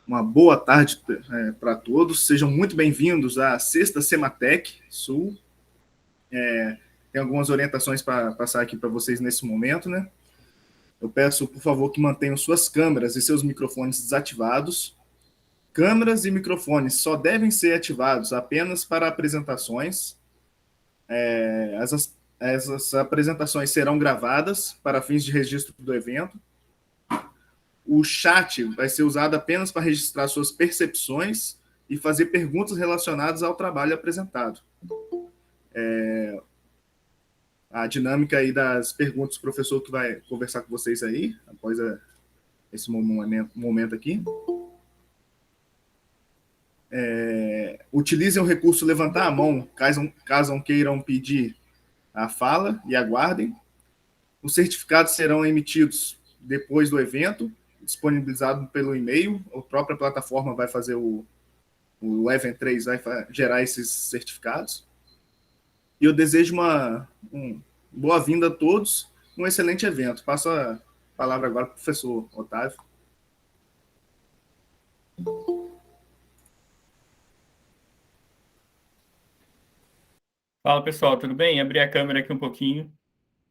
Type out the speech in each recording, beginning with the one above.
Uma boa tarde para todos. Sejam muito bem-vindos à sexta Sematec Sul. Tem algumas orientações para passar aqui para vocês nesse momento, né? Eu peço, por favor, que mantenham suas câmeras e seus microfones desativados. Câmeras e microfones só devem ser ativados apenas para apresentações. Essas apresentações serão gravadas para fins de registro do evento. O chat vai ser usado apenas para registrar suas percepções e fazer perguntas relacionadas ao trabalho apresentado. A dinâmica aí das perguntas, o professor que vai conversar com vocês aí, após esse momento aqui. Utilizem o recurso levantar a mão, caso queiram pedir a fala, e aguardem. Os certificados serão emitidos depois do evento, disponibilizado pelo e-mail. A própria plataforma vai fazer o Event 3 vai gerar esses certificados. E eu desejo uma boa-vinda a todos, um excelente evento. Passo a palavra agora para o professor Otávio. Fala, pessoal, tudo bem? Abri a câmera aqui um pouquinho,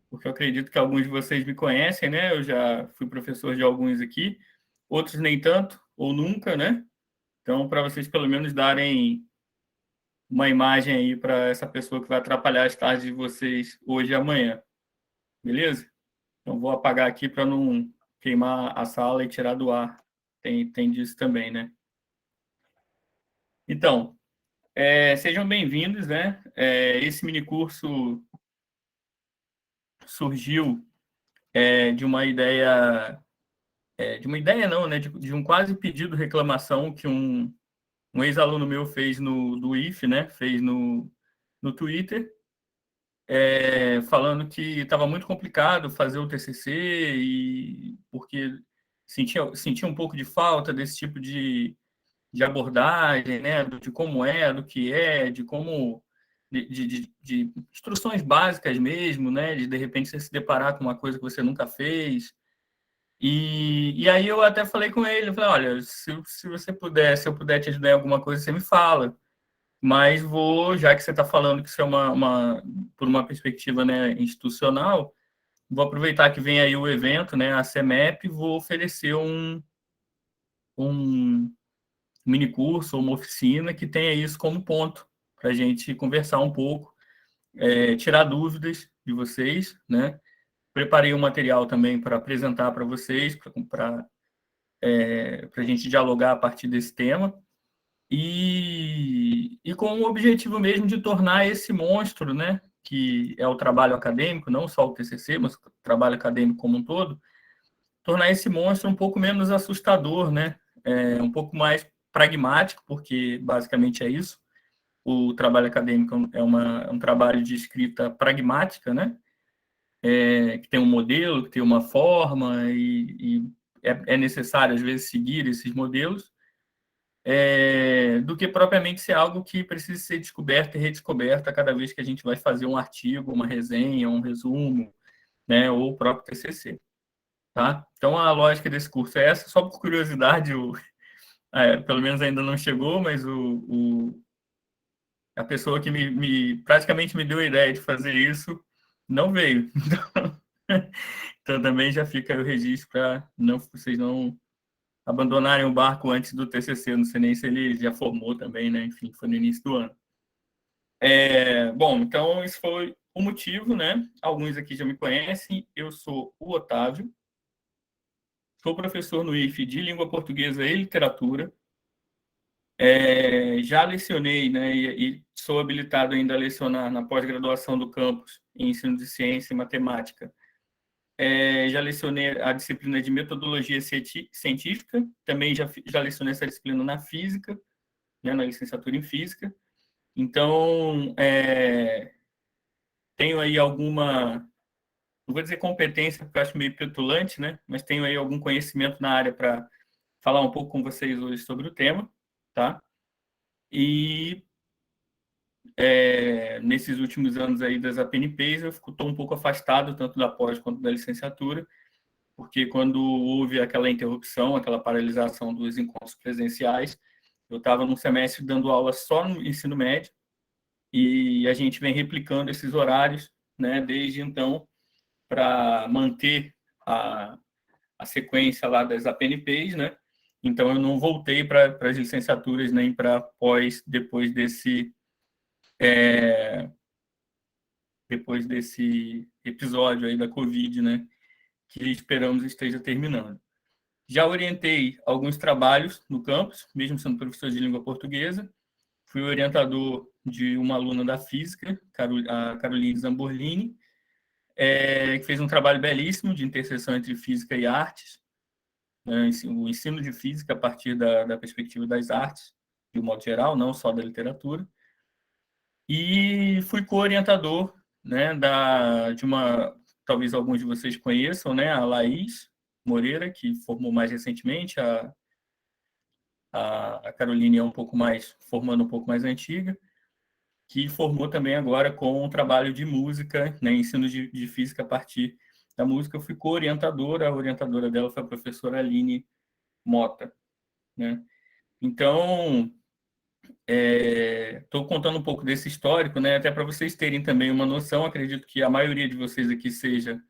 porque eu acredito que alguns de vocês me conhecem, né? Eu já fui professor de alguns aqui, outros nem tanto, ou nunca, né? Então, para vocês pelo menos darem uma imagem aí para essa pessoa que vai atrapalhar as tardes de vocês hoje e amanhã, beleza? Então, vou apagar aqui para não queimar a sala e tirar do ar. Tem disso também, né? Então, sejam bem-vindos, né? Esse minicurso surgiu de uma ideia, não, né? De um quase pedido reclamação que um ex-aluno meu fez do IF, né? Fez no Twitter, falando que estava muito complicado fazer o TCC e porque sentia um pouco de falta desse tipo de abordagem, né? De como do que de como de instruções básicas mesmo, né? De repente você se deparar com uma coisa que você nunca fez. E aí eu até falei com ele, eu falei, olha, se você puder, se eu puder te ajudar em alguma coisa, você me fala. Mas já que você está falando que isso é por uma perspectiva, né, institucional, vou aproveitar que vem aí o evento, né, a CEMEP, vou oferecer um mini curso, uma oficina que tenha isso como ponto, para a gente conversar um pouco, tirar dúvidas de vocês, né? Preparei um material também para apresentar para vocês, para a gente dialogar a partir desse tema, e com o objetivo mesmo de tornar esse monstro, né, que é o trabalho acadêmico, não só o TCC, mas o trabalho acadêmico como um todo, tornar esse monstro um pouco menos assustador, né, um pouco mais pragmático, porque basicamente é isso. O trabalho acadêmico é um trabalho de escrita pragmática, né, que tem um modelo, que tem uma forma, e é necessário, às vezes, seguir esses modelos, do que propriamente ser algo que precisa ser descoberto e redescoberto a cada vez que a gente vai fazer um artigo, uma resenha, um resumo, né, ou o próprio TCC. Tá? Então, a lógica desse curso é essa. Só por curiosidade, pelo menos ainda não chegou, mas a pessoa que praticamente me deu a ideia de fazer isso não veio. Então também já fica aí o registro para vocês não abandonarem o barco antes do TCC. Não sei nem se ele já formou também, né? Enfim, foi no início do ano. Bom, então esse foi o motivo, né? Alguns aqui já me conhecem. Eu sou o Otávio, sou professor no IF de Língua Portuguesa e Literatura. Já lecionei, né? E sou habilitado ainda a lecionar na pós-graduação do campus em ensino de ciência e matemática. Já lecionei a disciplina de metodologia científica, também já lecionei essa disciplina na física, né, na licenciatura em física. Então, tenho aí alguma, não vou dizer competência, porque eu acho meio petulante, né, mas tenho aí algum conhecimento na área para falar um pouco com vocês hoje sobre o tema, tá? E nesses últimos anos aí das APNPs, eu estou um pouco afastado, tanto da pós quanto da licenciatura, porque quando houve aquela interrupção, aquela paralisação dos encontros presenciais, eu estava num semestre dando aula só no ensino médio, e a gente vem replicando esses horários, né, desde então, para manter a sequência lá das APNPs, né? Então, eu não voltei para as licenciaturas nem para pós depois desse episódio aí da Covid, né? Que esperamos esteja terminando. Já orientei alguns trabalhos no campus, mesmo sendo professor de língua portuguesa. Fui orientador de uma aluna da física, a Caroline Zamborlini, que fez um trabalho belíssimo de interseção entre física e artes, né? O ensino de física a partir da perspectiva das artes, de um modo geral, não só da literatura. E fui co-orientador, né, de uma, talvez alguns de vocês conheçam, né, a Laís Moreira, que formou mais recentemente, a Caroline é um pouco mais, formando um pouco mais antiga, que formou também agora com um trabalho de música, né, ensino de física a partir da música. Eu fui co-orientadora, a orientadora dela foi a professora Aline Mota, né? Então, estou contando um pouco desse histórico, né, até para vocês terem também uma noção. Acredito que a maioria de vocês aqui seja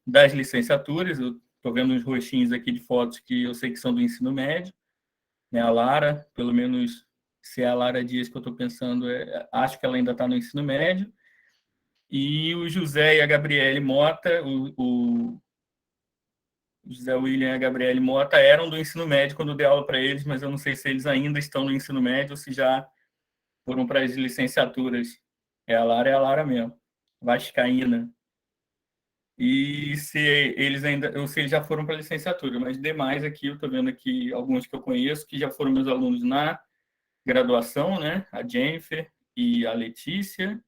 das licenciaturas. Eu estou vendo uns rostinhos aqui de fotos que eu sei que são do ensino médio, né? A Lara, pelo menos, se é a Lara Dias que eu estou pensando, acho que ela ainda está no ensino médio. E o José e a Gabriele Mota, o José William e a Gabriele Mota eram do ensino médio quando eu dei aula para eles, mas eu não sei se eles ainda estão no ensino médio ou se já foram para as licenciaturas. É a Lara mesmo, vascaína. E se eles ainda, ou se eles já foram para a licenciatura, mas demais aqui, eu estou vendo aqui alguns que eu conheço, que já foram meus alunos na graduação, né? A Jennifer e a Letícia,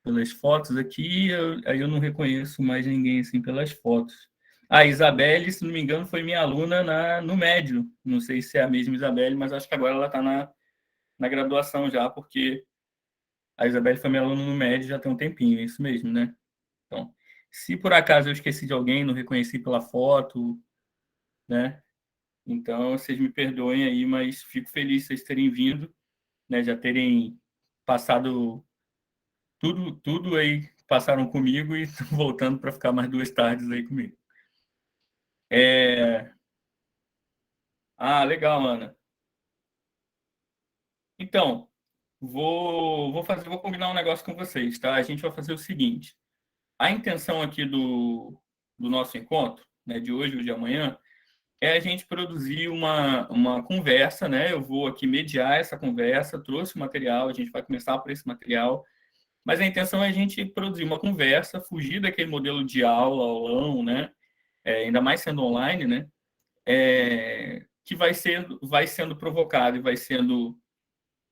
pelas fotos aqui, aí eu não reconheço mais ninguém assim pelas fotos. A Isabelle, se não me engano, foi minha aluna no médio. Não sei se é a mesma Isabelle, mas acho que agora ela está na graduação já, porque a Isabelle foi minha aluna no médio já tem um tempinho, é isso mesmo, né? Então, se por acaso eu esqueci de alguém, não reconheci pela foto, né? Então, vocês me perdoem aí, mas fico feliz de vocês terem vindo, né? Já terem passado tudo aí, passaram comigo e estão voltando para ficar mais 2 tardes aí comigo. Ah, legal, Ana. Então, vou combinar um negócio com vocês, tá? A gente vai fazer o seguinte: a intenção aqui do nosso encontro, né, de hoje ou de amanhã, é a gente produzir uma conversa, né? Eu vou aqui mediar essa conversa, trouxe o material, a gente vai começar por esse material, mas a intenção é a gente produzir uma conversa, fugir daquele modelo de aula, aulão, né? Ainda mais sendo online, né? Que vai sendo provocada e vai sendo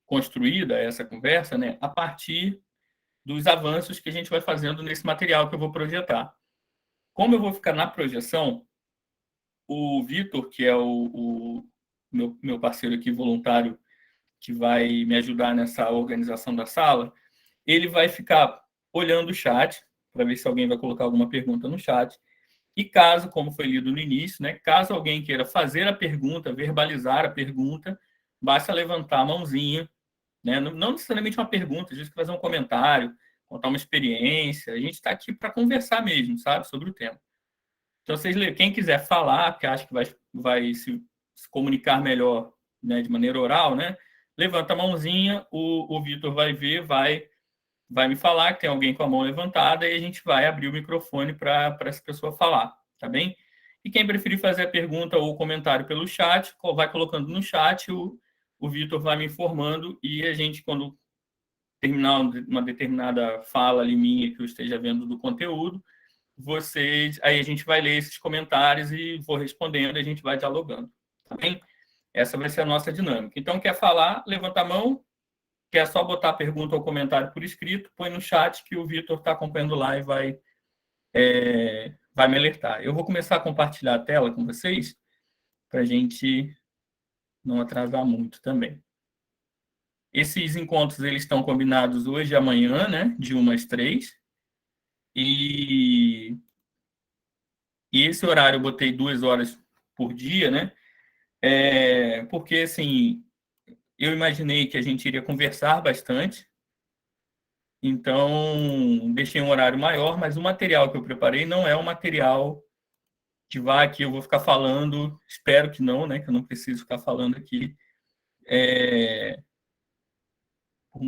construída essa conversa, né? A partir dos avanços que a gente vai fazendo nesse material que eu vou projetar. Como eu vou ficar na projeção, o Vitor, que é o meu parceiro aqui voluntário, que vai me ajudar nessa organização da sala, ele vai ficar olhando o chat para ver se alguém vai colocar alguma pergunta no chat. E caso, como foi lido no início, né, caso alguém queira fazer a pergunta, verbalizar a pergunta, basta levantar a mãozinha, né? Não necessariamente uma pergunta, a gente fazer um comentário, contar uma experiência. A gente está aqui para conversar mesmo, sabe, sobre o tema. Então, quem quiser falar, que acha que vai se comunicar melhor, né, de maneira oral, né, levanta a mãozinha, o Vitor vai ver, vai me falar que tem alguém com a mão levantada e a gente vai abrir o microfone para essa pessoa falar, tá bem? E quem preferir fazer a pergunta ou o comentário pelo chat, vai colocando no chat, o Vitor vai me informando e a gente, quando terminar uma determinada fala ali minha que eu esteja vendo do conteúdo, aí a gente vai ler esses comentários e vou respondendo, e a gente vai dialogando, tá bem? Essa vai ser a nossa dinâmica. Então, quer falar, levanta a mão, quer só botar a pergunta ou comentário por escrito, põe no chat que o Vitor está acompanhando lá e vai me alertar. Eu vou começar a compartilhar a tela com vocês, para a gente não atrasar muito também. Esses encontros eles estão combinados hoje e amanhã, né, de 1 às 3. E esse horário eu botei 2 horas por dia, né? Porque, assim, eu imaginei que a gente iria conversar bastante, então deixei um horário maior, mas o material que eu preparei não é um material que eu vou ficar falando, espero que não, né? Que eu não preciso ficar falando aqui por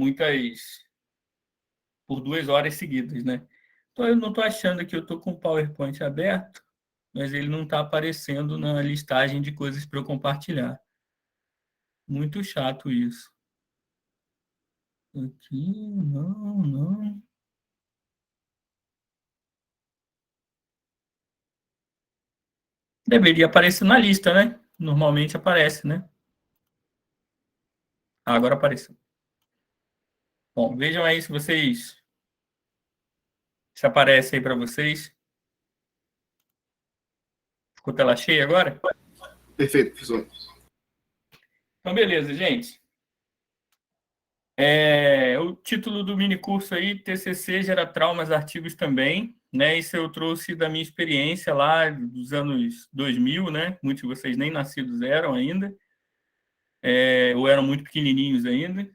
por 2 horas seguidas, né? Então, eu não estou achando que eu estou com o PowerPoint aberto, mas ele não está aparecendo na listagem de coisas para eu compartilhar. Muito chato isso. Aqui, não, não. Deveria aparecer na lista, né? Normalmente aparece, né? Agora apareceu. Bom, vejam aí se aparece aí para vocês. Ficou tela cheia agora? Perfeito, professor. Então, beleza, gente. O título do mini curso aí, TCC gera traumas, artigos também, né? Isso eu trouxe da minha experiência lá dos anos 2000, né? Muitos de vocês nem nascidos eram ainda, ou eram muito pequenininhos ainda.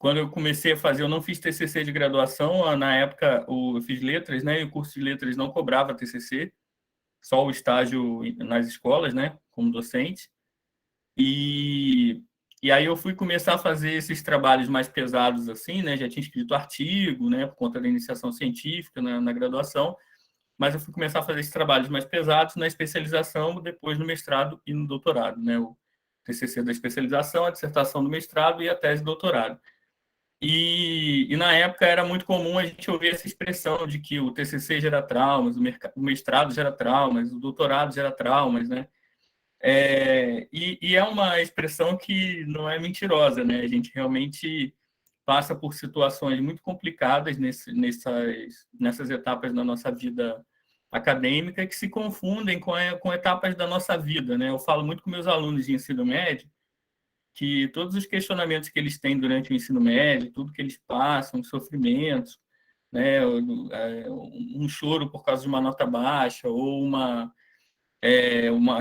Quando eu comecei a fazer, eu não fiz TCC de graduação, na época eu fiz letras, né? E o curso de letras não cobrava TCC, só o estágio nas escolas, né? Como docente. E aí eu fui começar a fazer esses trabalhos mais pesados assim, né? Já tinha escrito artigo, né? Por conta da iniciação científica na graduação, mas eu fui começar a fazer esses trabalhos mais pesados na especialização, depois no mestrado e no doutorado, né? O TCC da especialização, a dissertação do mestrado e a tese de doutorado. E na época era muito comum a gente ouvir essa expressão de que o TCC gera traumas, o mestrado gera traumas, o doutorado gera traumas, né? E é uma expressão que não é mentirosa, né? A gente realmente passa por situações muito complicadas nessas etapas da nossa vida acadêmica que se confundem com etapas da nossa vida, né? Eu falo muito com meus alunos de ensino médio que todos os questionamentos que eles têm durante o ensino médio, tudo que eles passam, os sofrimentos, né? Um choro por causa de uma nota baixa ou uma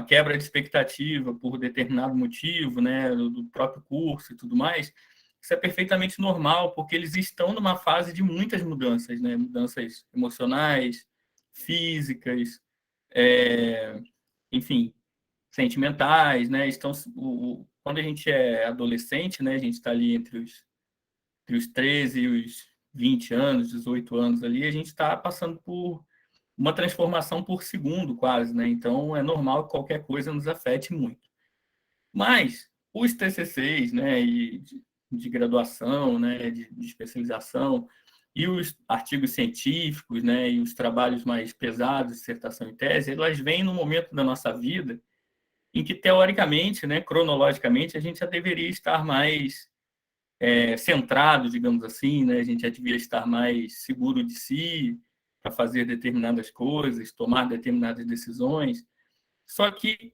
quebra de expectativa por determinado motivo, né, do próprio curso e tudo mais, isso é perfeitamente normal, porque eles estão numa fase de muitas mudanças, né, mudanças emocionais, físicas, enfim, sentimentais, né, quando a gente é adolescente, né, a gente está ali entre os 13 e os 20 anos, 18 anos ali, a gente está passando por uma transformação por segundo, quase, né? Então, é normal que qualquer coisa nos afete muito. Mas os TCCs, né, de graduação, né, de especialização, e os artigos científicos, né, e os trabalhos mais pesados, dissertação e tese, elas vêm no momento da nossa vida em que, teoricamente, né, cronologicamente, a gente já deveria estar mais centrado, digamos assim, né? A gente já devia estar mais seguro de si para fazer determinadas coisas, tomar determinadas decisões. Só que,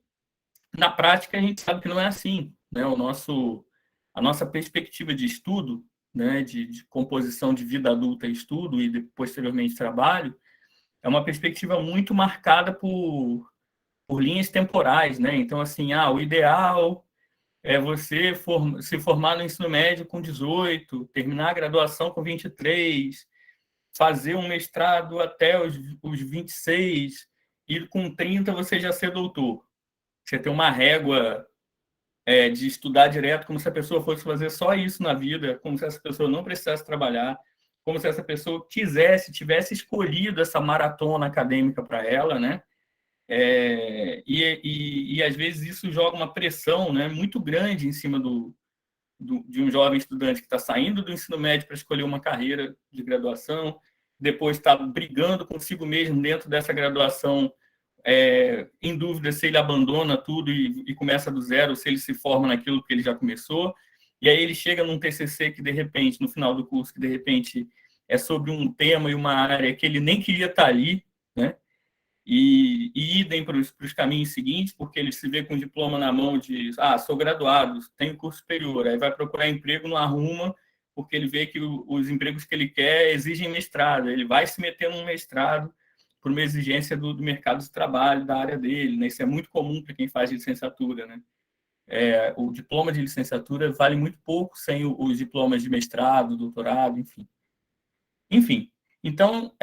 na prática, a gente sabe que não é assim, né? A nossa perspectiva de estudo, né, de composição de vida adulta e estudo e posteriormente trabalho, é uma perspectiva muito marcada por linhas temporais, né? Então, assim, o ideal é você se formar no ensino médio com 18, terminar a graduação com 23, fazer um mestrado até os 26, e com 30 você já ser doutor. Você tem uma régua de estudar direto, como se a pessoa fosse fazer só isso na vida, como se essa pessoa não precisasse trabalhar, como se essa pessoa tivesse escolhido essa maratona acadêmica para ela, né? E às vezes isso joga uma pressão, né, muito grande em cima de um jovem estudante que está saindo do ensino médio para escolher uma carreira de graduação, depois está brigando consigo mesmo dentro dessa graduação, em dúvida se ele abandona tudo e começa do zero, se ele se forma naquilo que ele já começou, e aí ele chega num TCC que, de repente, no final do curso, que de repente é sobre um tema e uma área que ele nem queria estar ali, né? E idem para os caminhos seguintes, porque ele se vê com o diploma na mão de, sou graduado, tenho curso superior, aí vai procurar emprego, não arruma, porque ele vê que os empregos que ele quer exigem mestrado, ele vai se meter num mestrado por uma exigência do mercado de trabalho, da área dele, né? Isso é muito comum para quem faz licenciatura, né? O diploma de licenciatura vale muito pouco sem os diplomas de mestrado, doutorado, enfim. Enfim, então,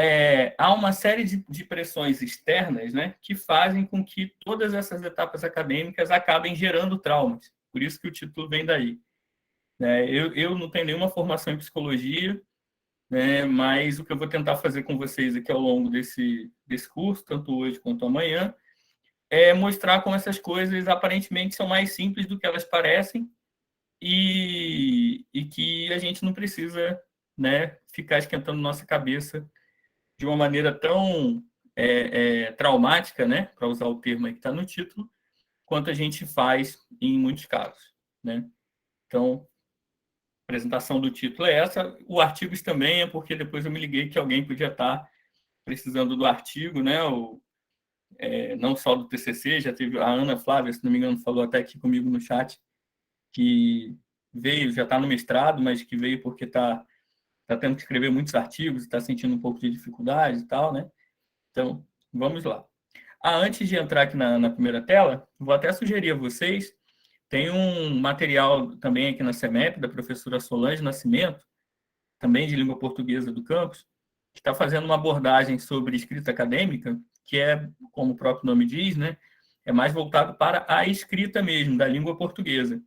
há uma série de pressões externas, né, que fazem com que todas essas etapas acadêmicas acabem gerando traumas. Por isso que o título vem daí. Eu não tenho nenhuma formação em psicologia, né, mas o que eu vou tentar fazer com vocês aqui ao longo desse curso, tanto hoje quanto amanhã, é mostrar como essas coisas aparentemente são mais simples do que elas parecem e que a gente não precisa, né, ficar esquentando nossa cabeça de uma maneira tão traumática, né, para usar o termo aí que está no título, quanto a gente faz em muitos casos, né? Então, a apresentação do título é essa. O artigos também é porque depois eu me liguei que alguém podia estar precisando do artigo, né? Não só do TCC, já teve a Ana Flávia, se não me engano, falou até aqui comigo no chat, que veio, já está no mestrado, mas que veio porque está tendo que escrever muitos artigos, está sentindo um pouco de dificuldade e tal, né? Então, vamos lá. Antes de entrar aqui na primeira tela, vou até sugerir a vocês, tem um material também aqui na CEMEP, da professora Solange Nascimento, também de língua portuguesa do campus, que está fazendo uma abordagem sobre escrita acadêmica, que é, como o próprio nome diz, né, é mais voltado para a escrita mesmo, da língua portuguesa.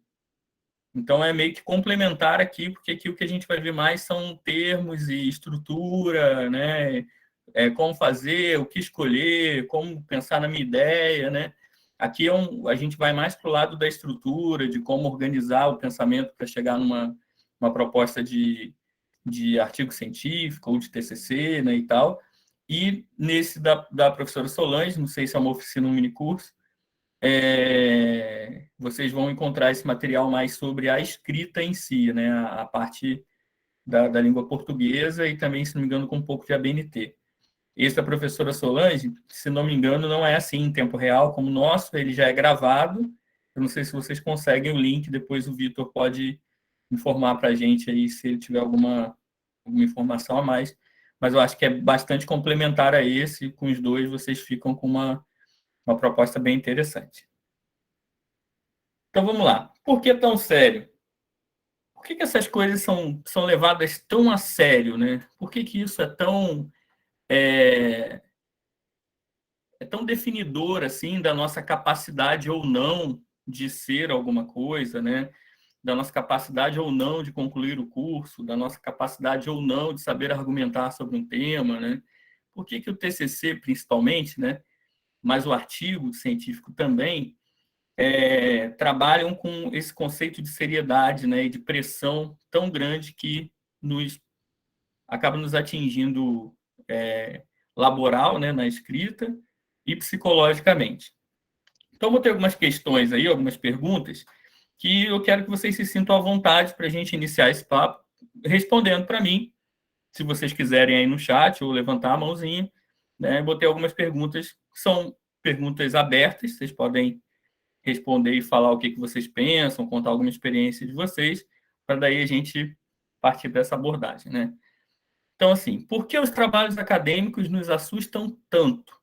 Então, é meio que complementar aqui, porque aqui o que a gente vai ver mais são termos e estrutura, né? Como fazer, o que escolher, como pensar na minha ideia, né? Aqui a gente vai mais para o lado da estrutura, de como organizar o pensamento para chegar uma proposta de artigo científico ou de TCC, né, e tal. E nesse da professora Solange, não sei se é uma oficina ou um minicurso, vocês vão encontrar esse material mais sobre a escrita em si, né? A parte da língua portuguesa e também, se não me engano, com um pouco de ABNT. Esse da professora Solange, se não me engano, não é assim em tempo real como o nosso, ele já é gravado. Eu não sei se vocês conseguem o link, depois o Vitor pode informar para a gente aí se ele tiver alguma informação a mais, mas eu acho que é bastante complementar a esse, com os dois vocês ficam com uma proposta bem interessante. Então vamos lá. Por que tão sério? Por que essas coisas são levadas tão a sério, né? Por que isso é, é tão definidor assim da nossa capacidade ou não de ser alguma coisa, né? Da nossa capacidade ou não de concluir o curso, da nossa capacidade ou não de saber argumentar sobre um tema, né? Por que o TCC, principalmente, né? Mas o artigo científico também, trabalham com esse conceito de seriedade, né, e de pressão tão grande que acaba nos atingindo laboral, né, na escrita e psicologicamente. Então, vou ter algumas questões aí, algumas perguntas, que eu quero que vocês se sintam à vontade para a gente iniciar esse papo, respondendo para mim, se vocês quiserem aí no chat ou levantar a mãozinha, né, vou ter algumas perguntas que são perguntas abertas, vocês podem responder e falar o que vocês pensam, contar alguma experiência de vocês, para daí a gente partir dessa abordagem, né? Então, assim, por que os trabalhos acadêmicos nos assustam tanto?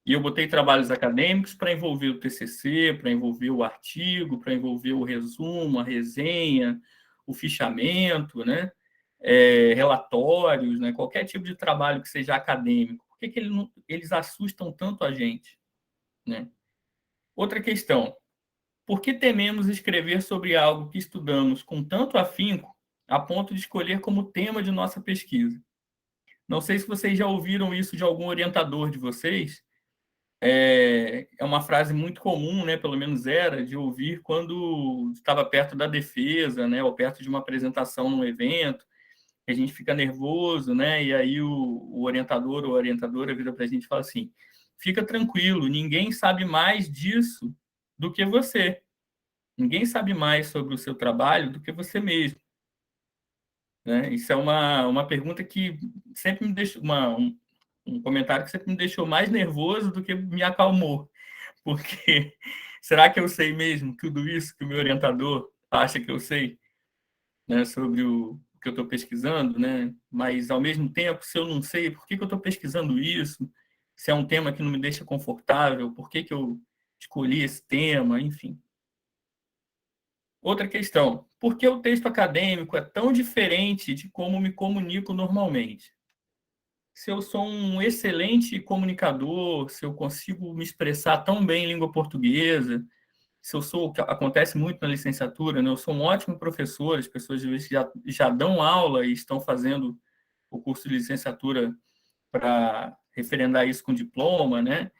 E eu botei trabalhos acadêmicos para envolver o TCC, para envolver o artigo, para envolver o resumo, a resenha, o fichamento, né? Relatórios, né? Qualquer tipo de trabalho que seja acadêmico. Por que eles assustam tanto a gente, né? Outra questão, por que tememos escrever sobre algo que estudamos com tanto afinco a ponto de escolher como tema de nossa pesquisa? Não sei se vocês já ouviram isso de algum orientador de vocês. É uma frase muito comum, né? Pelo menos era, de ouvir quando estava perto da defesa, né? Ou perto de uma apresentação num evento, que a gente fica nervoso, né? E aí o orientador ou a orientadora vira para a gente e fala assim: fica tranquilo, ninguém sabe mais disso do que você. Ninguém sabe mais sobre o seu trabalho do que você mesmo, né? Isso é uma pergunta que sempre me deixou, um comentário que sempre me deixou mais nervoso do que me acalmou, porque será que eu sei mesmo tudo isso que o meu orientador acha que eu sei, né, sobre o que eu estou pesquisando, né? Mas ao mesmo tempo, se eu não sei, por que eu estou pesquisando isso? se é um tema que não me deixa confortável, por que que eu escolhi esse tema, enfim. Outra questão, por que o texto acadêmico é tão diferente de como me comunico normalmente? Se eu sou um excelente comunicador, se eu consigo me expressar tão bem em língua portuguesa, se eu sou, que acontece muito na licenciatura, né? Eu sou um ótimo professor, as pessoas às vezes já dão aula e estão fazendo o curso de licenciatura para referendar isso com diploma, né?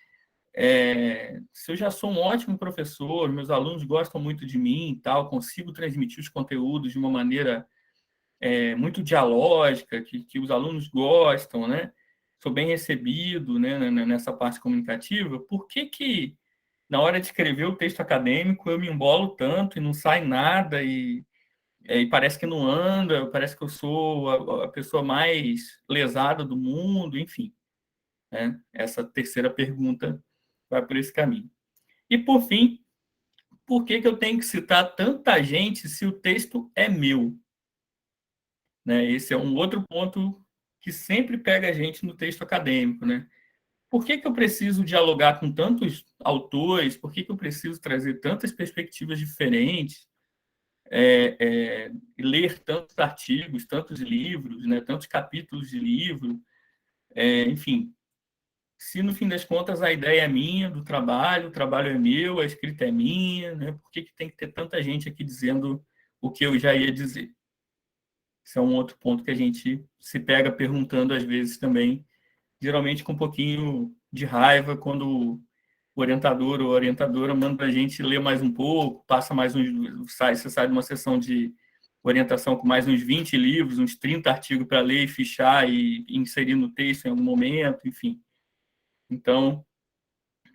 Se eu já sou um ótimo professor, meus alunos gostam muito de mim e tal, consigo transmitir os conteúdos de uma maneira muito dialógica, que os alunos gostam, né? Sou bem recebido, né, nessa parte comunicativa, por que que na hora de escrever o texto acadêmico eu me embolo tanto e não sai nada e parece que não anda, parece que eu sou a pessoa mais lesada do mundo, enfim, né? Essa terceira pergunta vai por esse caminho. E, por fim, por que que eu tenho que citar tanta gente se o texto é meu? Né? Esse é um outro ponto que sempre pega a gente no texto acadêmico, né? Por que que eu preciso dialogar com tantos autores? Por que que eu preciso trazer tantas perspectivas diferentes? Ler tantos artigos, tantos livros, né? Tantos capítulos de livro, enfim. Se no fim das contas a ideia é minha, do trabalho, o trabalho é meu, a escrita é minha, né? Por que que tem que ter tanta gente aqui dizendo o que eu já ia dizer? Esse é um outro ponto que a gente se pega perguntando às vezes também, geralmente com um pouquinho de raiva, quando o orientador ou a orientadora manda a gente ler mais um pouco, passa mais uns. Você sai de uma sessão de orientação com mais uns 20 livros, uns 30 artigos para ler e fichar e inserir no texto em algum momento, enfim. Então,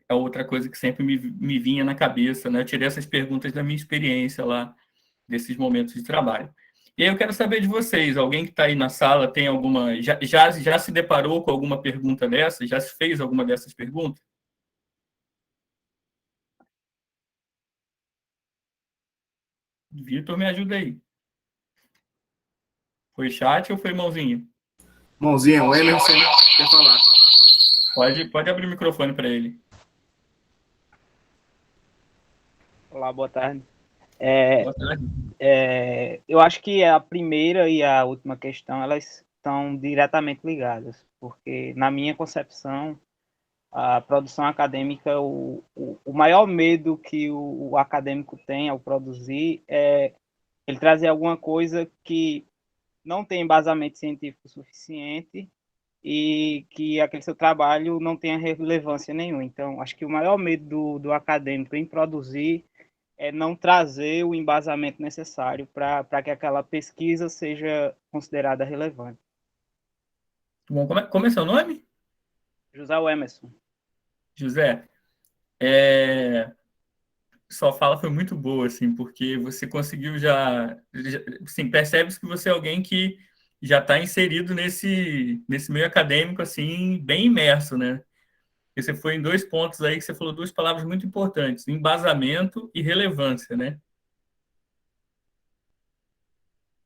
é outra coisa que sempre me vinha na cabeça, né? Eu tirei essas perguntas da minha experiência lá, desses momentos de trabalho. E aí eu quero saber de vocês, alguém que está aí na sala tem alguma, já se deparou com alguma pergunta dessa? Já se fez alguma dessas perguntas? Vitor, me ajuda aí. Foi chat ou foi mãozinha? Mãozinha, o Emerson quer falar. Pode abrir o microfone para ele. Olá, boa tarde. Boa tarde. Eu acho que a primeira e a última questão, elas estão diretamente ligadas, porque na minha concepção, a produção acadêmica, o maior medo que o acadêmico tem ao produzir é ele trazer alguma coisa que não tem embasamento científico suficiente e que aquele seu trabalho não tenha relevância nenhuma. Então, acho que o maior medo do acadêmico em produzir é não trazer o embasamento necessário para que aquela pesquisa seja considerada relevante. Bom, como é seu nome? José Emerson. José, sua fala foi muito boa, assim, porque você conseguiu assim, percebe-se que você é alguém que já está inserido nesse meio acadêmico, assim, bem imerso, né? Porque você foi em dois pontos aí que você falou duas palavras muito importantes, embasamento e relevância, né?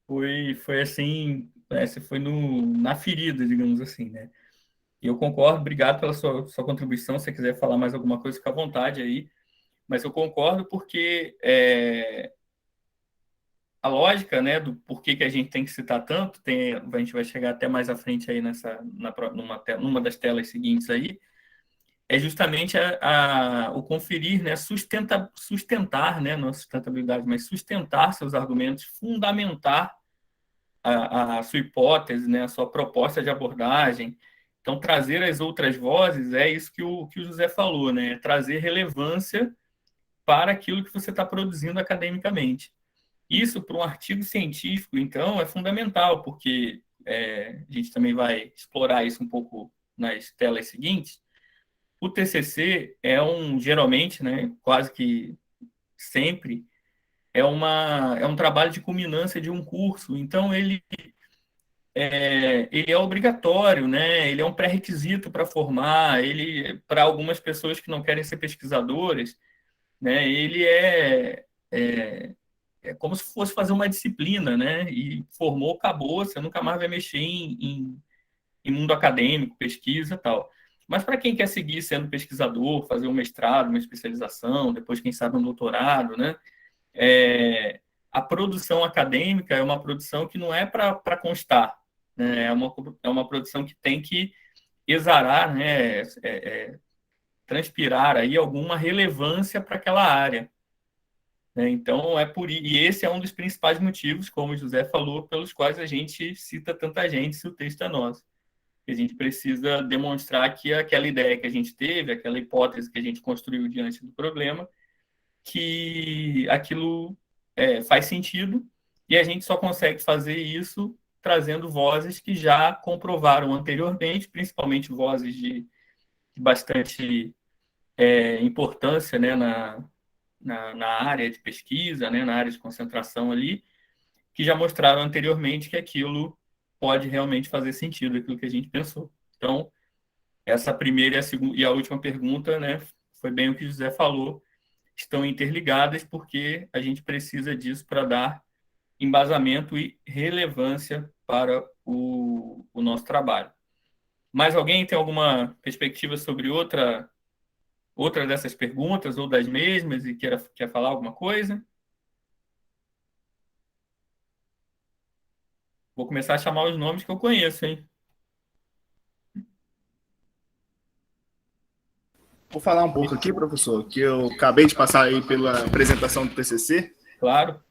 Foi assim, você foi na ferida, digamos assim, né? E eu concordo, obrigado pela sua contribuição, se você quiser falar mais alguma coisa, fica à vontade aí, mas eu concordo porque a lógica, né, do porquê que a gente tem que citar tanto, a gente vai chegar até mais à frente aí numa das telas seguintes aí, é justamente o conferir, né, sustentar, né, não a sustentabilidade, mas sustentar seus argumentos, fundamentar a sua hipótese, né, a sua proposta de abordagem. Então, trazer as outras vozes é isso que o José falou, né, é trazer relevância para aquilo que você está produzindo academicamente. Isso, para um artigo científico, então, é fundamental, porque a gente também vai explorar isso um pouco nas telas seguintes. O TCC geralmente, né, quase que sempre, é um trabalho de culminância de um curso. Então, ele é obrigatório, né? Ele é um pré-requisito para formar. Ele, para algumas pessoas que não querem ser pesquisadoras, né, ele é como se fosse fazer uma disciplina, né? E formou, acabou, você nunca mais vai mexer em mundo acadêmico, pesquisa e tal. Mas para quem quer seguir sendo pesquisador, fazer um mestrado, uma especialização, depois, quem sabe, um doutorado, né? A produção acadêmica é uma produção que não é para constar, né? É uma produção que tem que exarar, né? Transpirar aí alguma relevância para aquela área, né? Então, e esse é um dos principais motivos, como o José falou, pelos quais a gente cita tanta gente se o texto é nosso. A gente precisa demonstrar que aquela ideia que a gente teve, aquela hipótese que a gente construiu diante do problema, que aquilo faz sentido, e a gente só consegue fazer isso trazendo vozes que já comprovaram anteriormente, principalmente vozes de bastante importância, né, na área de pesquisa, né, na área de concentração ali, que já mostraram anteriormente que aquilo pode realmente fazer sentido, aquilo que a gente pensou. Então, essa primeira e a última pergunta, né, foi bem o que o José falou, estão interligadas porque a gente precisa disso para dar embasamento e relevância para o nosso trabalho. Mais alguém tem alguma perspectiva sobre outra dessas perguntas ou das mesmas e quer falar alguma coisa? Vou começar a chamar os nomes que eu conheço, hein? Vou falar um pouco aqui, professor, que eu acabei de passar aí pela apresentação do TCC. Claro.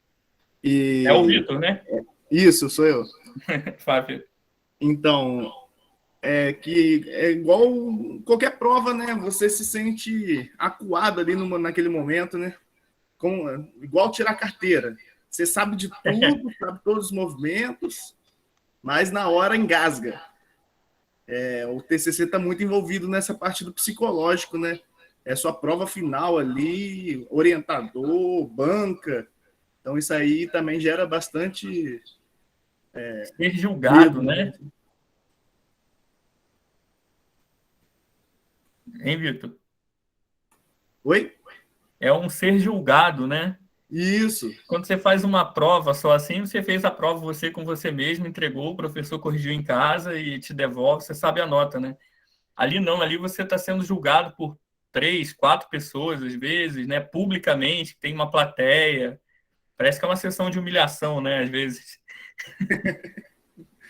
E É o Vitor, né? Isso, sou eu. Fábio. Então, que é igual qualquer prova, né? Você se sente acuado ali naquele momento, né? Igual tirar carteira. Você sabe de tudo, sabe todos os movimentos, mas na hora engasga. O TCC está muito envolvido nessa parte do psicológico, né? É sua prova final ali, orientador, banca. Então, isso aí também gera bastante ser julgado, medo, né? Hein, Vitor? Oi? É um ser julgado, né? Isso. Quando você faz uma prova só assim, você fez a prova você com você mesmo, entregou, o professor corrigiu em casa e te devolve, você sabe a nota, né? Ali não, ali você está sendo julgado por 3, 4 pessoas, às vezes, né? Publicamente, tem uma plateia. Parece que é uma sessão de humilhação, né? Às vezes.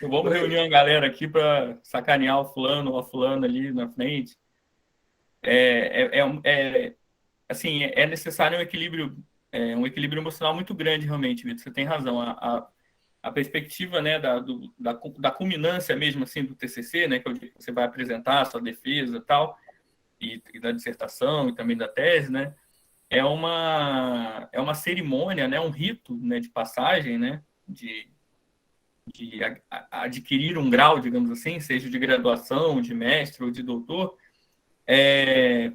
Vamos reunir uma galera aqui para sacanear o fulano ou a fulana ali na frente. Assim, é necessário um equilíbrio emocional muito grande, realmente, Vitor. Você tem razão. A perspectiva, né, da culminância mesmo assim do TCC, né, que é o dia que você vai apresentar a sua defesa e tal, e da dissertação e também da tese, né, é uma cerimônia, né, um rito, né, de passagem, né, de adquirir um grau, digamos assim, seja de graduação, de mestre ou de doutor,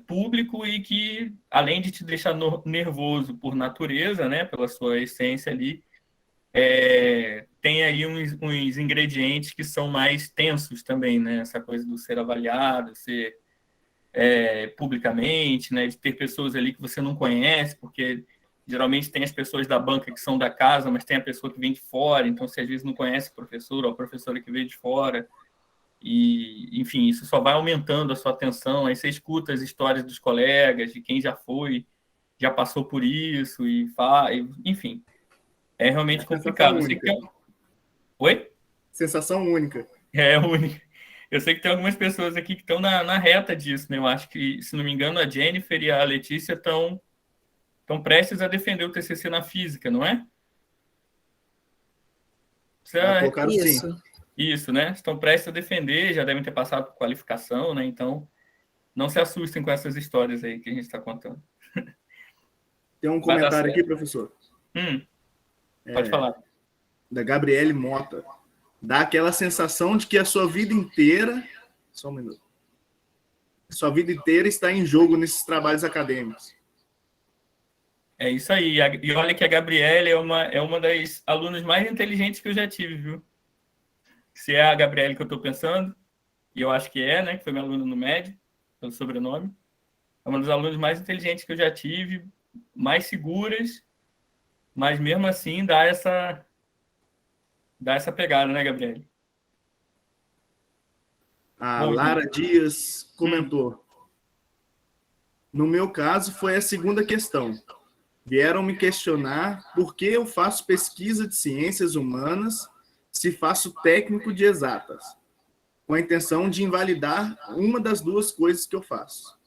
público e que, além de te deixar nervoso por natureza, né, pela sua essência ali, tem aí uns ingredientes que são mais tensos também, né? Essa coisa do ser avaliado, ser publicamente, né? De ter pessoas ali que você não conhece, porque geralmente tem as pessoas da banca que são da casa, mas tem a pessoa que vem de fora, então você às vezes não conhece o professor ou a professora que veio de fora. E, enfim, isso só vai aumentando a sua atenção. Aí você escuta as histórias dos colegas, de quem já foi, já passou por isso, enfim, é realmente complicado. Eu sei que tem... Oi? Sensação única. É único. Eu sei que tem algumas pessoas aqui que estão na reta disso, né? Eu acho que, se não me engano, a Jennifer e a Letícia estão prestes a defender o TCC na física, não é? Colocaram Isso. sim. Isso, né? Estão prestes a defender, já devem ter passado por qualificação, né? Então, não se assustem com essas histórias aí que a gente está contando. Tem um comentário aqui, professor. Pode falar. Da Gabriele Mota. Dá aquela sensação de que a sua vida inteira... Só um minuto. Sua vida inteira está em jogo nesses trabalhos acadêmicos. É isso aí. E olha que a Gabriele é uma das alunas mais inteligentes que eu já tive, viu? Se é a Gabriele que eu estou pensando, e eu acho que né? Que foi minha aluna no MED, pelo sobrenome. É uma das alunas mais inteligentes que eu já tive, mais seguras, mas mesmo assim dá essa pegada, né, Gabriele? A Bom Lara dia. Dias comentou: no meu caso, foi a segunda questão. Vieram me questionar por que eu faço pesquisa de ciências humanas se faço técnico de exatas, com a intenção de invalidar uma das duas coisas que eu faço.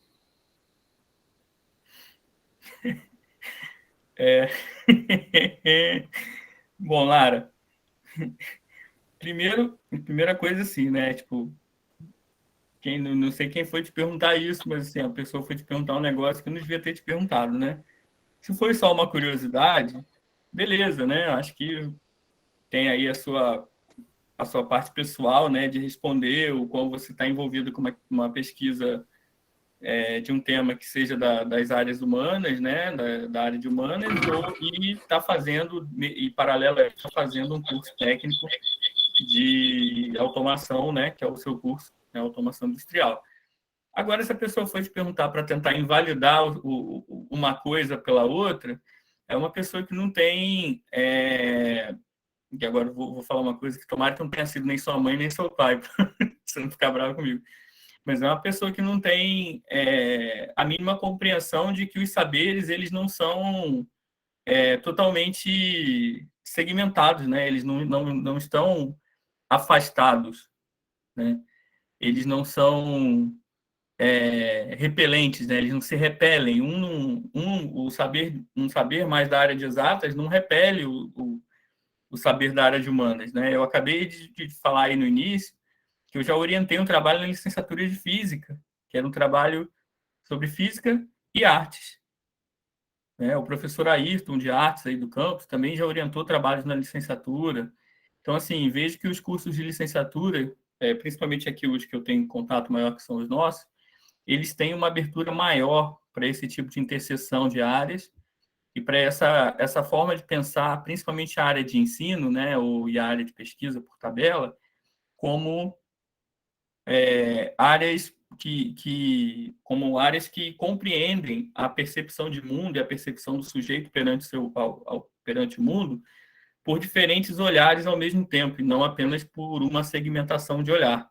Bom, Lara, primeira coisa assim, né? Tipo, não sei quem foi te perguntar isso, mas assim, a pessoa foi te perguntar um negócio que não devia ter te perguntado, né? Se foi só uma curiosidade, beleza, né? Acho que tem aí a sua parte pessoal, né, de responder o qual você está envolvido com uma pesquisa de um tema que seja das áreas humanas, né, da área de humanas, e está fazendo, e paralelo a isso, está fazendo um curso técnico de automação, né, que é o seu curso, né, automação industrial. Agora, se a pessoa for te perguntar para tentar invalidar uma coisa pela outra, é uma pessoa que não tem. Que agora vou falar uma coisa que tomara que não tenha sido nem sua mãe nem seu pai, para você não ficar bravo comigo. Mas é uma pessoa que não tem a mínima compreensão de que os saberes eles não são totalmente segmentados, né? Eles não estão afastados, né? Eles não são repelentes, né? Eles não se repelem. Um saber mais da área de exatas não repele o saber da área de humanas, né? Eu acabei de falar aí no início que eu já orientei um trabalho na licenciatura de física, que era um trabalho sobre física e artes, né? O professor Ayrton de artes aí do campus também já orientou trabalhos na licenciatura. Então, assim, vejo que os cursos de licenciatura, principalmente aqui os que eu tenho contato maior, que são os nossos, eles têm uma abertura maior para esse tipo de interseção de áreas e para essa forma de pensar, principalmente a área de ensino, né, e a área de pesquisa por tabela, como áreas como áreas que compreendem a percepção de mundo e a percepção do sujeito perante o mundo por diferentes olhares ao mesmo tempo, e não apenas por uma segmentação de olhar.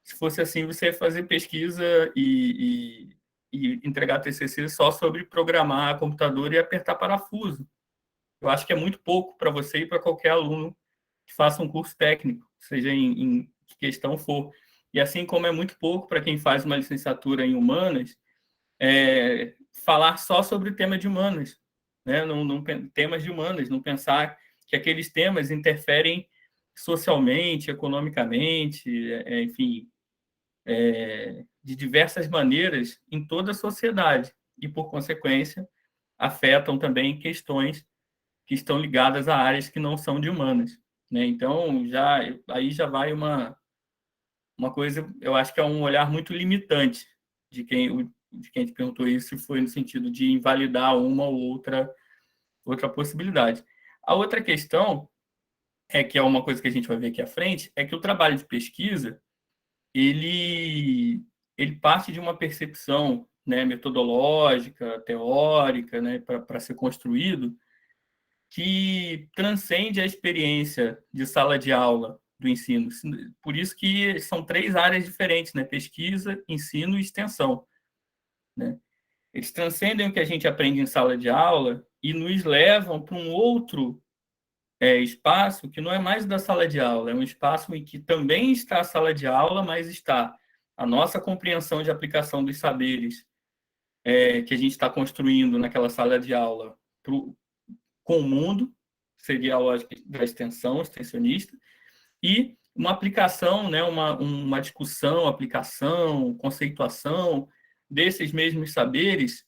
Se fosse assim, você ia fazer pesquisa e entregar TCC só sobre programar computador e apertar parafuso. Eu acho que é muito pouco para você e para qualquer aluno que faça um curso técnico, seja em que questão for. E assim como é muito pouco para quem faz uma licenciatura em humanas, falar só sobre o tema de humanas, né? Temas de humanas, não pensar que aqueles temas interferem socialmente, economicamente, enfim, de diversas maneiras em toda a sociedade e, por consequência, afetam também questões que estão ligadas a áreas que não são de humanas, né? Então, aí já vai uma coisa, eu acho que é um olhar muito limitante de quem te perguntou isso, se foi no sentido de invalidar uma ou outra possibilidade. A outra questão que é uma coisa que a gente vai ver aqui à frente, é que o trabalho de pesquisa ele, ele parte de uma percepção, né, metodológica, teórica, né, para ser construído, que transcende a experiência de sala de aula do ensino. Por isso que são três áreas diferentes, né, pesquisa, ensino e extensão, né? Eles transcendem o que a gente aprende em sala de aula e nos levam para um outro espaço que não é mais da sala de aula, é um espaço em que também está a sala de aula, mas está a nossa compreensão de aplicação dos saberes que a gente está construindo naquela sala de aula com o mundo, seria a lógica da extensão, extensionista, e uma aplicação, né, uma discussão, aplicação, conceituação desses mesmos saberes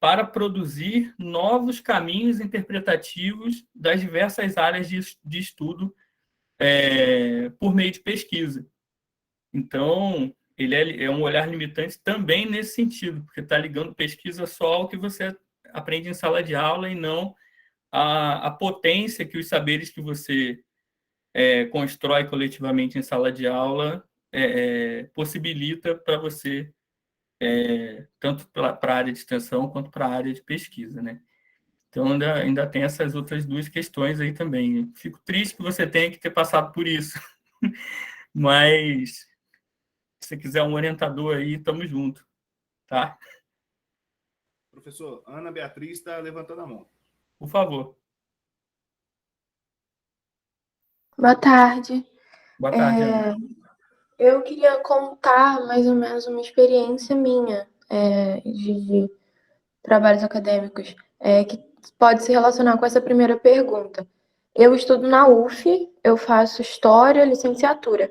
para produzir novos caminhos interpretativos das diversas áreas de estudo por meio de pesquisa. Então, ele é um olhar limitante também nesse sentido, porque está ligando pesquisa só ao que você aprende em sala de aula e não a potência que os saberes que você constrói coletivamente em sala de aula possibilita para você, tanto para a área de extensão quanto para a área de pesquisa, né? Então, ainda tem essas outras duas questões aí também. Fico triste que você tenha que ter passado por isso, mas Se você quiser um orientador aí, tamo junto, tá? Professor, Ana Beatriz está levantando a mão. Por favor. Boa tarde. Boa tarde, Ana. Eu queria contar mais ou menos uma experiência minha de trabalhos acadêmicos, que pode se relacionar com essa primeira pergunta. Eu estudo na UF, eu faço História, licenciatura.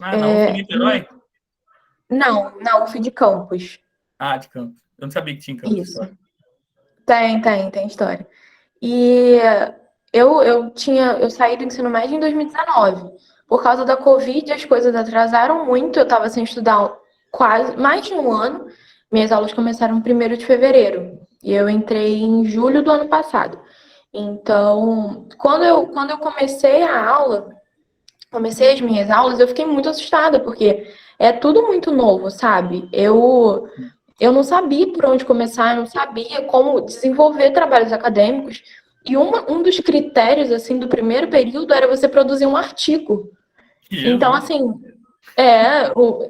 Ah, na UF Niterói? Não, na UF de Campos. Ah, de Campos. Eu não sabia que tinha em Campos. Isso. Tem História. E eu saí do ensino médio em 2019. Por causa da Covid, as coisas atrasaram muito. Eu estava sem estudar quase mais de um ano. Minhas aulas começaram em 1º de fevereiro. E eu entrei em julho do ano passado. Então, quando eu comecei as minhas aulas, eu fiquei muito assustada, porque é tudo muito novo, sabe? Eu não sabia por onde começar, eu não sabia como desenvolver trabalhos acadêmicos. E um dos critérios, assim, do primeiro período era você produzir um artigo. Jesus. Então, assim,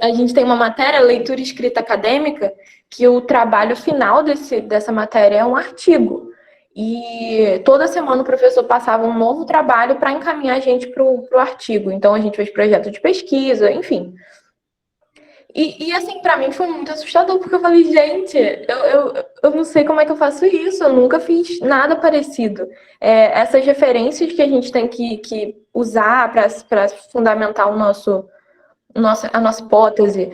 a gente tem uma matéria, leitura e escrita acadêmica, que o trabalho final dessa matéria é um artigo. E toda semana o professor passava um novo trabalho para encaminhar a gente para o artigo. Então, a gente fez projeto de pesquisa, enfim. E assim, para mim foi muito assustador, porque eu falei, gente, eu não sei como é que eu faço isso, eu nunca fiz nada parecido. Essas referências que a gente tem que usar para fundamentar a nossa hipótese,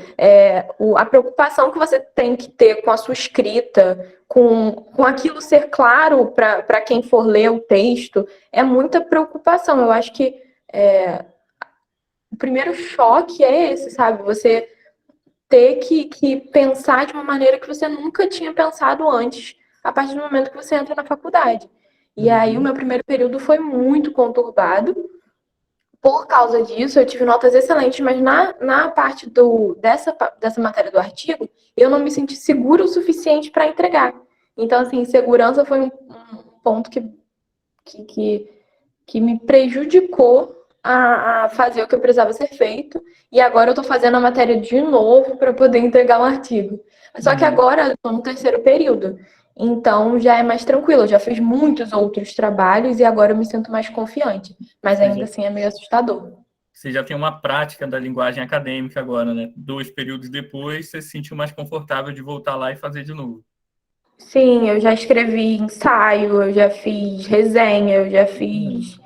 a preocupação que você tem que ter com a sua escrita, com aquilo ser claro para quem for ler o texto, é muita preocupação. Eu acho que o primeiro choque é esse, sabe? Você ter que pensar de uma maneira que você nunca tinha pensado antes, a partir do momento que você entra na faculdade. E aí o meu primeiro período foi muito conturbado. Por causa disso, eu tive notas excelentes, mas na parte dessa matéria do artigo, eu não me senti segura o suficiente para entregar. Então, assim, segurança foi um ponto que me prejudicou a fazer o que eu precisava ser feito. E agora eu estou fazendo a matéria de novo para poder entregar um artigo. Só que agora eu estou no 3º período. Então já é mais tranquilo. Eu já fiz muitos outros trabalhos e agora eu me sinto mais confiante. Mas ainda assim é meio assustador. Você já tem uma prática da linguagem acadêmica agora, né? 2 períodos depois, você se sentiu mais confortável de voltar lá e fazer de novo. Sim, eu já escrevi ensaio, eu já fiz resenha, eu já fiz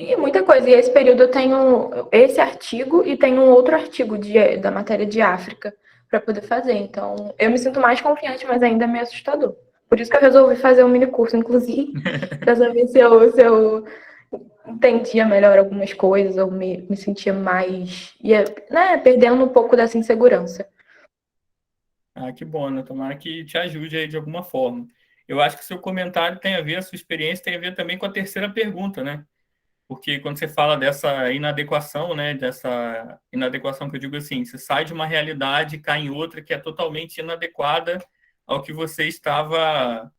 e muita coisa. E esse período eu tenho esse artigo e tenho um outro artigo da matéria de África para poder fazer. Então, eu me sinto mais confiante, mas ainda é meio assustador. Por isso que eu resolvi fazer um mini curso, inclusive, para saber se eu entendia melhor algumas coisas ou me sentia mais, perdendo um pouco dessa insegurança. Ah, que bom, né? Tomara que te ajude aí de alguma forma. Eu acho que o seu comentário tem a ver, a sua experiência tem a ver também com a terceira pergunta, né? Porque quando você fala dessa inadequação, né? Dessa inadequação que eu digo assim, você sai de uma realidade e cai em outra que é totalmente inadequada ao que você estava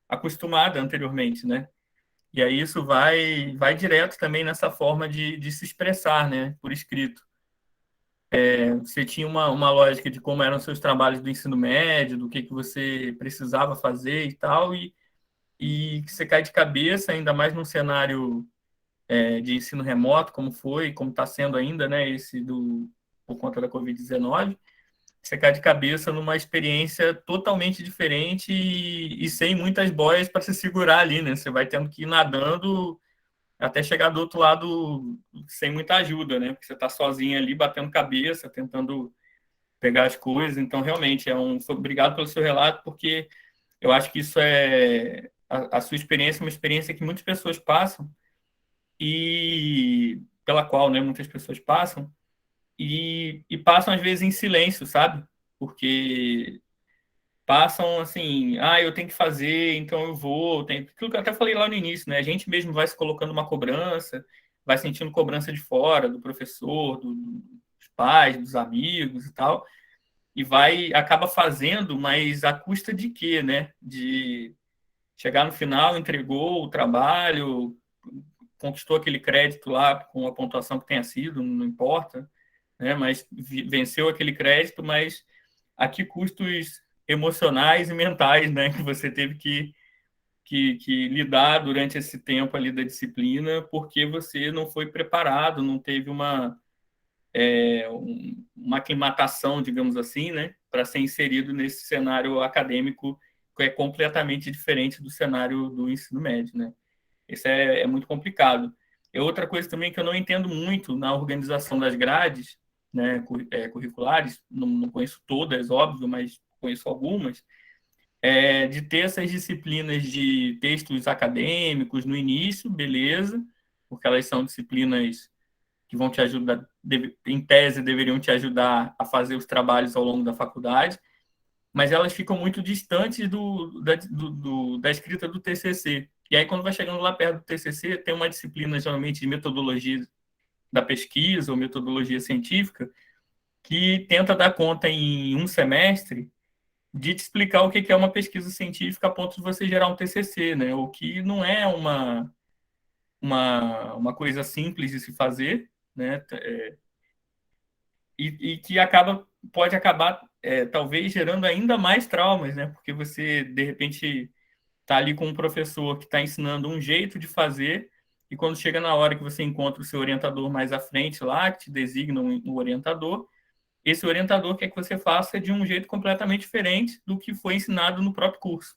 acostumada anteriormente, né? E aí isso vai direto também nessa forma de se expressar, né? Por escrito. Você tinha uma lógica de como eram seus trabalhos do ensino médio, do que você precisava fazer e tal, e que você cai de cabeça, ainda mais num cenário de ensino remoto, como foi, como está sendo ainda, né, por conta da Covid-19, você cai de cabeça numa experiência totalmente diferente e sem muitas boias para se segurar ali, né? Você vai tendo que ir nadando até chegar do outro lado sem muita ajuda, né? Porque você está sozinho ali, batendo cabeça, tentando pegar as coisas. Então, realmente, obrigado pelo seu relato, porque eu acho que isso a sua experiência é uma experiência que muitas pessoas passam e pela qual, né, muitas pessoas passam e passam às vezes em silêncio, sabe? Porque passam assim, eu tenho que fazer, então eu vou. Aquilo que eu até falei lá no início, né? A gente mesmo vai se colocando uma cobrança, vai sentindo cobrança de fora, do professor, dos pais, dos amigos e tal, e acaba fazendo, mas à custa de quê, né? De chegar no final, entregou o trabalho, conquistou aquele crédito lá com a pontuação que tenha sido, não importa. né? Mas venceu aquele crédito, mas a que custos emocionais e mentais, né? Que você teve que lidar durante esse tempo ali da disciplina, porque você não foi preparado, não teve uma aclimatação, digamos assim, né, para ser inserido nesse cenário acadêmico que é completamente diferente do cenário do ensino médio, né? Isso é muito complicado. E outra coisa também que eu não entendo muito na organização das grades, né, curriculares, não conheço todas, óbvio, mas conheço algumas, de ter essas disciplinas de textos acadêmicos no início, beleza, porque elas são disciplinas que vão te ajudar, em tese, deveriam te ajudar a fazer os trabalhos ao longo da faculdade, mas elas ficam muito distantes da escrita do TCC. E aí, quando vai chegando lá perto do TCC, tem uma disciplina, geralmente, de metodologia da pesquisa ou metodologia científica, que tenta dar conta em um semestre de te explicar o que é uma pesquisa científica a ponto de você gerar um TCC, né? O que não é uma coisa simples de se fazer, né? E que pode acabar, talvez, gerando ainda mais traumas, né? Porque você, de repente, está ali com um professor que está ensinando um jeito de fazer, e quando chega na hora que você encontra o seu orientador mais à frente lá, que te designa um orientador, esse orientador quer que você faça de um jeito completamente diferente do que foi ensinado no próprio curso.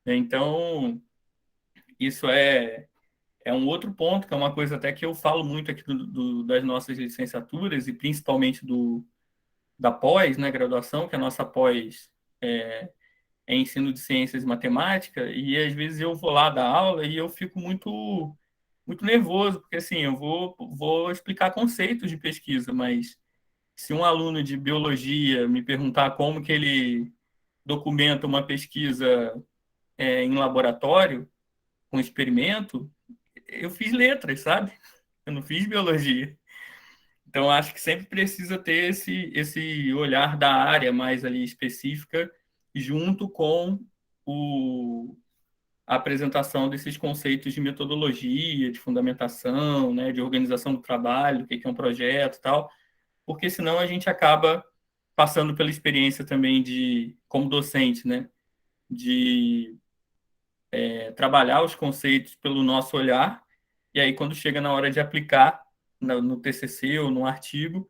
Então, isso é um outro ponto, que é uma coisa até que eu falo muito aqui das nossas licenciaturas, e principalmente da pós, né, graduação, que a nossa pós é ensino de ciências e matemática, e às vezes eu vou lá dar aula e eu fico muito nervoso, porque assim, eu vou explicar conceitos de pesquisa, mas se um aluno de biologia me perguntar como que ele documenta uma pesquisa em laboratório, com experimento, eu fiz letras, sabe? Eu não fiz biologia. Então, acho que sempre precisa ter esse olhar da área mais ali específica, junto com a apresentação desses conceitos de metodologia, de fundamentação, né, de organização do trabalho, o que é um projeto e tal, porque senão a gente acaba passando pela experiência também como docente, né, de trabalhar os conceitos pelo nosso olhar, e aí quando chega na hora de aplicar no TCC ou no artigo,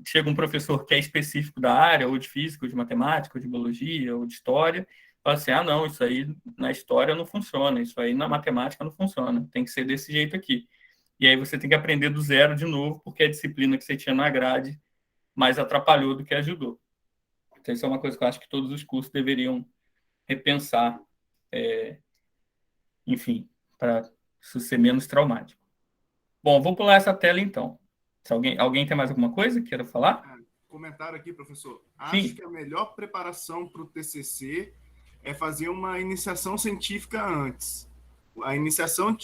chega um professor que é específico da área, ou de física, ou de matemática, ou de biologia, ou de história, fala assim, não, isso aí na história não funciona, isso aí na matemática não funciona, tem que ser desse jeito aqui. E aí você tem que aprender do zero de novo, porque a disciplina que você tinha na grade mais atrapalhou do que ajudou. Então isso é uma coisa que eu acho que todos os cursos deveriam repensar, enfim, para isso ser menos traumático. Bom, vou pular essa tela então. Se alguém tem mais alguma coisa que queira falar? Comentário aqui, professor. Sim. Acho que a melhor preparação para o TCC é fazer uma iniciação científica antes. A iniciação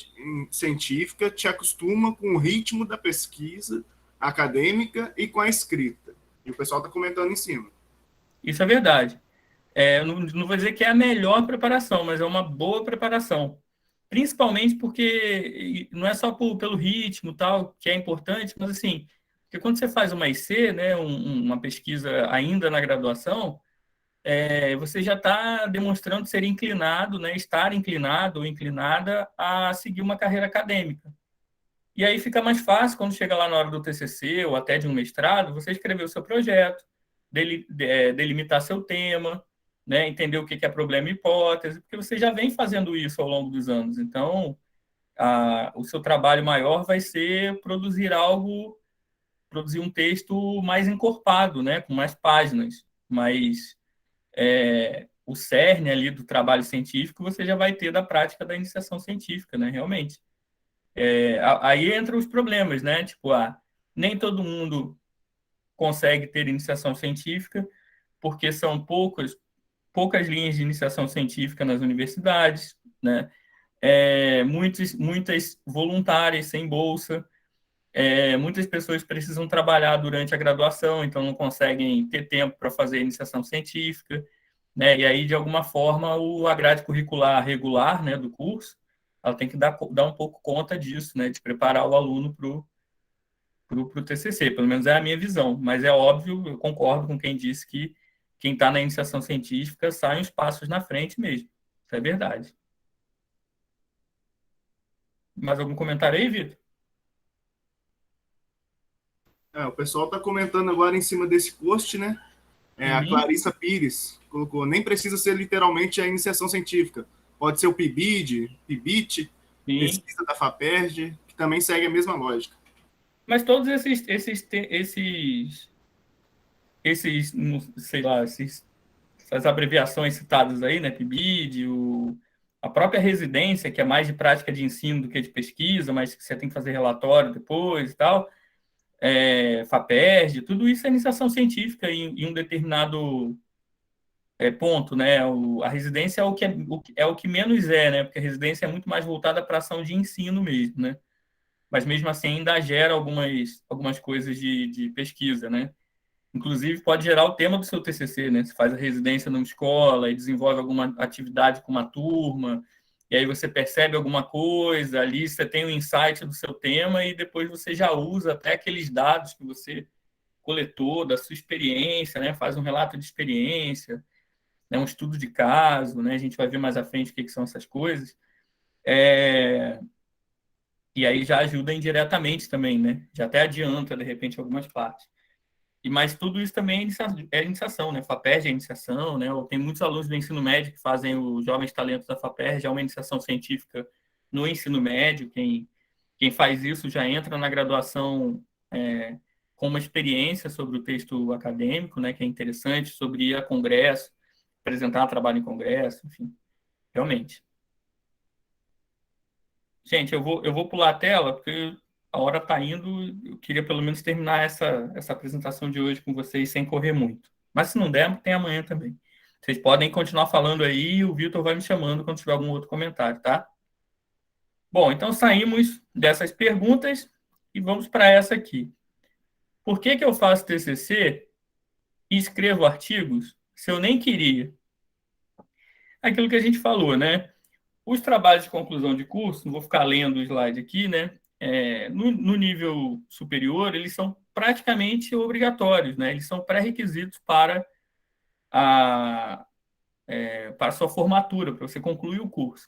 científica te acostuma com o ritmo da pesquisa acadêmica e com a escrita. E o pessoal está comentando em cima. Isso é verdade. Eu não vou dizer que é a melhor preparação, mas é uma boa preparação. Principalmente porque não é só pelo ritmo tal, que é importante, mas assim, porque quando você faz uma IC, né, uma pesquisa ainda na graduação, você já está demonstrando ser inclinado, né, estar inclinado ou inclinada a seguir uma carreira acadêmica. E aí fica mais fácil, quando chega lá na hora do TCC ou até de um mestrado, você escrever o seu projeto, delimitar seu tema, né, entender o que é problema e hipótese, porque você já vem fazendo isso ao longo dos anos. Então, o seu trabalho maior vai ser produzir um texto mais encorpado, né, com mais páginas, mas o cerne ali do trabalho científico você já vai ter da prática da iniciação científica, né, realmente. Aí entram os problemas, né, tipo, nem todo mundo consegue ter iniciação científica, porque são poucas linhas de iniciação científica nas universidades, né? Muitas voluntárias sem bolsa, muitas pessoas precisam trabalhar durante a graduação, então não conseguem ter tempo para fazer iniciação científica, né? E aí, de alguma forma, a grade curricular regular, né, do curso, ela tem que dar um pouco conta disso, né, de preparar o aluno para o TCC, pelo menos é a minha visão. Mas é óbvio, eu concordo com quem disse que quem está na iniciação científica sai uns passos na frente mesmo. Isso é verdade. Mais algum comentário aí, Vitor? O pessoal está comentando agora em cima desse post, né? A Clarissa Pires colocou, nem precisa ser literalmente a iniciação científica. Pode ser o PIBID, PIBIT, pesquisa da FAPERJ, que também segue a mesma lógica. Mas todos sei lá, essas abreviações citadas aí, né? PIBID, a própria residência, que é mais de prática de ensino do que de pesquisa, mas que você tem que fazer relatório depois e tal, FAPERJ, tudo isso é iniciação científica em um determinado ponto, né? A residência é o que menos né? Porque a residência é muito mais voltada para ação de ensino mesmo, né? Mas mesmo assim ainda gera algumas coisas de pesquisa, né? Inclusive pode gerar o tema do seu TCC, né? Você faz a residência numa escola e desenvolve alguma atividade com uma turma, e aí você percebe alguma coisa, ali você tem um insight do seu tema e depois você já usa até aqueles dados que você coletou da sua experiência, né? Faz um relato de experiência, né? Um estudo de caso, né? A gente vai ver mais à frente o que são essas coisas. E aí já ajuda indiretamente também, né? Já até adianta, de repente, algumas partes. Mas tudo isso também é iniciação, né? FAPERJ é iniciação, né? Tem muitos alunos do ensino médio que fazem os Jovens Talentos da FAPERJ, é uma iniciação científica no ensino médio. Quem faz isso já entra na graduação com uma experiência sobre o texto acadêmico, né? Que é interessante, sobre ir a congresso, apresentar trabalho em congresso, enfim, realmente. Gente, eu vou pular a tela, porque a hora está indo. Eu queria pelo menos terminar essa apresentação de hoje com vocês sem correr muito. Mas se não der, tem amanhã também. Vocês podem continuar falando aí e o Vitor vai me chamando quando tiver algum outro comentário, tá? Bom, então saímos dessas perguntas e vamos para essa aqui. Por que eu faço TCC e escrevo artigos se eu nem queria? Aquilo que a gente falou, né? Os trabalhos de conclusão de curso, não vou ficar lendo o slide aqui, né? No nível superior, eles são praticamente obrigatórios, né? Eles são pré-requisitos para a sua formatura, para você concluir o curso.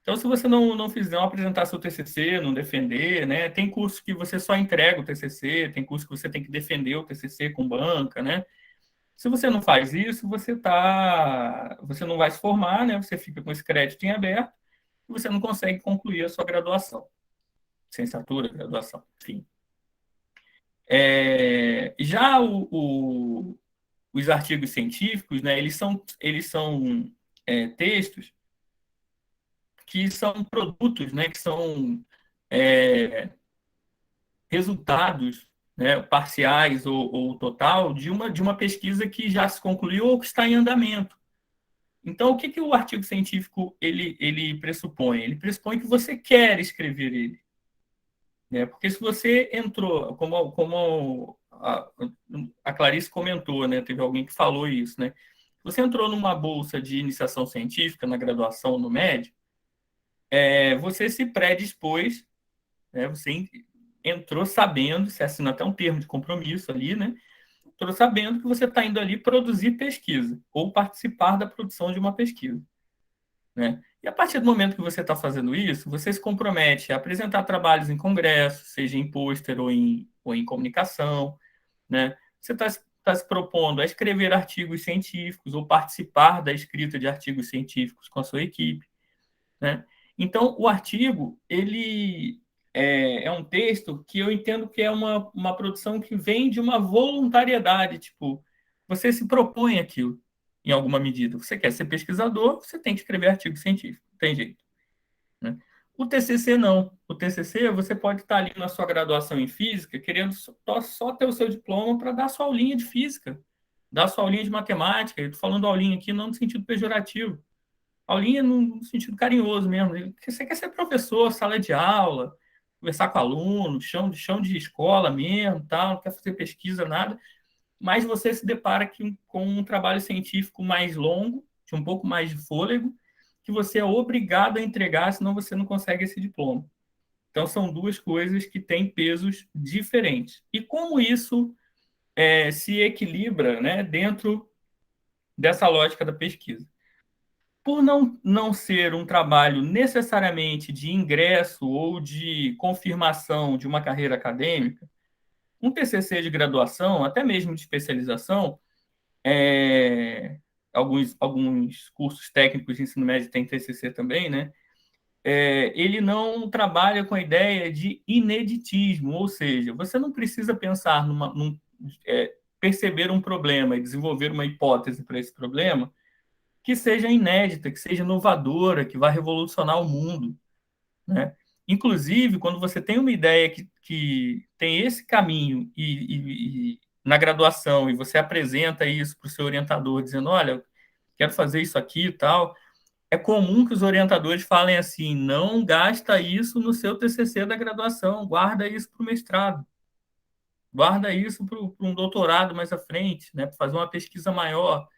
Então, se você não fizer, não apresentar seu TCC, não defender, né? Tem curso que você só entrega o TCC, tem curso que você tem que defender o TCC com banca, né? Se você não faz isso, você não vai se formar, né? Você fica com esse crédito em aberto e você não consegue concluir a sua graduação, licenciatura, graduação, enfim. Já os artigos científicos, né? Eles são textos que são produtos, né? Que são resultados, né, parciais ou total de uma pesquisa que já se concluiu ou que está em andamento. Então, o que o artigo científico ele pressupõe? Ele pressupõe que você quer escrever ele. Né? Porque se você entrou, como a Clarice comentou, né? Teve alguém que falou isso, né? Se você entrou numa bolsa de iniciação científica na graduação no médio, você se predispôs, né? Você entrou sabendo, você assina até um termo de compromisso ali, né? Entrou sabendo que você está indo ali produzir pesquisa ou participar da produção de uma pesquisa, né? E a partir do momento que você está fazendo isso, você se compromete a apresentar trabalhos em congresso, seja em pôster ou em comunicação, né? Você está se propondo a escrever artigos científicos ou participar da escrita de artigos científicos com a sua equipe, né? Então, o artigo, ele é um texto que eu entendo que é uma produção que vem de uma voluntariedade, tipo, você se propõe aquilo, em alguma medida. Você quer ser pesquisador, você tem que escrever artigo científico, não tem jeito. Né? O TCC não. O TCC, você pode estar ali na sua graduação em física, querendo só ter o seu diploma para dar sua aulinha de física, dar sua aulinha de matemática. Eu estou falando aulinha aqui não no sentido pejorativo. Aulinha no sentido carinhoso mesmo. Você quer ser professor, sala de aula, conversar com aluno, chão de escola mesmo, tal, não quer fazer pesquisa, nada. Mas você se depara com um trabalho científico mais longo, de um pouco mais de fôlego, que você é obrigado a entregar, senão você não consegue esse diploma. Então, são duas coisas que têm pesos diferentes. E como isso se equilibra, né, dentro dessa lógica da pesquisa? Por não ser um trabalho necessariamente de ingresso ou de confirmação de uma carreira acadêmica, um TCC de graduação, até mesmo de especialização, alguns cursos técnicos de ensino médio têm TCC também, né? Ele não trabalha com a ideia de ineditismo, ou seja, você não precisa pensar perceber um problema e desenvolver uma hipótese para esse problema que seja inédita, que seja inovadora, que vá revolucionar o mundo, né? Inclusive, quando você tem uma ideia que tem esse caminho e na graduação, e você apresenta isso para o seu orientador, dizendo, olha, quero fazer isso aqui e tal, é comum que os orientadores falem assim, não gasta isso no seu TCC da graduação, guarda isso para o mestrado, guarda isso para um doutorado mais à frente, né, para fazer uma pesquisa maior.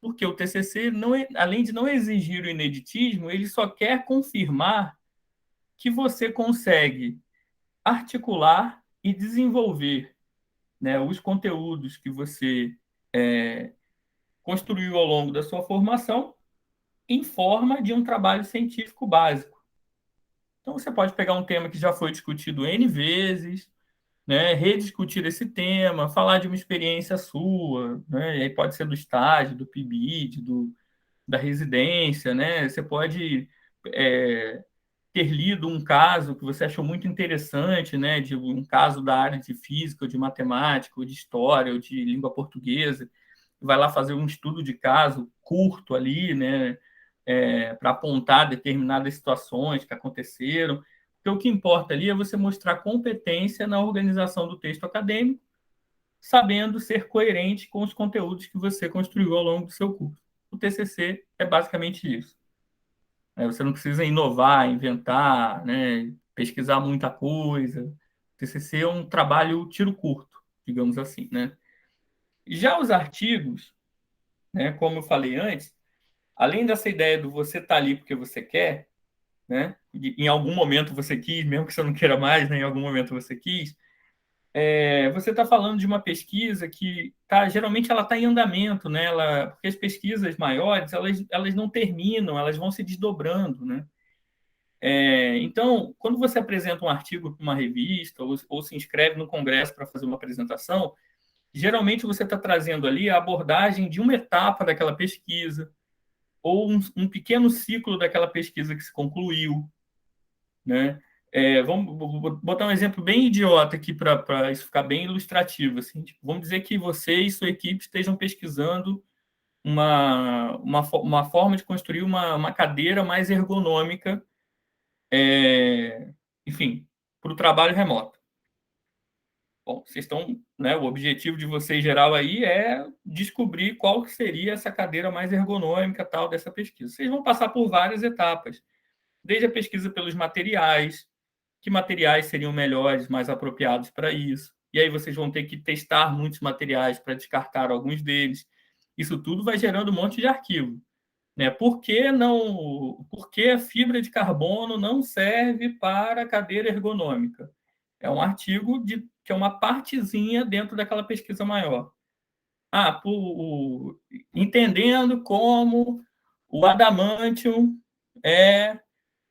Porque o TCC, além de não exigir o ineditismo, ele só quer confirmar que você consegue articular e desenvolver, né, os conteúdos que você construiu ao longo da sua formação em forma de um trabalho científico básico. Então, você pode pegar um tema que já foi discutido N vezes, né, rediscutir esse tema, falar de uma experiência sua, né, e aí pode ser do estágio, do PIBID, da residência, né? Você pode ter lido um caso que você achou muito interessante, né? De um caso da área de física, ou de matemática, ou de história, ou de língua portuguesa. Vai lá fazer um estudo de caso curto ali, né? Para apontar determinadas situações que aconteceram. Então, o que importa ali é você mostrar competência na organização do texto acadêmico, sabendo ser coerente com os conteúdos que você construiu ao longo do seu curso. O TCC é basicamente isso. Você não precisa inovar, inventar, né, pesquisar muita coisa. O TCC é um trabalho tiro curto, digamos assim, né? Já os artigos, né, como eu falei antes, além dessa ideia do você estar ali porque você quer, né, em algum momento você quis, mesmo que você não queira mais, né, em algum momento você quis, você está falando de uma pesquisa que geralmente ela está em andamento, né? Porque as pesquisas maiores elas não terminam, elas vão se desdobrando, né? Então, quando você apresenta um artigo para uma revista ou se inscreve no congresso para fazer uma apresentação, geralmente você está trazendo ali a abordagem de uma etapa daquela pesquisa ou um pequeno ciclo daquela pesquisa que se concluiu, né? Vamos botar um exemplo bem idiota aqui para isso ficar bem ilustrativo. Assim, tipo, vamos dizer que você e sua equipe estejam pesquisando uma forma de construir uma cadeira mais ergonômica, enfim, para o trabalho remoto. Bom, vocês estão, né, o objetivo de vocês geral aí é descobrir qual que seria essa cadeira mais ergonômica tal dessa pesquisa. Vocês vão passar por várias etapas, desde a pesquisa pelos materiais, que materiais seriam melhores, mais apropriados para isso. E aí vocês vão ter que testar muitos materiais para descartar alguns deles. Isso tudo vai gerando um monte de arquivo, né? Por que a fibra de carbono não serve para a cadeira ergonômica? É um artigo que é uma partezinha dentro daquela pesquisa maior. Entendendo como o adamantium é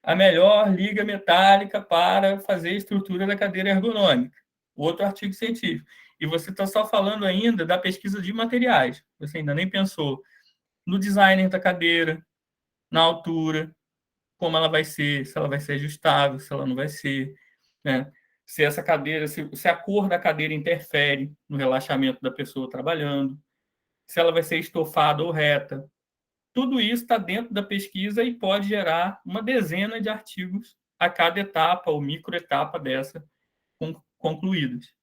a melhor liga metálica para fazer a estrutura da cadeira ergonômica. Outro artigo científico. E você está só falando ainda da pesquisa de materiais. Você ainda nem pensou no design da cadeira, na altura, como ela vai ser, se ela vai ser ajustável, se ela não vai ser, né? Se essa cadeira, se a cor da cadeira interfere no relaxamento da pessoa trabalhando, se ela vai ser estofada ou reta. Tudo isso está dentro da pesquisa e pode gerar uma dezena de artigos a cada etapa ou microetapa dessa concluídas.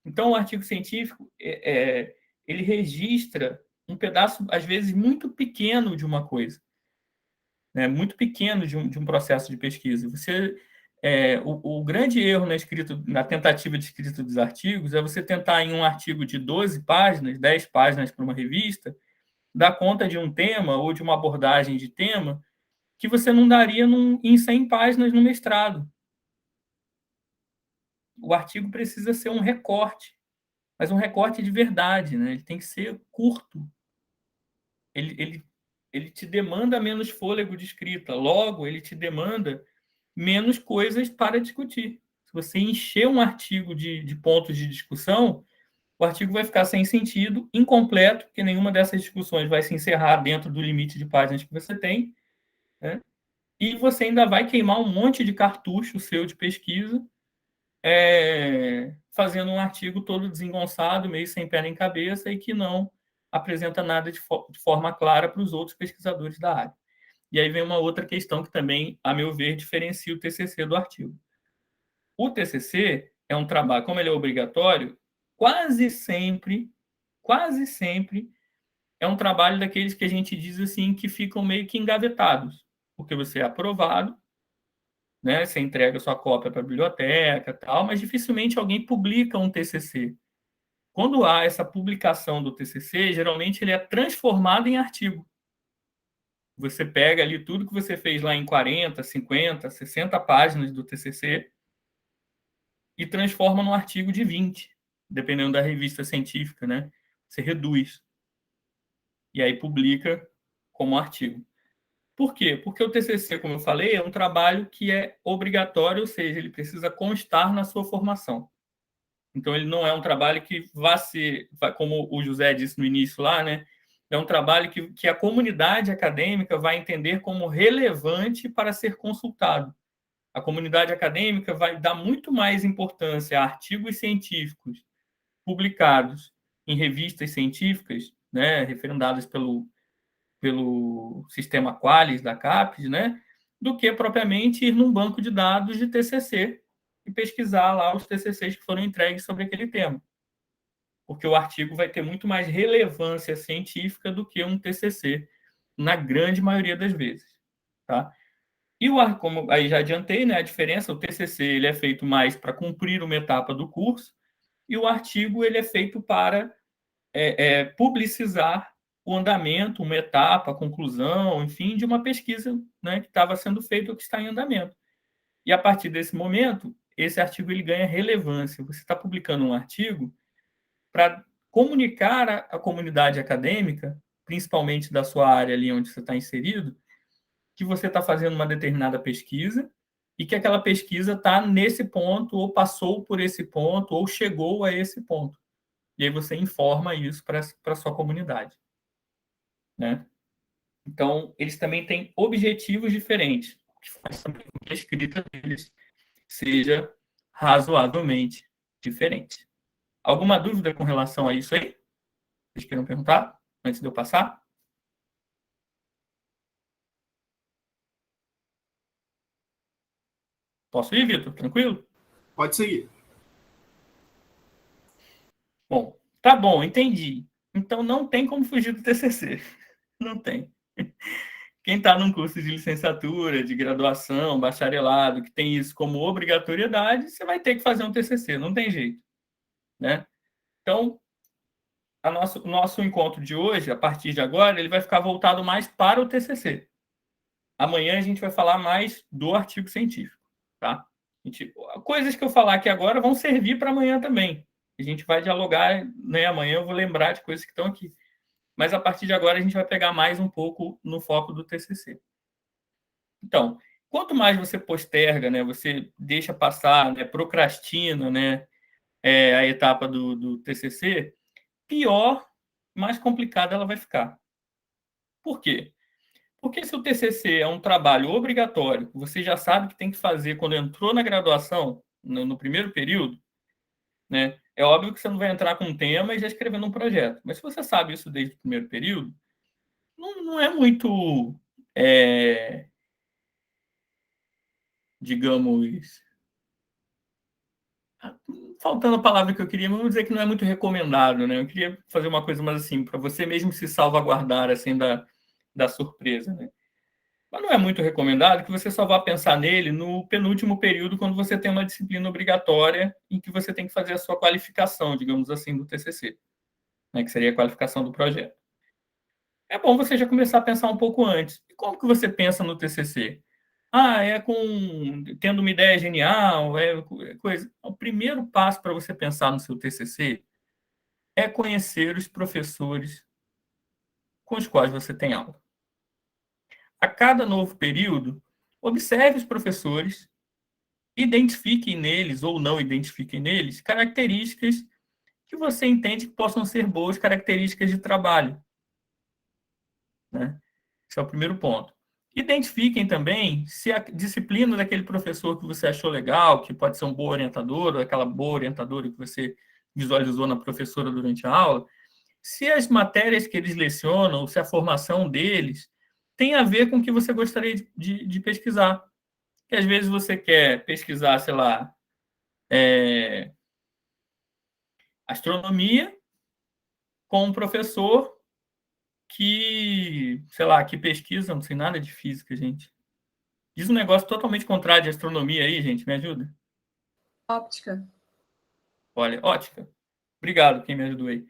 Então, o artigo científico ele registra um pedaço, às vezes, muito pequeno de uma coisa, né? Muito pequeno de um processo de pesquisa. O grande erro na tentativa de escrita dos artigos é você tentar, em um artigo de 12 páginas, 10 páginas para uma revista, dar conta de um tema ou de uma abordagem de tema que você não daria em 100 páginas no mestrado. o artigo precisa ser um recorte, mas um recorte de verdade, né? Ele tem que ser curto. Ele te demanda menos fôlego de escrita, logo, ele te demanda menos coisas para discutir. Se você encher um artigo de pontos de discussão, o artigo vai ficar sem sentido, incompleto, porque nenhuma dessas discussões vai se encerrar dentro do limite de páginas que você tem, né? E você ainda vai queimar um monte de cartucho seu de pesquisa, fazendo um artigo todo desengonçado, meio sem pé nem cabeça, e que não apresenta nada de forma clara para os outros pesquisadores da área. E aí vem uma outra questão que também, a meu ver, diferencia o TCC do artigo. O TCC é um trabalho, como ele é obrigatório, quase sempre é um trabalho daqueles que a gente diz assim, que ficam meio que engavetados, porque você é aprovado, né? Você entrega sua cópia para a biblioteca, tal, mas dificilmente alguém publica um TCC. Quando há essa publicação do TCC, geralmente ele é transformado em artigo. Você pega ali tudo que você fez lá em 40, 50, 60 páginas do TCC e transforma num artigo de 20, dependendo da revista científica, né? Você reduz. E aí publica como artigo. Por quê? Porque o TCC, como eu falei, é um trabalho que é obrigatório, ou seja, ele precisa constar na sua formação. Então, ele não é um trabalho que vai ser, como o José disse no início lá, né? É um trabalho que a comunidade acadêmica vai entender como relevante para ser consultado. A comunidade acadêmica vai dar muito mais importância a artigos científicos publicados em revistas científicas, né, referendadas pelo sistema Qualis da CAPES, né, do que propriamente ir num banco de dados de TCC e pesquisar lá os TCCs que foram entregues sobre aquele tema. Porque o artigo vai ter muito mais relevância científica do que um TCC, na grande maioria das vezes. Tá? E como aí já adiantei, né, a diferença, o TCC ele é feito mais para cumprir uma etapa do curso, e o artigo ele é feito para publicizar o andamento, uma etapa, a conclusão, enfim, de uma pesquisa, né, que estava sendo feita ou que está em andamento. E a partir desse momento, esse artigo ele ganha relevância. Você está publicando um artigo para comunicar à comunidade acadêmica, principalmente da sua área ali onde você está inserido, que você está fazendo uma determinada pesquisa e que aquela pesquisa está nesse ponto, ou passou por esse ponto, ou chegou a esse ponto. E aí você informa isso para a sua comunidade. Né? Então, eles também têm objetivos diferentes, que faz também com que a escrita deles seja razoavelmente diferente. Alguma dúvida com relação a isso aí? Vocês queiram perguntar antes de eu passar? Posso ir, Vitor? Tranquilo? Pode seguir. Bom, tá bom, entendi. Então não tem como fugir do TCC. Não tem. Quem está num curso de licenciatura, de graduação, bacharelado, que tem isso como obrigatoriedade, você vai ter que fazer um TCC, não tem jeito. Né? Então, o nosso encontro de hoje, a partir de agora, ele vai ficar voltado mais para o TCC. Amanhã a gente vai falar mais do artigo científico. Tá? Coisas que eu falar aqui agora vão servir para amanhã também. A gente vai dialogar, né? Amanhã eu vou lembrar de coisas que estão aqui. Mas a partir de agora a gente vai pegar mais um pouco no foco do TCC. Então, quanto mais você posterga, né, você deixa passar, né, procrastina, né, a etapa do TCC, pior, mais complicada ela vai ficar. Por quê? Porque se o TCC é um trabalho obrigatório, você já sabe que tem que fazer quando entrou na graduação, no primeiro período, né, é óbvio que você não vai entrar com um tema e já escrevendo um projeto. Mas se você sabe isso desde o primeiro período, não é muito, digamos, faltando a palavra que eu queria, mas vamos dizer que não é muito recomendado, né? Eu queria fazer uma coisa mais assim, para você mesmo se salvaguardar assim da surpresa, né? Mas não é muito recomendado que você só vá pensar nele no penúltimo período, quando você tem uma disciplina obrigatória em que você tem que fazer a sua qualificação, digamos assim, do TCC, né? Que seria a qualificação do projeto. É bom você já começar a pensar um pouco antes. E como que você pensa no TCC? tendo uma ideia genial, coisa. O primeiro passo para você pensar no seu TCC é conhecer os professores com os quais você tem aula. A cada novo período, observe os professores, identifiquem neles ou não identifiquem neles características que você entende que possam ser boas características de trabalho, né? Esse é o primeiro ponto. Identifiquem também se a disciplina daquele professor que você achou legal, que pode ser um bom orientador, ou aquela boa orientadora que você visualizou na professora durante a aula, se as matérias que eles lecionam, se a formação deles tem a ver com o que você gostaria de pesquisar. Que às vezes você quer pesquisar, sei lá, astronomia com um professor que, sei lá, que pesquisa, não sei nada de física, gente. Diz um negócio totalmente contrário de astronomia aí, gente, me ajuda? Óptica. Olha, ótica. Obrigado quem me ajudou aí.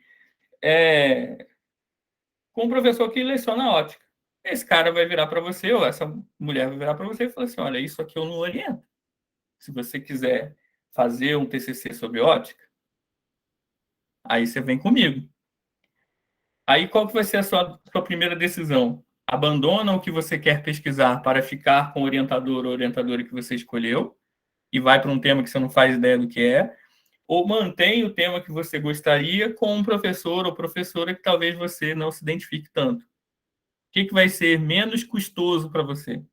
Com um professor que leciona ótica. Esse cara vai virar para você, ou essa mulher vai virar para você e falar assim, olha, isso aqui eu não oriento. Se você quiser fazer um TCC sobre ótica, aí você vem comigo. Aí qual que vai ser a sua primeira decisão? Abandona o que você quer pesquisar para ficar com o orientador ou orientadora que você escolheu e vai para um tema que você não faz ideia do que é, ou mantém o tema que você gostaria com um professor ou professora que talvez você não se identifique tanto. O que vai ser menos custoso para você?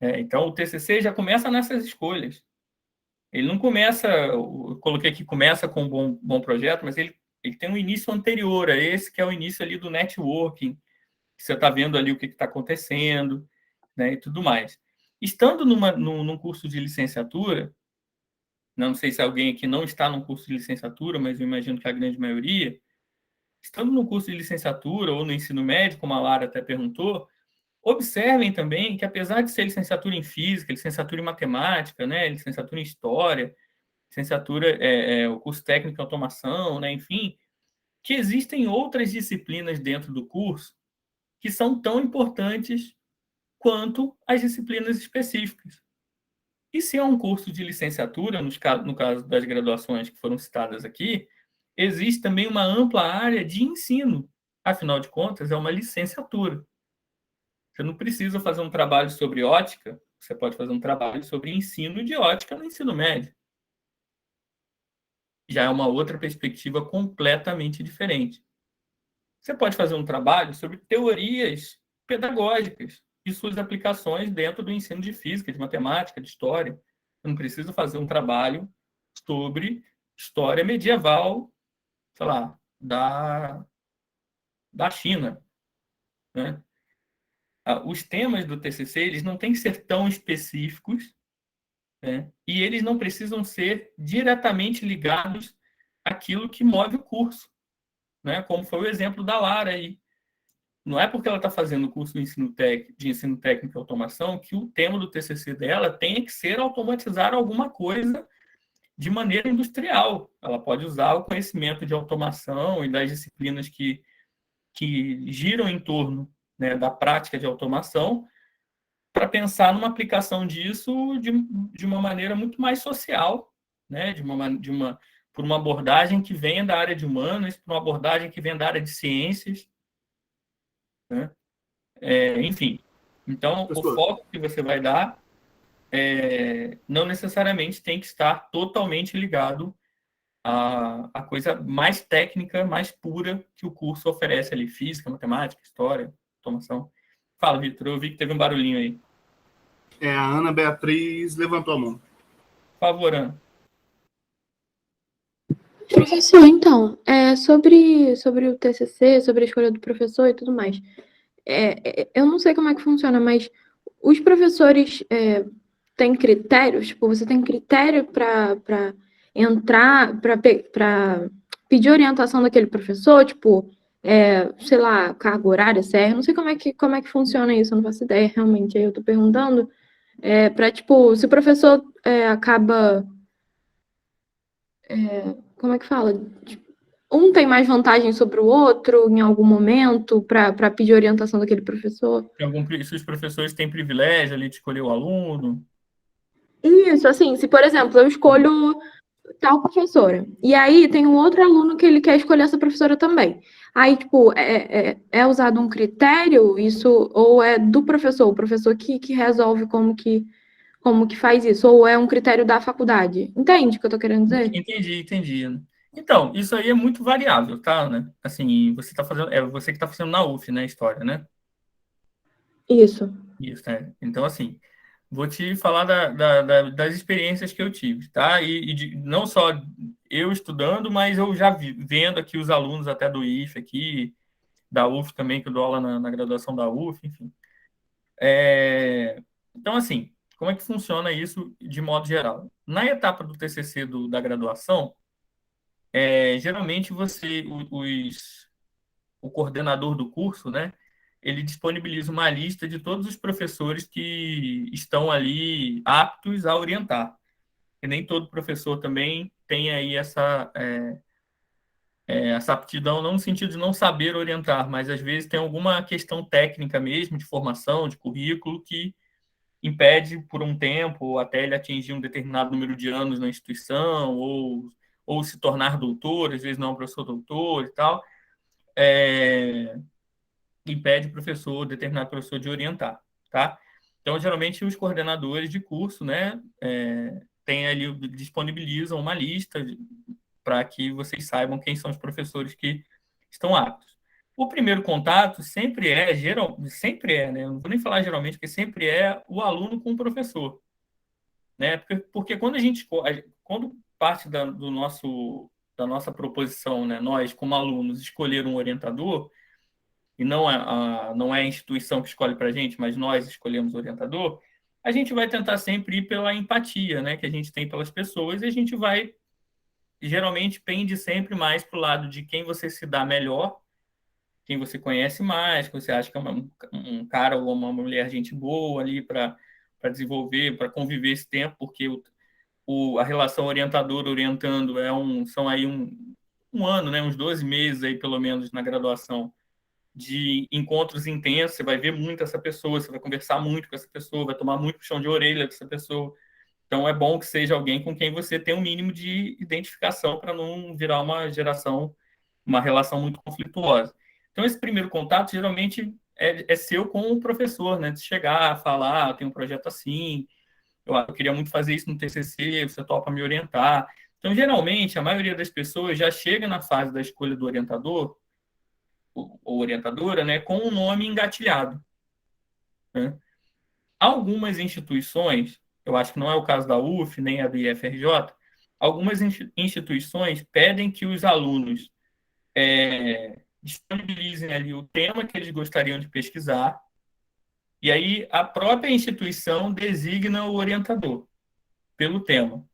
Então, o TCC já começa nessas escolhas. Ele não começa, eu coloquei aqui, começa com um bom projeto, mas ele tem um início anterior a esse, que é o início ali do networking, que você está vendo ali o que está acontecendo, né, e tudo mais. Estando num curso de licenciatura, não sei se alguém aqui não está num curso de licenciatura, mas eu imagino que a grande maioria, estando no curso de licenciatura ou no ensino médio, como a Lara até perguntou, observem também que, apesar de ser licenciatura em física, licenciatura em matemática, né, licenciatura em história, licenciatura, o curso técnico em automação, né, enfim, que existem outras disciplinas dentro do curso que são tão importantes quanto as disciplinas específicas. E se é um curso de licenciatura, no caso das graduações que foram citadas aqui, existe também uma ampla área de ensino. Afinal de contas, é uma licenciatura. Você não precisa fazer um trabalho sobre ótica, você pode fazer um trabalho sobre ensino de ótica no ensino médio. Já é uma outra perspectiva completamente diferente. Você pode fazer um trabalho sobre teorias pedagógicas e suas aplicações dentro do ensino de física, de matemática, de história. Você não precisa fazer um trabalho sobre história medieval, sei lá, da China, né? Os temas do TCC, eles não têm que ser tão específicos, né? E eles não precisam ser diretamente ligados àquilo que move o curso, né? Como foi o exemplo da Lara aí. Não é porque ela está fazendo o curso de ensino técnico e automação que o tema do TCC dela tenha que ser automatizar alguma coisa de maneira industrial. Ela pode usar o conhecimento de automação e das disciplinas que giram em torno, né, da prática de automação para pensar numa aplicação disso de uma maneira muito mais social, né, por uma abordagem que venha da área de humanas, por uma abordagem que venha da área de ciências, né? Enfim, então o foco que você vai dar não necessariamente tem que estar totalmente ligado à coisa mais técnica, mais pura que o curso oferece ali, física, matemática, história, automação. Fala, Vitor, eu vi que teve um barulhinho aí. A Ana Beatriz levantou a mão. Por favor, Ana. Professor, então, sobre o TCC, sobre a escolha do professor e tudo mais, eu não sei como é que funciona, mas os professores têm critérios? Tipo, você tem critério para entrar, para pedir orientação daquele professor? Tipo, sei lá, carga horária, CR, não sei como é que funciona isso, eu não faço ideia realmente. Aí eu tô perguntando para, tipo, se o professor acaba... como é que fala? um tem mais vantagem sobre o outro em algum momento para pedir orientação daquele professor? Se os professores têm privilégio ali de escolher o aluno. Isso, assim, se, por exemplo, eu escolho tal professora, e aí tem um outro aluno que ele quer escolher essa professora também. Aí, tipo, é usado um critério, isso, ou é do professor, o professor que resolve como que faz isso, ou é um critério da faculdade? Entende o que eu tô querendo dizer? Entendi. Então, isso aí é muito variável, tá, né? Assim, você tá fazendo, você que tá fazendo na UF, né, história, né? Isso. Isso, né? Então, assim, vou te falar das experiências que eu tive, tá? Não só eu estudando, mas eu já vendo aqui os alunos até do IF aqui, da UF também, que eu dou aula na graduação da UF, enfim. Então, assim, como é que funciona isso de modo geral? Na etapa do TCC da graduação, geralmente o coordenador do curso, né, ele disponibiliza uma lista de todos os professores que estão ali aptos a orientar. E nem todo professor também tem aí essa aptidão, não no sentido de não saber orientar, mas às vezes tem alguma questão técnica mesmo, de formação, de currículo, que impede por um tempo até ele atingir um determinado número de anos na instituição, ou se tornar doutor, às vezes não é um professor doutor e tal, impede o professor, determinado professor, de orientar, tá? Então, geralmente, os coordenadores de curso, né, tem ali, disponibilizam uma lista para que vocês saibam quem são os professores que estão aptos. O primeiro contato sempre é, né? Não vou nem falar geralmente, porque sempre é o aluno com o professor, né? Porque quando parte da nossa proposição, né, nós como alunos escolher um orientador, e não é a instituição que escolhe para a gente, mas nós escolhemos o orientador, a gente vai tentar sempre ir pela empatia, né, que a gente tem pelas pessoas, e a gente geralmente pende sempre mais para o lado de quem você se dá melhor, quem você conhece mais, que você acha que é um cara ou uma mulher gente boa ali para desenvolver, para conviver esse tempo, porque a relação orientador-orientando são aí um ano, né, uns 12 meses aí pelo menos na graduação, de encontros intensos, você vai ver muito essa pessoa, você vai conversar muito com essa pessoa, vai tomar muito puxão de orelha dessa pessoa. Então, é bom que seja alguém com quem você tem um mínimo de identificação para não virar uma relação muito conflituosa. Então, esse primeiro contato, geralmente, é seu com o professor, né? De chegar, falar, tem um projeto assim, eu queria muito fazer isso no TCC, você topa me orientar. Então, geralmente, a maioria das pessoas já chega na fase da escolha do orientador, ou orientadora, né, com o nome engatilhado, né? Algumas instituições, eu acho que não é o caso da UF, nem a do IFRJ, algumas instituições pedem que os alunos disponibilizem ali o tema que eles gostariam de pesquisar, e aí a própria instituição designa o orientador pelo tema.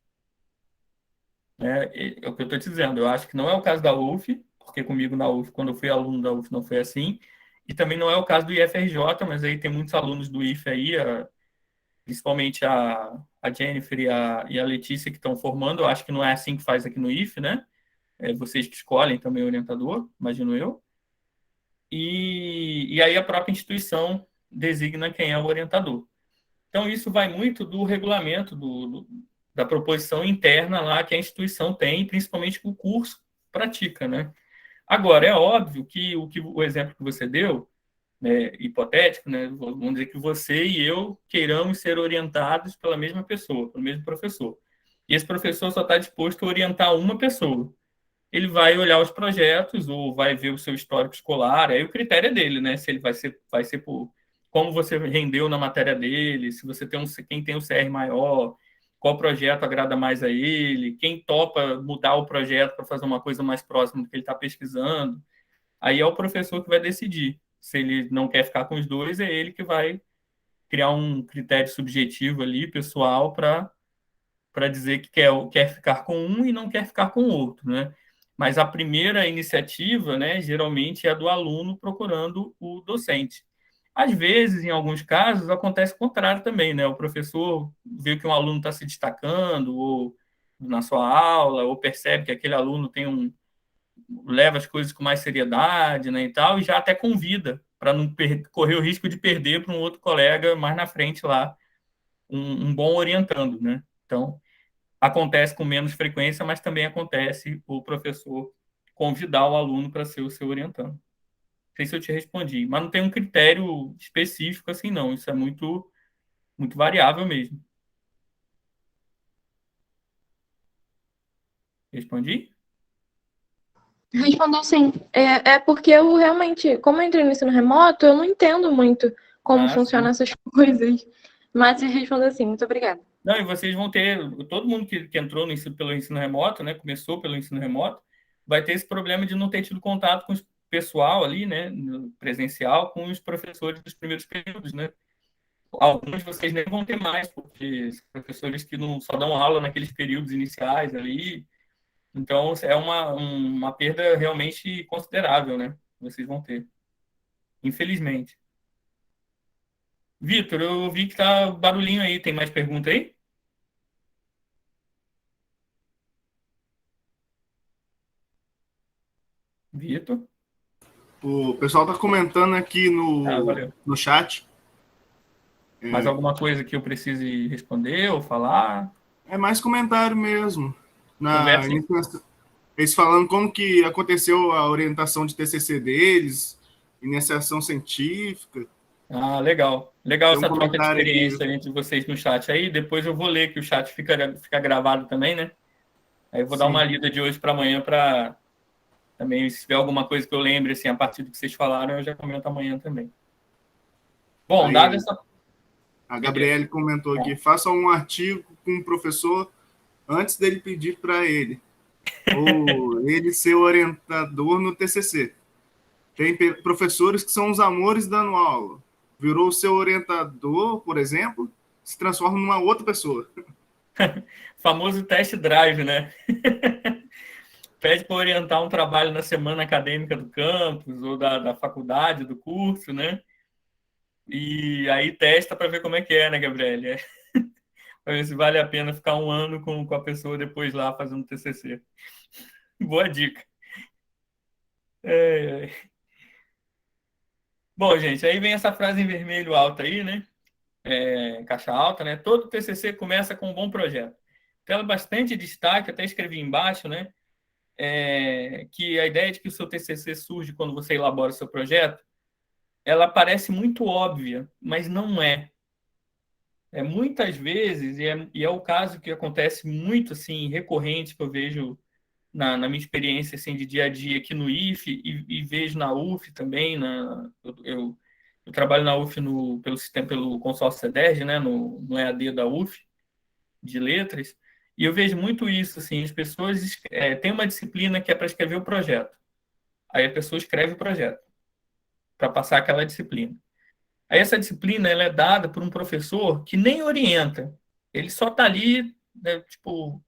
Né? É o que eu estou te dizendo. Eu acho que não é o caso da UF, porque comigo na UF, quando eu fui aluno da UF, não foi assim. E também não é o caso do IFRJ, mas aí tem muitos alunos do IF aí, principalmente a Jennifer e a Letícia que estão formando. Eu acho que não é assim que faz aqui no IF, né? Vocês que escolhem também o orientador, imagino eu. E aí a própria instituição designa quem é o orientador. Então, isso vai muito do regulamento, da proposição interna lá que a instituição tem, principalmente que o curso pratica, né? Agora, é óbvio que o exemplo que você deu, né, hipotético, né, vamos dizer que você e eu queiramos ser orientados pela mesma pessoa, pelo mesmo professor. E esse professor só está disposto a orientar uma pessoa. Ele vai olhar os projetos ou vai ver o seu histórico escolar, aí o critério é dele, né? Se ele vai ser por como você rendeu na matéria dele, se você tem quem tem o CR maior, qual projeto agrada mais a ele, quem topa mudar o projeto para fazer uma coisa mais próxima do que ele está pesquisando. Aí é o professor que vai decidir. Se ele não quer ficar com os dois, é ele que vai criar um critério subjetivo ali, pessoal, para dizer que quer ficar com um e não quer ficar com o outro, né? Mas a primeira iniciativa, né, geralmente é do aluno procurando o docente. Às vezes, em alguns casos, acontece o contrário também, né? O professor vê que um aluno está se destacando ou na sua aula, ou percebe que aquele aluno leva as coisas com mais seriedade, né, e tal, e já até convida para não correr o risco de perder para um outro colega mais na frente lá, um bom orientando, né? Então, acontece com menos frequência, mas também acontece o professor convidar o aluno para ser o seu orientando. Não sei se eu te respondi, mas não tem um critério específico assim, não. Isso é muito, muito variável mesmo. Respondi? Respondeu sim. É porque eu realmente, como eu entrei no ensino remoto, eu não entendo muito como funcionam essas coisas. Mas você respondeu sim, muito obrigada. Não, e vocês vão ter, todo mundo que entrou pelo ensino remoto, né, começou pelo ensino remoto, vai ter esse problema de não ter tido contato com o pessoal ali, né, presencial, com os professores dos primeiros períodos, né. Alguns de vocês nem vão ter mais, porque são professores que não só dão aula naqueles períodos iniciais ali. Então, é uma perda realmente considerável, né, que vocês vão ter, infelizmente. Vitor, eu vi que tá barulhinho aí, tem mais pergunta aí? Vitor? O pessoal está comentando aqui Valeu. no chat. Mais alguma coisa que eu precise responder ou falar? É mais comentário mesmo. Conversa. Eles falando como que aconteceu a orientação de TCC deles, iniciação científica. Legal. Legal Tem um essa troca de comentário experiência aqui. entre vocês no chat aí. Depois eu vou ler, que o chat fica gravado também, né? Aí eu vou dar uma lida de hoje para amanhã para também, se tiver alguma coisa que eu lembre, assim, a partir do que vocês falaram, eu já comento amanhã também. Bom, dado essa... A Gabriele comentou aqui, faça um artigo com o professor antes dele pedir para ele, ou ele ser orientador no TCC. Tem professores que são os amores dando aula. Virou seu orientador, por exemplo, se transforma numa outra pessoa. Famoso test drive, né? Pede para orientar um trabalho na semana acadêmica do campus ou da faculdade, do curso, né? E aí testa para ver como é que é, né, Gabriele? Para ver se vale a pena ficar um ano com a pessoa depois lá fazendo TCC. Boa dica. Bom, gente, aí vem essa frase em vermelho alta aí, né? Caixa alta, né? Todo TCC começa com um bom projeto. Então, ela bastante destaque, até escrevi embaixo, né? Que a ideia de que o seu TCC surge quando você elabora o seu projeto, ela parece muito óbvia, mas não é. Muitas vezes, e é o caso que acontece muito, assim, recorrente, que eu vejo na minha experiência, assim, de dia a dia aqui no IFE e vejo na UF também, eu trabalho na UF pelo consórcio CEDERJ, né, no EAD da UF, de letras, e eu vejo muito isso, assim, as pessoas têm uma disciplina que é para escrever o projeto. Aí a pessoa escreve o projeto para passar aquela disciplina. Aí essa disciplina ela é dada por um professor que nem orienta. Ele só está ali, né, tipo,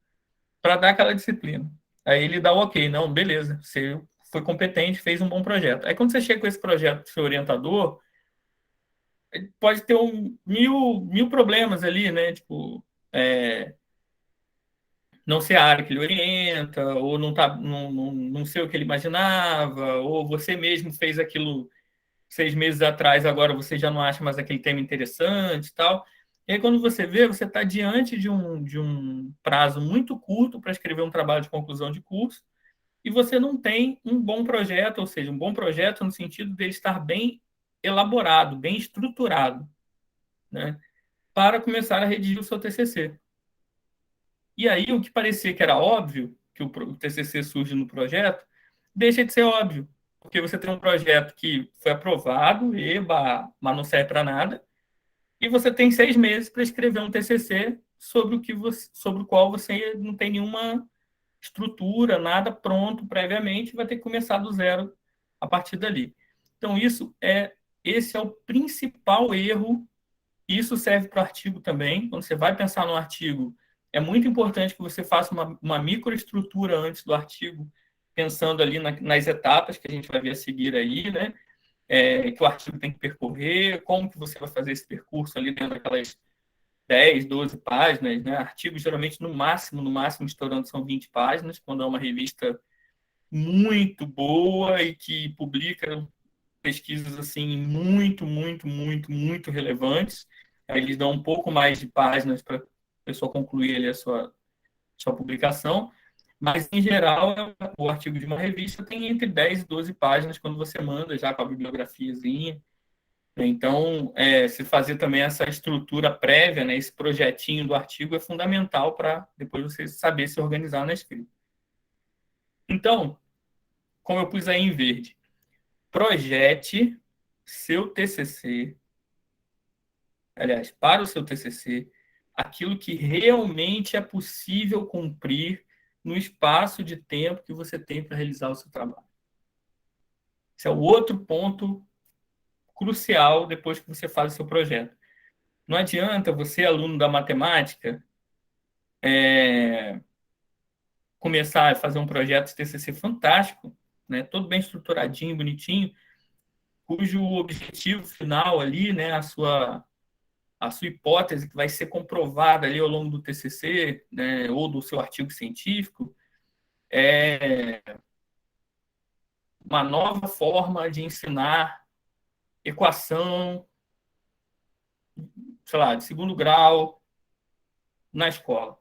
para dar aquela disciplina. Aí ele dá o ok, não, beleza, você foi competente, fez um bom projeto. Aí quando você chega com esse projeto do seu orientador, ele pode ter mil problemas ali, né? Tipo, não ser a área que ele orienta, ou não ser o que ele imaginava, ou você mesmo fez aquilo 6 meses atrás, agora você já não acha mais aquele tema interessante e tal. E aí, quando você vê, você está diante de um prazo muito curto para escrever um trabalho de conclusão de curso, e você não tem um bom projeto, ou seja, um bom projeto no sentido de ele estar bem elaborado, bem estruturado, né, para começar a redigir o seu TCC. E aí, o que parecia que era óbvio, que o TCC surge no projeto, deixa de ser óbvio, porque você tem um projeto que foi aprovado, mas não serve para nada, e você tem 6 meses para escrever um TCC sobre o qual você não tem nenhuma estrutura, nada pronto previamente, vai ter que começar do zero a partir dali. Então, esse é o principal erro. Isso serve para o artigo também. Quando você vai pensar no artigo, é muito importante que você faça uma microestrutura antes do artigo, pensando ali nas etapas que a gente vai ver a seguir aí, né? Que o artigo tem que percorrer, como que você vai fazer esse percurso ali dentro daquelas 10, 12 páginas, né? Artigos, geralmente, no máximo, estourando, são 20 páginas, quando é uma revista muito boa e que publica pesquisas assim muito relevantes. Aí eles dão um pouco mais de páginas para a pessoa concluir ali a sua publicação, mas em geral o artigo de uma revista tem entre 10 e 12 páginas quando você manda já com a bibliografiazinha. Então, se fazer também essa estrutura prévia, né, esse projetinho do artigo é fundamental para depois você saber se organizar na escrita. Então, como eu pus aí em verde, projete seu TCC, aliás, para o seu TCC, aquilo que realmente é possível cumprir no espaço de tempo que você tem para realizar o seu trabalho. Esse é o outro ponto crucial depois que você faz o seu projeto. Não adianta você, aluno da matemática, começar a fazer um projeto de TCC fantástico, né, todo bem estruturadinho, bonitinho, cujo objetivo final ali, né, a sua hipótese que vai ser comprovada ali ao longo do TCC, né, ou do seu artigo científico, é uma nova forma de ensinar equação, sei lá, de segundo grau na escola.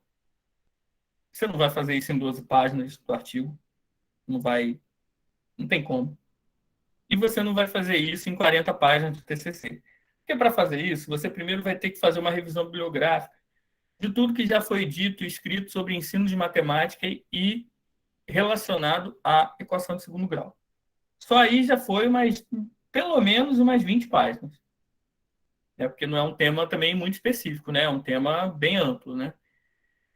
Você não vai fazer isso em 12 páginas do artigo, não tem como. E você não vai fazer isso em 40 páginas do TCC. Porque para fazer isso, você primeiro vai ter que fazer uma revisão bibliográfica de tudo que já foi dito e escrito sobre ensino de matemática e relacionado à equação de segundo grau. Só aí já foi pelo menos umas 20 páginas. Porque não é um tema também muito específico, né? É um tema bem amplo, né?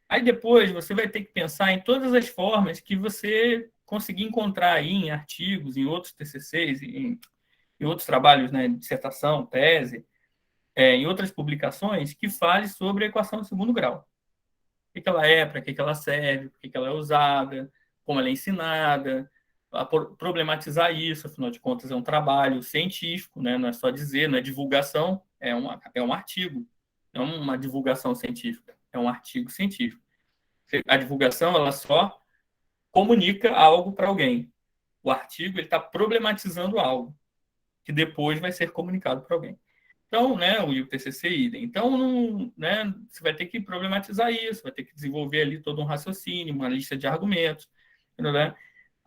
Aí depois você vai ter que pensar em todas as formas que você conseguir encontrar aí em artigos, em outros TCCs, em outros trabalhos, né, dissertação, tese, em outras publicações, que fale sobre a equação de segundo grau. O que ela é, para que ela serve, por que ela é usada, como ela é ensinada, problematizar isso, afinal de contas é um trabalho científico, né? Não é só dizer, não é divulgação, é um artigo, não é uma divulgação científica, é um artigo científico. A divulgação, ela só comunica algo para alguém. O artigo está problematizando algo que depois vai ser comunicado para alguém. Então, né, o TCC idem. Então, não, né, você vai ter que problematizar isso, vai ter que desenvolver ali todo um raciocínio, uma lista de argumentos, né?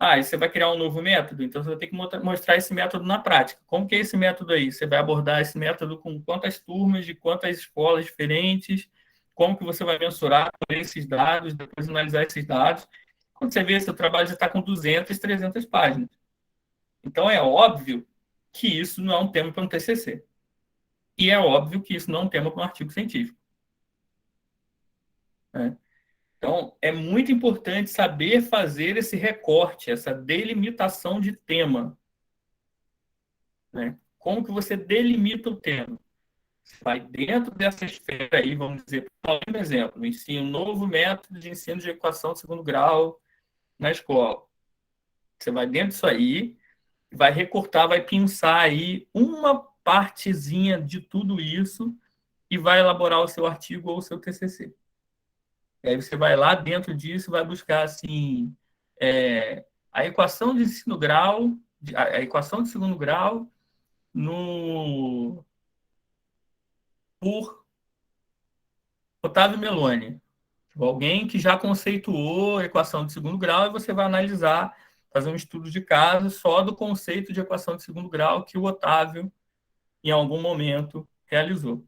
E você vai criar um novo método, então você vai ter que mostrar esse método na prática. Como que é esse método aí? Você vai abordar esse método com quantas turmas, de quantas escolas diferentes, como que você vai mensurar esses dados, depois analisar esses dados. Quando você vê, seu trabalho já está com 200, 300 páginas. Então, é óbvio que isso não é um tema para um TCC. E é óbvio que isso não é um tema para um artigo científico. Né? Então, é muito importante saber fazer esse recorte, essa delimitação de tema. Né? Como que você delimita o tema? Você vai dentro dessa esfera aí, vamos dizer, por exemplo, ensina um novo método de ensino de equação de segundo grau na escola. Você vai dentro disso aí, vai recortar, vai pinçar aí uma partezinha de tudo isso e vai elaborar o seu artigo ou o seu TCC. E aí você vai lá dentro disso, vai buscar assim a equação de ensino grau, a equação de segundo grau por Otávio Meloni. Alguém que já conceituou a equação de segundo grau e você vai analisar, fazer um estudo de caso só do conceito de equação de segundo grau que o Otávio, em algum momento, realizou.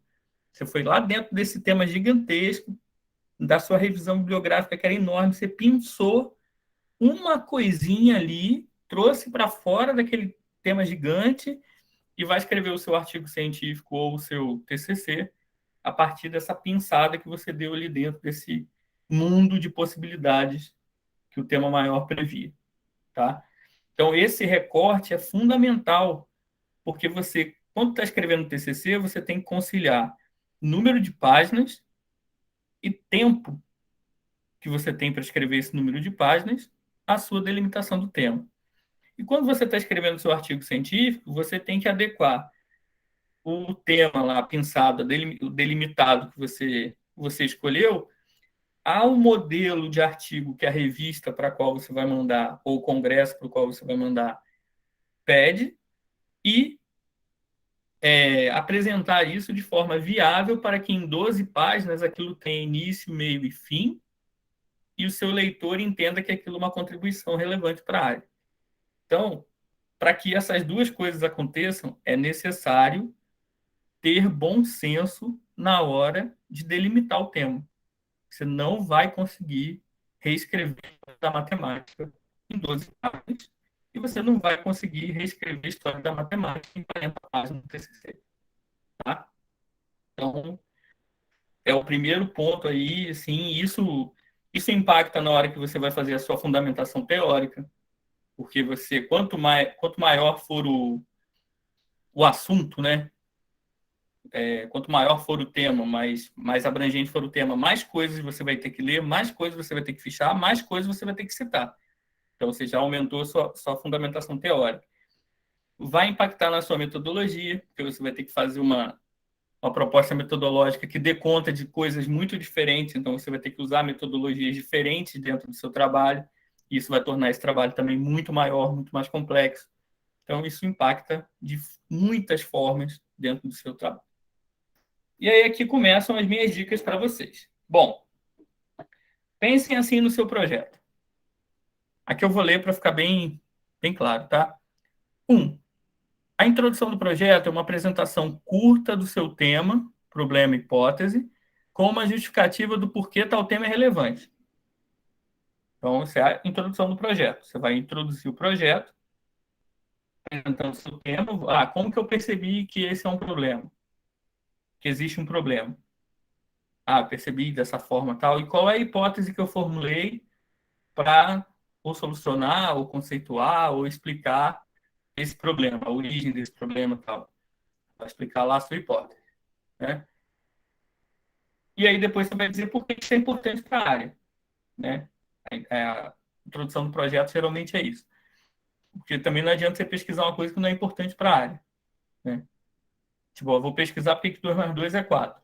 Você foi lá dentro desse tema gigantesco, da sua revisão bibliográfica, que era enorme, você pinçou uma coisinha ali, trouxe para fora daquele tema gigante e vai escrever o seu artigo científico ou o seu TCC a partir dessa pinçada que você deu ali dentro desse mundo de possibilidades que o tema maior previa. Tá? Então, esse recorte é fundamental, porque você, quando está escrevendo TCC, você tem que conciliar número de páginas e tempo que você tem para escrever esse número de páginas, a sua delimitação do tema. E quando você está escrevendo seu artigo científico, você tem que adequar o tema lá, pensado, o delimitado que você escolheu, há um modelo de artigo que a revista para a qual você vai mandar, ou o congresso para o qual você vai mandar, pede, e apresentar isso de forma viável para que em 12 páginas aquilo tenha início, meio e fim, e o seu leitor entenda que aquilo é uma contribuição relevante para a área. Então, para que essas duas coisas aconteçam, é necessário ter bom senso na hora de delimitar o tema. Você não vai conseguir reescrever a matemática em 12 páginas e você não vai conseguir reescrever a história da matemática em 40 páginas no TCC. Tá? Então, é o primeiro ponto aí, assim, isso impacta na hora que você vai fazer a sua fundamentação teórica, porque você, quanto maior for o assunto, né? Quanto maior for o tema, mais abrangente for o tema, mais coisas você vai ter que ler, mais coisas você vai ter que fichar, mais coisas você vai ter que citar. Então, você já aumentou a sua fundamentação teórica. Vai impactar na sua metodologia, porque você vai ter que fazer uma proposta metodológica que dê conta de coisas muito diferentes, então você vai ter que usar metodologias diferentes dentro do seu trabalho, e isso vai tornar esse trabalho também muito maior, muito mais complexo. Então, isso impacta de muitas formas dentro do seu trabalho. E aí aqui começam as minhas dicas para vocês. Bom, pensem assim no seu projeto. Aqui eu vou ler para ficar bem claro, tá? 1. A introdução do projeto é uma apresentação curta do seu tema, problema, hipótese, com uma justificativa do porquê tal tema é relevante. Então, essa é a introdução do projeto. Você vai introduzir o projeto, apresentando o seu tema. Como que eu percebi que esse é um problema? Que existe um problema. Percebi dessa forma tal. E qual é a hipótese que eu formulei para ou solucionar, ou conceituar, ou explicar esse problema, a origem desse problema tal. Vai explicar lá a sua hipótese. Né? E aí depois você vai dizer por que isso é importante para a área. Né? A introdução do projeto geralmente é isso. Porque também não adianta você pesquisar uma coisa que não é importante para a área. Né? Tipo, eu vou pesquisar porque 2 mais 2 é 4.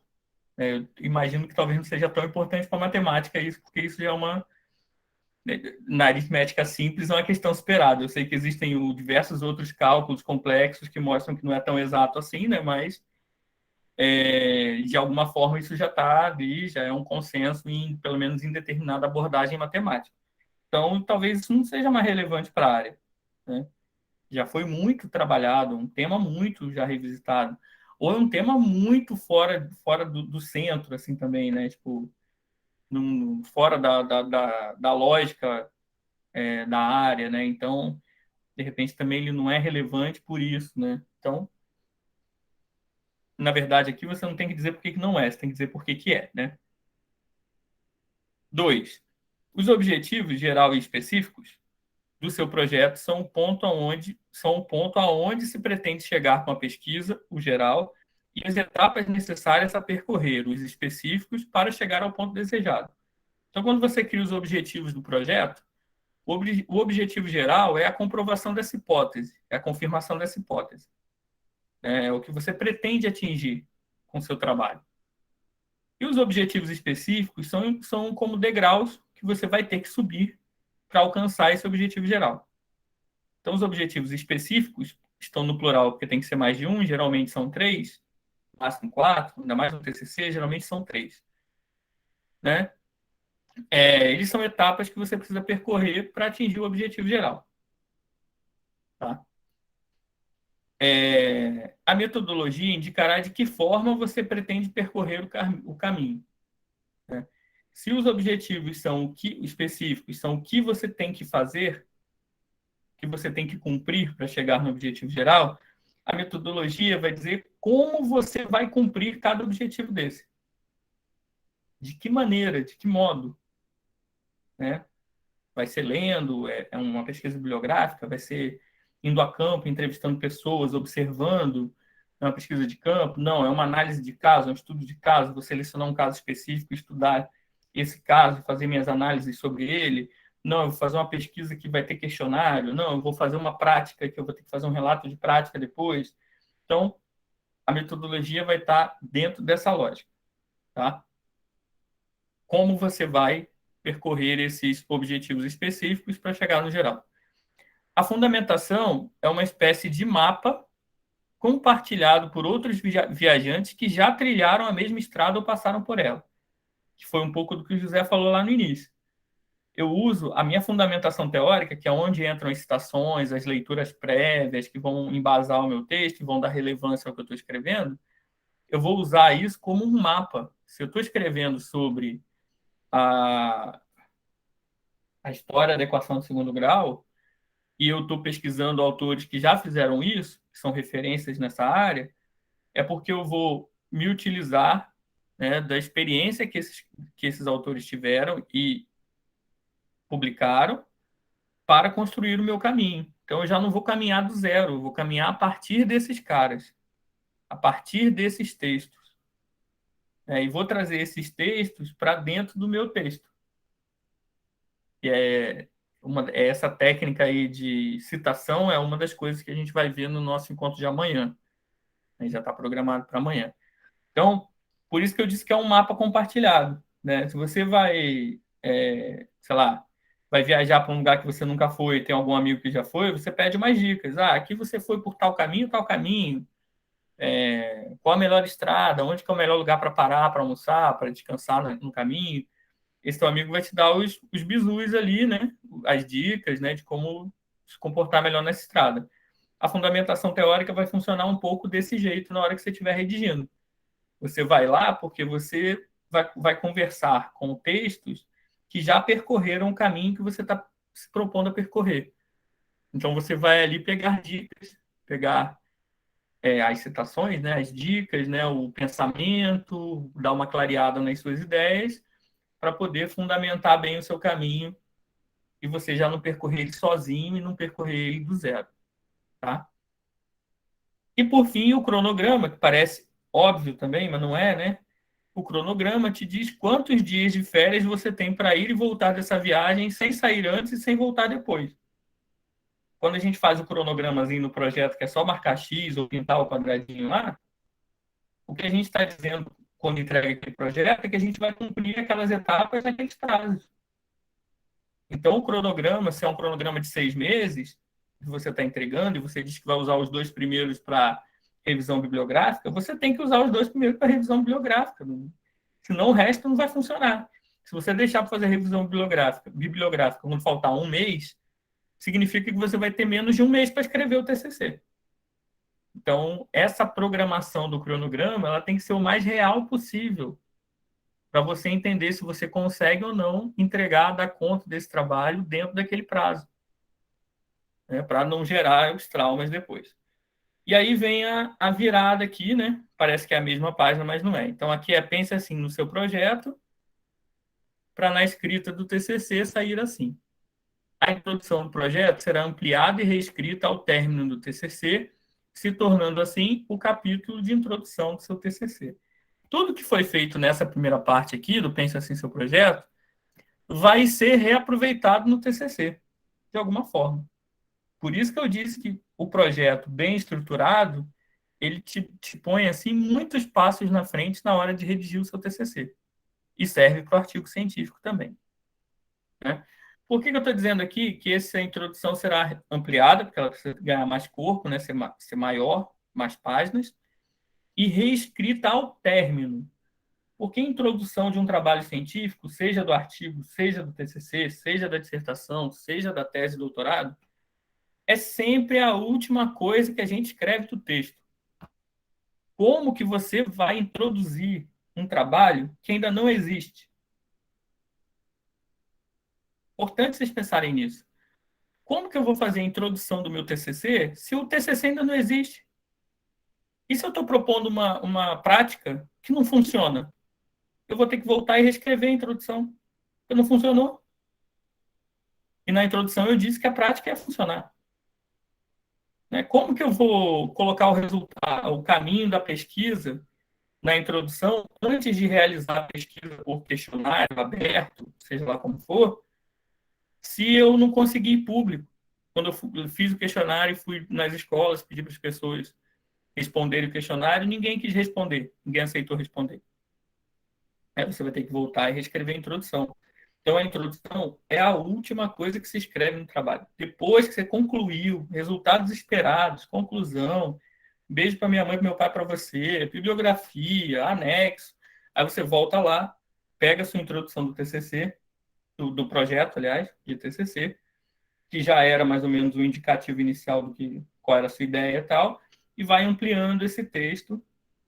Eu imagino que talvez não seja tão importante para matemática isso, porque isso já é uma... Na aritmética simples é uma questão superada. Eu sei que existem diversos outros cálculos complexos que mostram que não é tão exato assim, né? Mas, de alguma forma, isso já está ali, já é um consenso, pelo menos em determinada abordagem matemática. Então, talvez isso não seja mais relevante para a área. Né? Já foi muito trabalhado, um tema muito já revisitado. Ou é um tema muito fora do centro, assim, também, né? Tipo, fora da lógica da área, né? Então, de repente, também ele não é relevante por isso, né? Então, na verdade, aqui você não tem que dizer por que não é, você tem que dizer por que é, né? 2. Os objetivos geral e específicos do seu projeto são o ponto aonde se pretende chegar com a pesquisa, o geral, e as etapas necessárias a percorrer, os específicos, para chegar ao ponto desejado. Então, quando você cria os objetivos do projeto, o objetivo geral é a comprovação dessa hipótese, é a confirmação dessa hipótese. É o que você pretende atingir com o seu trabalho. E os objetivos específicos são como degraus que você vai ter que subir para alcançar esse objetivo geral. Então, os objetivos específicos estão no plural, porque tem que ser mais de um, geralmente são 3, máximo 4, ainda mais no TCC, geralmente são 3. Né? Eles são etapas que você precisa percorrer para atingir o objetivo geral. Tá? A metodologia indicará de que forma você pretende percorrer o caminho. Né? Se os objetivos específicos são o que você tem que fazer, que você tem que cumprir para chegar no objetivo geral, a metodologia vai dizer como você vai cumprir cada objetivo desse. De que maneira, de que modo. Né? Vai ser lendo, é uma pesquisa bibliográfica, vai ser indo a campo, entrevistando pessoas, observando, é uma pesquisa de campo? Não, é uma análise de caso, é um estudo de caso, vou selecionar um caso específico, estudar esse caso, fazer minhas análises sobre ele. Não, eu vou fazer uma pesquisa que vai ter questionário. Não, eu vou fazer uma prática que eu vou ter que fazer um relato de prática depois. Então, a metodologia vai estar dentro dessa lógica. Tá? como você vai percorrer esses objetivos específicos para chegar no geral. A fundamentação é uma espécie de mapa compartilhado por outros viajantes que já trilharam a mesma estrada ou passaram por ela, que foi um pouco do que o José falou lá no início. Eu uso a minha fundamentação teórica, que é onde entram as citações, as leituras prévias, que vão embasar o meu texto, que vão dar relevância ao que eu estou escrevendo. Eu vou usar isso como um mapa. Se eu estou escrevendo sobre a história da equação de segundo grau, e eu estou pesquisando autores que já fizeram isso, que são referências nessa área, é porque eu vou me utilizar, né, da experiência que esses autores tiveram e publicaram para construir o meu caminho. Então, eu já não vou caminhar do zero, eu vou caminhar a partir desses caras, a partir desses textos. E vou trazer esses textos para dentro do meu texto. E essa técnica aí de citação é uma das coisas que a gente vai ver no nosso encontro de amanhã. A gente já está programado para amanhã. Então, por isso que eu disse que é um mapa compartilhado, né? Se você vai, sei lá, vai viajar para um lugar que você nunca foi, tem algum amigo que já foi, você pede mais dicas. Aqui você foi por tal caminho, qual a melhor estrada, onde que é o melhor lugar para parar, para almoçar, para descansar no caminho. Esse teu amigo vai te dar os bizus ali, né? As dicas, né? De como se comportar melhor nessa estrada. A fundamentação teórica vai funcionar um pouco desse jeito na hora que você estiver redigindo. Você vai lá porque você vai conversar com textos que já percorreram o caminho que você está se propondo a percorrer. Então, você vai ali pegar dicas, pegar as citações, né, as dicas, né, o pensamento, dar uma clareada nas suas ideias, para poder fundamentar bem o seu caminho e você já não percorrer ele sozinho e não percorrer ele do zero. Tá? E, por fim, o cronograma, que parece óbvio também, mas não é, né? O cronograma te diz quantos dias de férias você tem para ir e voltar dessa viagem sem sair antes e sem voltar depois. Quando a gente faz o cronogramazinho no projeto, que é só marcar X ou pintar o quadradinho lá, o que a gente está dizendo quando entrega aquele projeto é que a gente vai cumprir aquelas etapas naqueles prazos. Então, o cronograma, se é um cronograma de 6 meses, que você está entregando, e você diz que vai usar os 2 primeiros para revisão bibliográfica, você tem que usar os 2 primeiros para revisão bibliográfica. Senão o resto não vai funcionar. Se você deixar para fazer revisão bibliográfica quando faltar um mês, significa que você vai ter menos de um mês para escrever o TCC. Então, essa programação do cronograma ela tem que ser o mais real possível para você entender se você consegue ou não entregar, dar conta desse trabalho dentro daquele prazo, né, para não gerar os traumas depois. E aí vem a virada aqui, né? Parece que é a mesma página, mas não é. Então, aqui pense assim no seu projeto, para na escrita do TCC sair assim. A introdução do projeto será ampliada e reescrita ao término do TCC, se tornando assim o capítulo de introdução do seu TCC. Tudo que foi feito nessa primeira parte aqui, do Pense Assim Seu Projeto, vai ser reaproveitado no TCC, de alguma forma. Por isso que eu disse que o projeto bem estruturado, ele te põe assim muitos passos na frente na hora de redigir o seu TCC. E serve para o artigo científico também. Né? Por que eu estou dizendo aqui que essa introdução será ampliada, porque ela precisa ganhar mais corpo, né? ser maior, mais páginas, e reescrita ao término. Porque a introdução de um trabalho científico, seja do artigo, seja do TCC, seja da dissertação, seja da tese de doutorado, é sempre a última coisa que a gente escreve do texto. Como que você vai introduzir um trabalho que ainda não existe? Importante vocês pensarem nisso. Como que eu vou fazer a introdução do meu TCC se o TCC ainda não existe? E se eu estou propondo uma prática que não funciona? Eu vou ter que voltar e reescrever a introdução, porque não funcionou. E na introdução eu disse que a prática ia funcionar. Como que eu vou colocar o resultado, o caminho da pesquisa na introdução antes de realizar a pesquisa por questionário aberto, seja lá como for, se eu não conseguir público? Quando eu fiz o questionário e fui nas escolas, pedi para as pessoas responderem o questionário, ninguém quis responder, ninguém aceitou responder. Aí você vai ter que voltar e reescrever a introdução. Então, a introdução é a última coisa que se escreve no trabalho. Depois que você concluiu, resultados esperados, conclusão, beijo para minha mãe, para meu pai, para você, bibliografia, anexo. Aí você volta lá, pega a sua introdução do TCC, do projeto, aliás, de TCC, que já era mais ou menos um indicativo inicial do que qual era a sua ideia e tal, e vai ampliando esse texto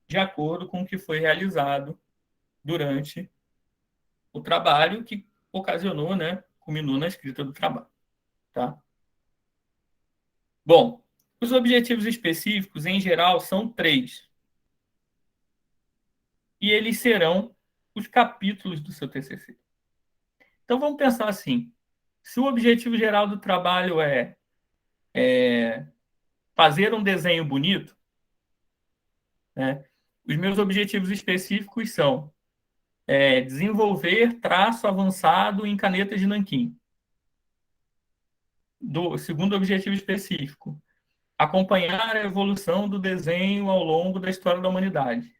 de acordo com o que foi realizado durante o trabalho que ocasionou, né, culminou na escrita do trabalho, tá? Bom, os objetivos específicos, em geral, são 3. E eles serão os capítulos do seu TCC. Então, vamos pensar assim. Se o objetivo geral do trabalho é fazer um desenho bonito, né, os meus objetivos específicos são desenvolver traço avançado em caneta de nanquim. Segundo objetivo específico, acompanhar a evolução do desenho ao longo da história da humanidade.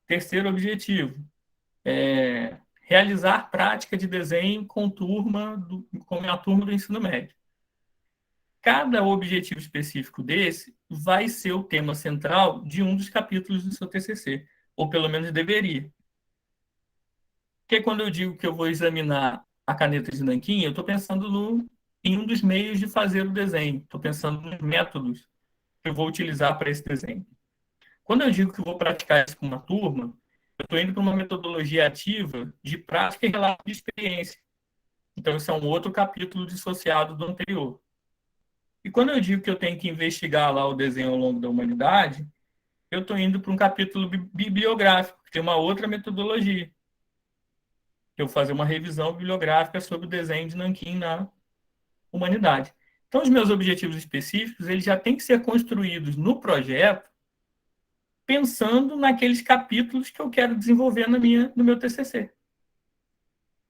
Terceiro objetivo, realizar prática de desenho com a turma do ensino médio. Cada objetivo específico desse vai ser o tema central de um dos capítulos do seu TCC, ou pelo menos deveria. Porque quando eu digo que eu vou examinar a caneta de nanquim, eu estou pensando em um dos meios de fazer o desenho, estou pensando nos métodos que eu vou utilizar para esse desenho. Quando eu digo que eu vou praticar isso com uma turma, eu estou indo para uma metodologia ativa de prática e relato de experiência. Então, isso é um outro capítulo dissociado do anterior. E quando eu digo que eu tenho que investigar lá o desenho ao longo da humanidade, eu estou indo para um capítulo bibliográfico, que tem uma outra metodologia. Eu vou fazer uma revisão bibliográfica sobre o desenho de nanquim na humanidade. Então, os meus objetivos específicos, eles já têm que ser construídos no projeto pensando naqueles capítulos que eu quero desenvolver no meu TCC.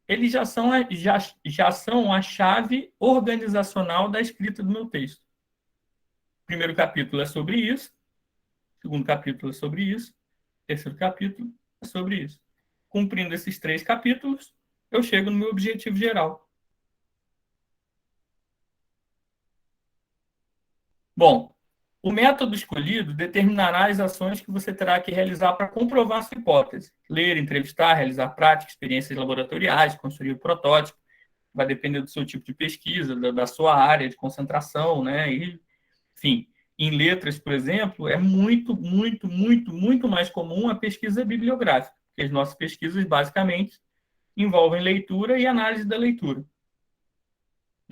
Eles já são a chave organizacional da escrita do meu texto. O primeiro capítulo é sobre isso, o segundo capítulo é sobre isso, o terceiro capítulo é sobre isso. Cumprindo esses 3 capítulos, eu chego no meu objetivo geral. Bom, o método escolhido determinará as ações que você terá que realizar para comprovar sua hipótese. Ler, entrevistar, realizar práticas, experiências laboratoriais, construir o protótipo. Vai depender do seu tipo de pesquisa, da sua área de concentração, né? E, enfim, em letras, por exemplo, é muito, muito, muito, muito mais comum a pesquisa bibliográfica, porque as nossas pesquisas, basicamente, envolvem leitura e análise da leitura.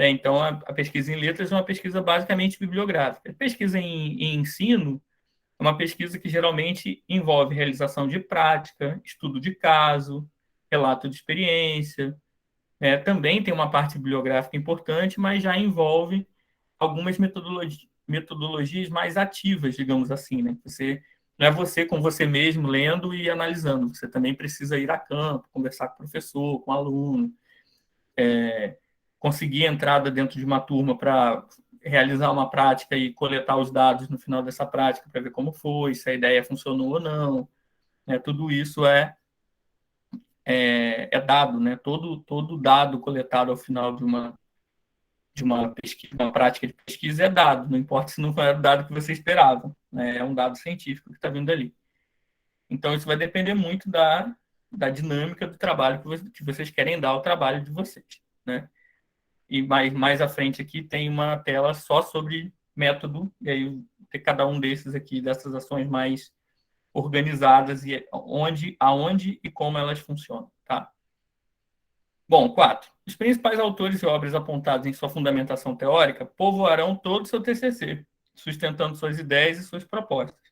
Então, a pesquisa em letras é uma pesquisa basicamente bibliográfica. A pesquisa em ensino é uma pesquisa que geralmente envolve realização de prática, estudo de caso, relato de experiência. Também tem uma parte bibliográfica importante, mas já envolve algumas metodologias mais ativas, digamos assim. Né? Não é você com você mesmo lendo e analisando. Você também precisa ir a campo, conversar com o professor, com o aluno, conseguir entrada dentro de uma turma para realizar uma prática e coletar os dados no final dessa prática para ver como foi, se a ideia funcionou ou não. Tudo isso é dado, né? Todo dado coletado ao final de uma pesquisa, uma prática de pesquisa é dado, não importa se não era o dado que você esperava, né? É um dado científico que está vindo ali. Então, isso vai depender muito da dinâmica do trabalho que vocês querem dar ao trabalho de vocês, né? E mais à frente aqui tem uma tela só sobre método, e aí tem cada um desses aqui, dessas ações mais organizadas e aonde e como elas funcionam, tá? Bom, 4. Os principais autores e obras apontados em sua fundamentação teórica povoarão todo o seu TCC, sustentando suas ideias e suas propostas.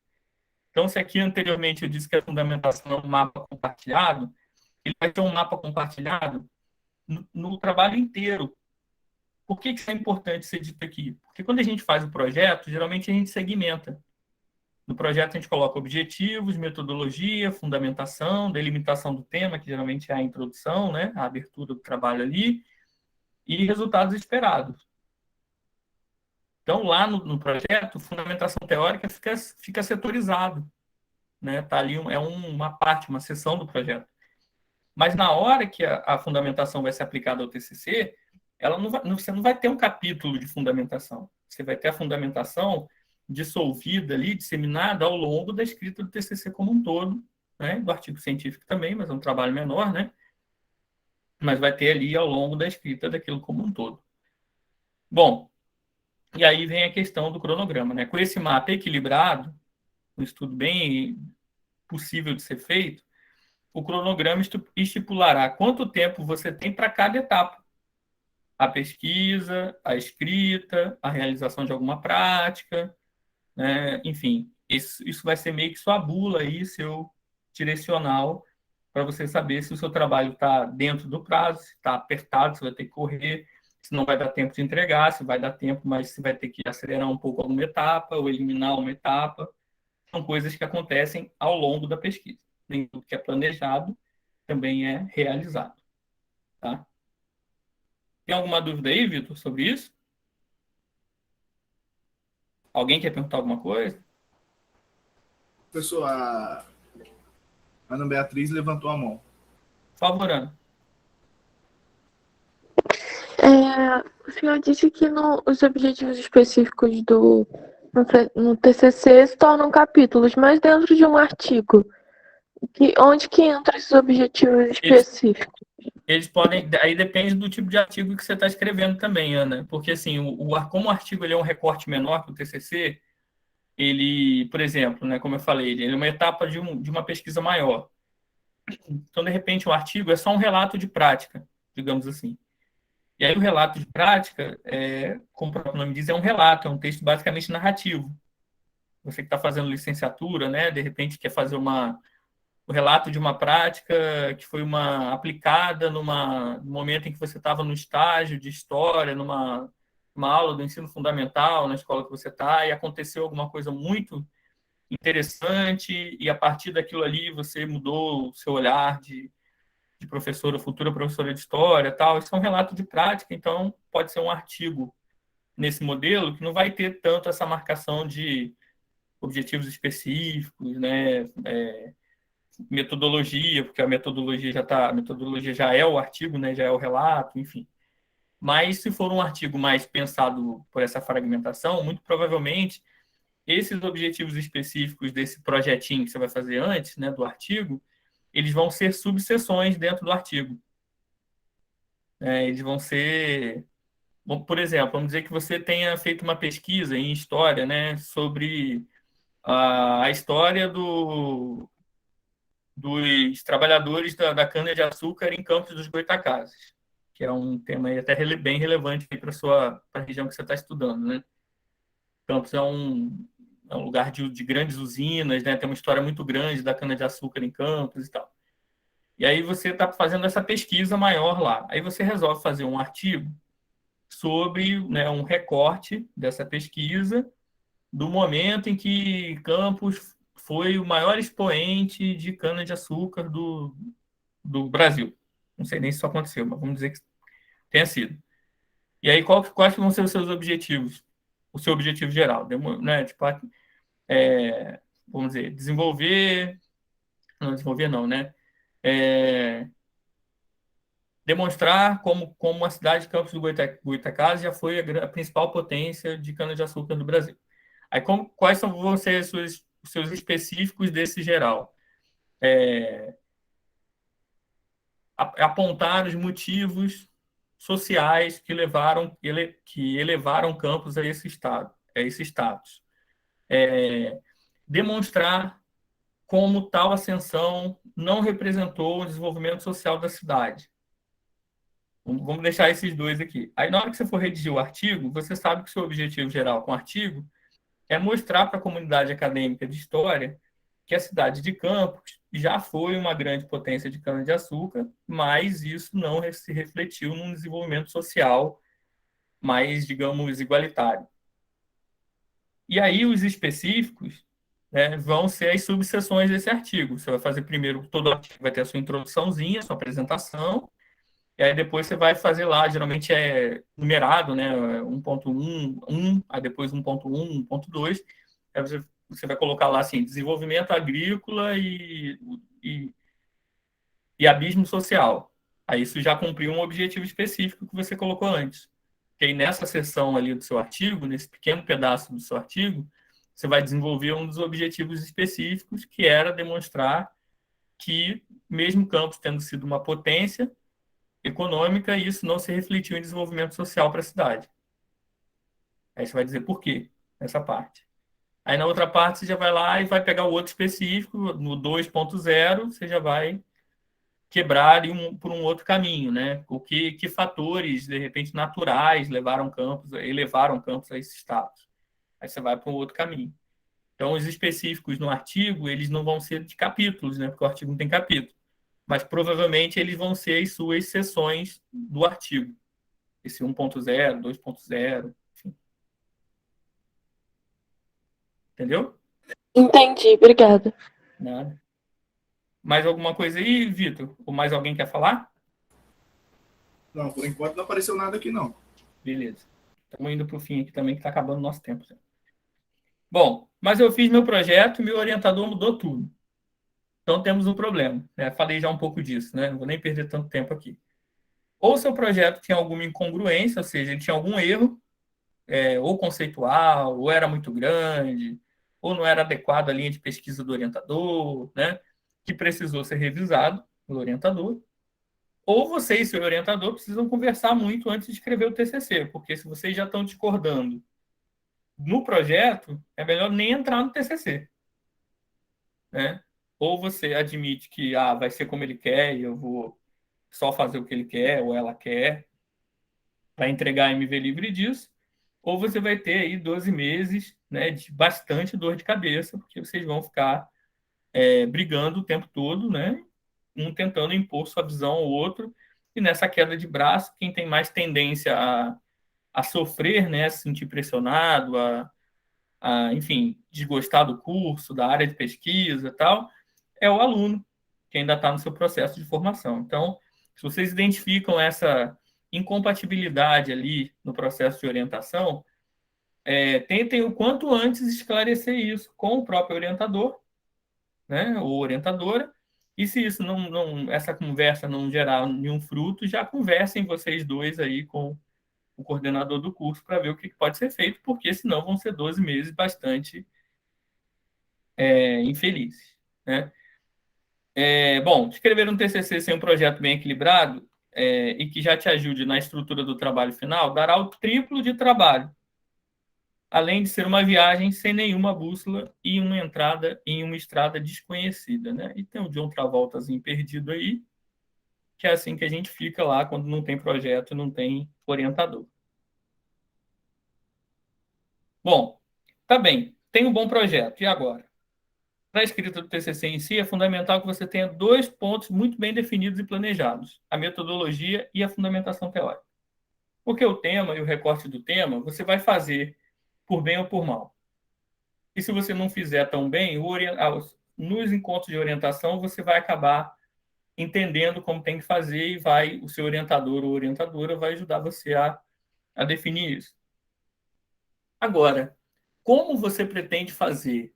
Então, se aqui anteriormente eu disse que a fundamentação é um mapa compartilhado, ele vai ter um mapa compartilhado no trabalho inteiro. Por que isso é importante ser dito aqui? Porque quando a gente faz o projeto, geralmente a gente segmenta. No projeto a gente coloca objetivos, metodologia, fundamentação, delimitação do tema, que geralmente é a introdução, né? A abertura do trabalho ali, e resultados esperados. Então, lá no projeto, fundamentação teórica fica setorizado. né? Tá ali, uma parte, uma seção do projeto. Mas na hora que a fundamentação vai ser aplicada ao TCC, você não vai ter um capítulo de fundamentação. Você vai ter a fundamentação dissolvida ali, disseminada ao longo da escrita do TCC como um todo, né? Do artigo científico também, mas é um trabalho menor, né? Mas vai ter ali ao longo da escrita daquilo como um todo. Bom, e aí vem a questão do cronograma, né? Com esse mapa equilibrado, um estudo bem possível de ser feito, o cronograma estipulará quanto tempo você tem para cada etapa. A pesquisa, a escrita, a realização de alguma prática, né? Enfim, isso vai ser meio que sua bula aí, seu direcional, para você saber se o seu trabalho está dentro do prazo, se está apertado, se vai ter que correr, se não vai dar tempo de entregar, se vai dar tempo, mas se vai ter que acelerar um pouco alguma etapa ou eliminar uma etapa. São coisas que acontecem ao longo da pesquisa. Nem tudo que é planejado também é realizado. Tá? Tem alguma dúvida aí, Vitor, sobre isso? Alguém quer perguntar alguma coisa? Professor, a Ana Beatriz levantou a mão. Por favor, Ana. O senhor disse que os objetivos específicos no TCC se tornam capítulos, mas dentro de um artigo, onde que entram esses objetivos específicos? Eles podem... Aí depende do tipo de artigo que você está escrevendo também, Ana. Porque, assim, como o artigo ele é um recorte menor que o TCC, ele, por exemplo, né, como eu falei, ele é uma etapa de uma pesquisa maior. Então, de repente, o artigo é só um relato de prática, digamos assim. E aí o relato de prática, como o próprio nome diz, é um relato, é um texto basicamente narrativo. Você que está fazendo licenciatura, né, de repente quer fazer o relato de uma prática que foi aplicada no momento em que você estava no estágio de história, numa aula do ensino fundamental, na escola que você está, e aconteceu alguma coisa muito interessante, e a partir daquilo ali você mudou o seu olhar de professora, futura professora de história, tal. Isso é um relato de prática, então pode ser um artigo nesse modelo que não vai ter tanto essa marcação de objetivos específicos, né? Metodologia, porque a metodologia já é o artigo, né? Já é o relato, enfim. Mas se for um artigo mais pensado por essa fragmentação, muito provavelmente esses objetivos específicos desse projetinho que você vai fazer antes, né, do artigo, eles vão ser subseções dentro do artigo. Eles vão ser... Bom, por exemplo, vamos dizer que você tenha feito uma pesquisa em história, né, sobre a história dos trabalhadores da cana-de-açúcar em Campos dos Goytacazes, que é um tema aí até bem relevante para a região que você está estudando, né? Campos é um lugar de grandes usinas, né? Tem uma história muito grande da cana-de-açúcar em Campos e tal. E aí você está fazendo essa pesquisa maior lá. Aí você resolve fazer um artigo sobre, né, um recorte dessa pesquisa do momento em que Campos foi o maior expoente de cana-de-açúcar do Brasil. Não sei nem se isso aconteceu, mas vamos dizer que tenha sido. E aí, quais vão ser os seus objetivos? O seu objetivo geral, né? Tipo, vamos dizer, não desenvolver não, né? Demonstrar como a cidade de Campos do Goytacazes já foi a principal potência de cana-de-açúcar do Brasil. Aí, quais vão ser os seus específicos desse geral? Apontar os motivos sociais que elevaram Campos a esse status. Demonstrar como tal ascensão não representou o desenvolvimento social da cidade. Vamos deixar esses dois aqui. Aí, na hora que você for redigir o artigo, você sabe que o seu objetivo geral com o artigo é mostrar para a comunidade acadêmica de história que a cidade de Campos já foi uma grande potência de cana-de-açúcar, mas isso não se refletiu num desenvolvimento social mais, digamos, igualitário. E aí os específicos, né, vão ser as subseções desse artigo. Você vai fazer primeiro, todo artigo vai ter a sua introduçãozinha, a sua apresentação, e aí depois você vai fazer lá, geralmente é numerado, né, 1.1, aí depois 1.1, 1.2, aí você você vai colocar lá assim, desenvolvimento agrícola e abismo social. Aí isso já cumpriu um objetivo específico que você colocou antes. E aí nessa seção ali do seu artigo, nesse pequeno pedaço do seu artigo, você vai desenvolver um dos objetivos específicos, que era demonstrar que, mesmo Campos tendo sido uma potência econômica, isso não se refletiu em desenvolvimento social para a cidade. Aí você vai dizer por quê, nessa parte. Aí na outra parte você já vai lá e vai pegar o outro específico, no 2.0, você já vai quebrar por um outro caminho, né? Que fatores, de repente, naturais elevaram Campos a esse status. Aí você vai para um outro caminho. Então, os específicos no artigo, eles não vão ser de capítulos, né? Porque o artigo não tem capítulo. Mas, provavelmente, eles vão ser as suas seções do artigo. Esse 1.0, 2.0, enfim. Entendeu? Entendi, obrigada. Nada. Mais alguma coisa aí, Vitor? Ou mais alguém quer falar? Não, por enquanto não apareceu nada aqui, não. Beleza. Estamos indo para o fim aqui também, que está acabando o nosso tempo. Bom, mas eu fiz meu projeto e meu orientador mudou tudo. Então temos um problema, né? Falei já um pouco disso, né? Não vou nem perder tanto tempo aqui. Ou seu projeto tinha alguma incongruência, ou seja, ele tinha algum erro, ou conceitual, ou era muito grande, ou não era adequado à linha de pesquisa do orientador, né? Que precisou ser revisado pelo orientador. Ou você e seu orientador precisam conversar muito antes de escrever o TCC, porque se vocês já estão discordando no projeto, é melhor nem entrar no TCC, né? Ou você admite que vai ser como ele quer e eu vou só fazer o que ele quer ou ela quer para entregar a MV livre disso, ou você vai ter aí 12 meses, né, de bastante dor de cabeça, porque vocês vão ficar brigando o tempo todo, né? Um tentando impor sua visão ao outro, e nessa queda de braço, quem tem mais tendência a sofrer, né, a se sentir pressionado, enfim, desgostar do curso, da área de pesquisa e tal, é o aluno, que ainda está no seu processo de formação. Então, se vocês identificam essa incompatibilidade ali no processo de orientação, tentem o quanto antes esclarecer isso com o próprio orientador, né, ou orientadora, e se isso essa conversa não gerar nenhum fruto, já conversem vocês dois aí com o coordenador do curso para ver o que pode ser feito, porque senão vão ser 12 meses bastante infelizes, né? Bom, escrever um TCC sem um projeto bem equilibrado e que já te ajude na estrutura do trabalho final dará o triplo de trabalho, além de ser uma viagem sem nenhuma bússola e uma entrada em uma estrada desconhecida, né? E tem o John Travoltazinho perdido aí, que é assim que a gente fica lá quando não tem projeto, não tem orientador. Bom, tá bem, tem um bom projeto, e agora? Para a escrita do TCC em si, é fundamental que você tenha 2 pontos muito bem definidos e planejados: a metodologia e a fundamentação teórica. Porque o tema e o recorte do tema você vai fazer por bem ou por mal. E se você não fizer tão bem, nos encontros de orientação, você vai acabar entendendo como tem que fazer e o seu orientador ou orientadora vai ajudar você a definir isso. Agora, como você pretende fazer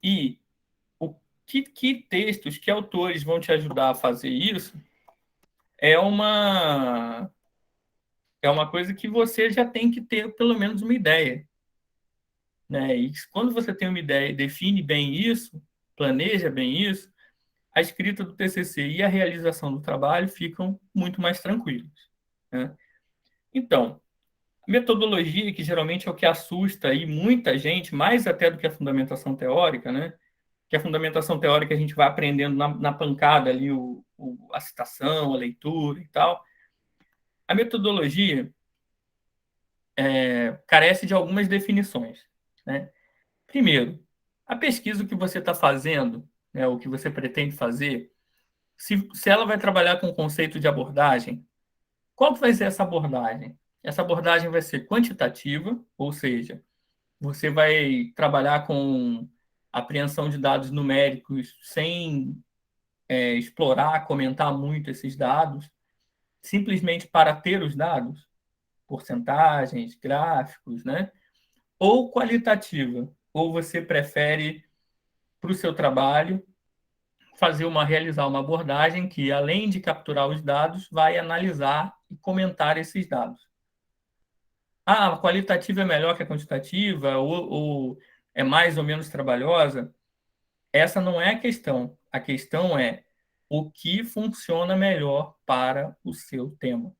e que textos, que autores vão te ajudar a fazer isso, é uma coisa que você já tem que ter pelo menos uma ideia, né? E quando você tem uma ideia e define bem isso, planeja bem isso, a escrita do TCC e a realização do trabalho ficam muito mais tranquilos, né? Então, a metodologia, que geralmente é o que assusta aí muita gente, mais até do que a fundamentação teórica, né? Que a fundamentação teórica a gente vai aprendendo na pancada ali a citação, a leitura e tal. A metodologia carece de algumas definições, né? Primeiro, a pesquisa que você está fazendo, né, o que você pretende fazer, se ela vai trabalhar com o conceito de abordagem, qual que vai ser essa abordagem? Essa abordagem vai ser quantitativa, ou seja, você vai trabalhar com apreensão de dados numéricos sem explorar, comentar muito esses dados, simplesmente para ter os dados, porcentagens, gráficos, né? Ou qualitativa, ou você prefere, para o seu trabalho, realizar uma abordagem que, além de capturar os dados, vai analisar e comentar esses dados? Ah, a qualitativa é melhor que a quantitativa, ou é mais ou menos trabalhosa? Essa não é a questão. A questão é o que funciona melhor para o seu tema.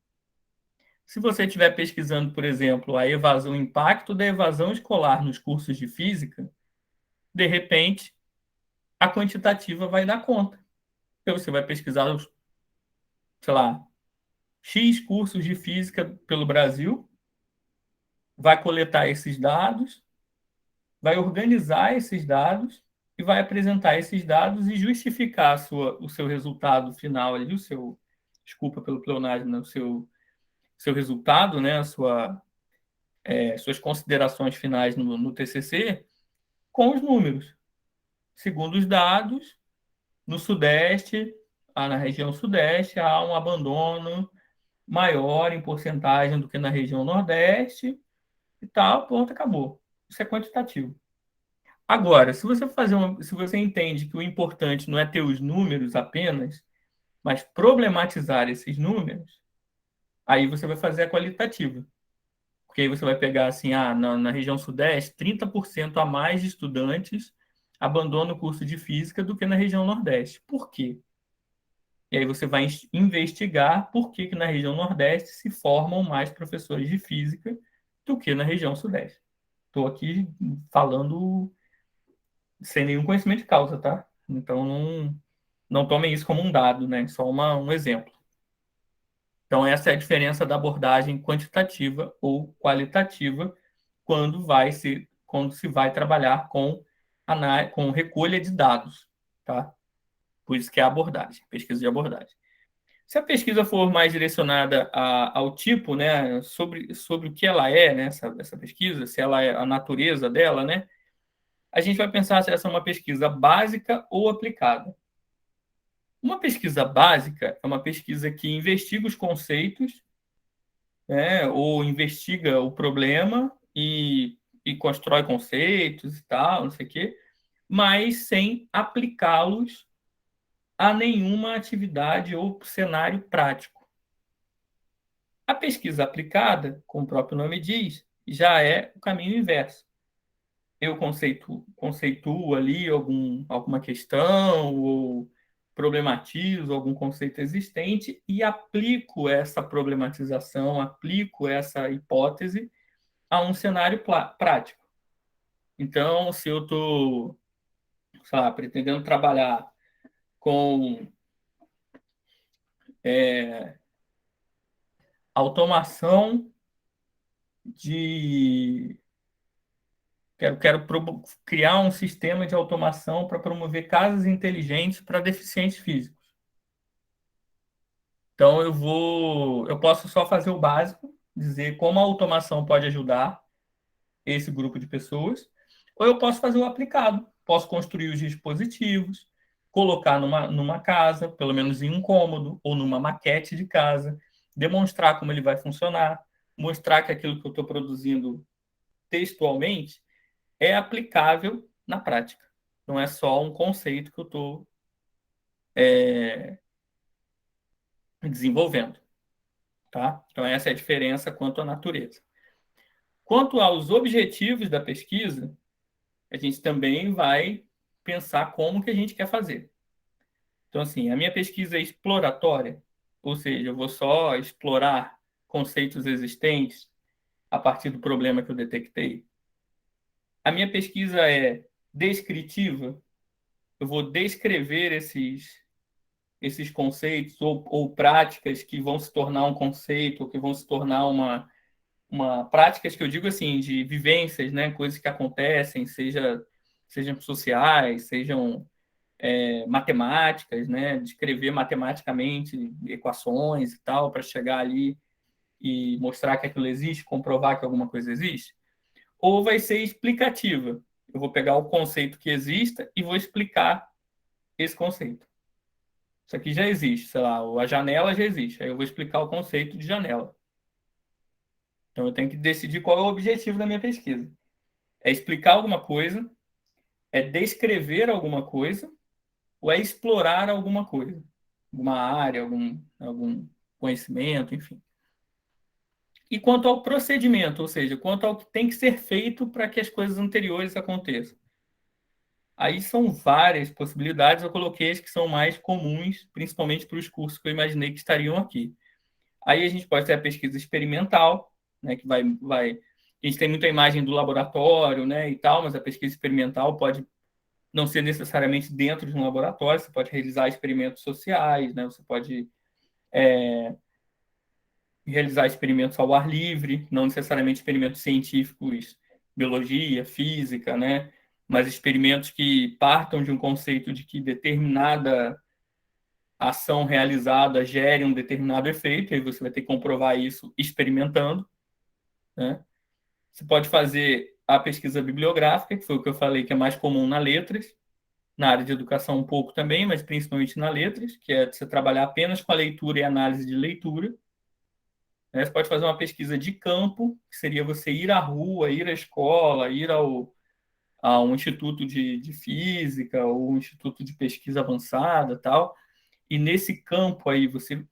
Se você estiver pesquisando, por exemplo, o impacto da evasão escolar nos cursos de física, de repente, a quantitativa vai dar conta. Então, você vai pesquisar, sei lá, X cursos de física pelo Brasil, vai coletar esses dados, vai organizar esses dados e vai apresentar esses dados e justificar o seu resultado final ali, desculpa pelo pleonasmo, né, o seu resultado, né, suas considerações finais no TCC, com os números. Segundo os dados, no Sudeste, na região Sudeste, há um abandono maior em porcentagem do que na região Nordeste e tal, pronto, acabou. Isso é quantitativo. Agora, se você entende que o importante não é ter os números apenas, mas problematizar esses números, aí você vai fazer a qualitativa. Porque aí você vai pegar assim, na região Sudeste, 30% a mais de estudantes abandonam o curso de Física do que na região Nordeste. Por quê? E aí você vai investigar por que na região Nordeste se formam mais professores de Física do que na região Sudeste. Estou aqui falando sem nenhum conhecimento de causa, tá? Então não tomem isso como um dado, né? Só um exemplo. Então essa é a diferença da abordagem quantitativa ou qualitativa quando se vai trabalhar com recolha de dados, tá? Por isso que é a abordagem, pesquisa de abordagem. Se a pesquisa for mais direcionada ao tipo, né, sobre o que ela é, né, essa pesquisa, se ela é a natureza dela, né, a gente vai pensar se essa é uma pesquisa básica ou aplicada. Uma pesquisa básica é uma pesquisa que investiga os conceitos, né, ou investiga o problema e constrói conceitos e tal, não sei o quê, mas sem aplicá-los a nenhuma atividade ou cenário prático. A pesquisa aplicada, como o próprio nome diz, já é o caminho inverso. Eu conceituo ali alguma questão ou problematizo algum conceito existente e aplico essa problematização, aplico essa hipótese a um cenário prático. Então, se eu estou, pretendendo trabalhar com automação de... Quero criar um sistema de automação para promover casas inteligentes para deficientes físicos. Então, eu posso só fazer o básico, dizer como a automação pode ajudar esse grupo de pessoas, ou eu posso fazer o aplicado. Posso construir os dispositivos, colocar numa casa, pelo menos em um cômodo, ou numa maquete de casa, demonstrar como ele vai funcionar, mostrar que aquilo que eu estou produzindo textualmente é aplicável na prática. Não é só um conceito que eu estou desenvolvendo. Tá? Então, essa é a diferença quanto à natureza. Quanto aos objetivos da pesquisa, a gente também vai pensar como que a gente quer fazer. Então, assim, a minha pesquisa é exploratória, ou seja, eu vou só explorar conceitos existentes a partir do problema que eu detectei. A minha pesquisa é descritiva, eu vou descrever esses conceitos ou práticas que vão se tornar um conceito, ou que vão se tornar práticas que eu digo assim, de vivências, né? Coisas que acontecem, sejam sociais, sejam matemáticas, né? Descrever matematicamente equações e tal, para chegar ali e mostrar que aquilo existe, comprovar que alguma coisa existe. Ou vai ser explicativa. Eu vou pegar o conceito que exista e vou explicar esse conceito. Isso aqui já existe, sei lá, a janela já existe. Aí eu vou explicar o conceito de janela. Então eu tenho que decidir qual é o objetivo da minha pesquisa. É explicar alguma coisa, é descrever alguma coisa, ou é explorar alguma coisa, alguma área, algum conhecimento, enfim. E quanto ao procedimento, ou seja, quanto ao que tem que ser feito para que as coisas anteriores aconteçam. Aí são várias possibilidades, eu coloquei as que são mais comuns, principalmente para os cursos que eu imaginei que estariam aqui. Aí a gente pode ter a pesquisa experimental, né, que a gente tem muita imagem do laboratório, né, e tal, mas a pesquisa experimental pode não ser necessariamente dentro de um laboratório, você pode realizar experimentos sociais, né, você pode realizar experimentos ao ar livre, não necessariamente experimentos científicos, biologia, física, né, mas experimentos que partam de um conceito de que determinada ação realizada gere um determinado efeito, e aí você vai ter que comprovar isso experimentando, né? Você pode fazer a pesquisa bibliográfica, que foi o que eu falei que é mais comum na letras, na área de educação um pouco também, mas principalmente na letras, que é você trabalhar apenas com a leitura e análise de leitura. Né? Você pode fazer uma pesquisa de campo, que seria você ir à rua, ir à escola, ir a um instituto de física ou um instituto de pesquisa avançada, tal. E nesse campo aí você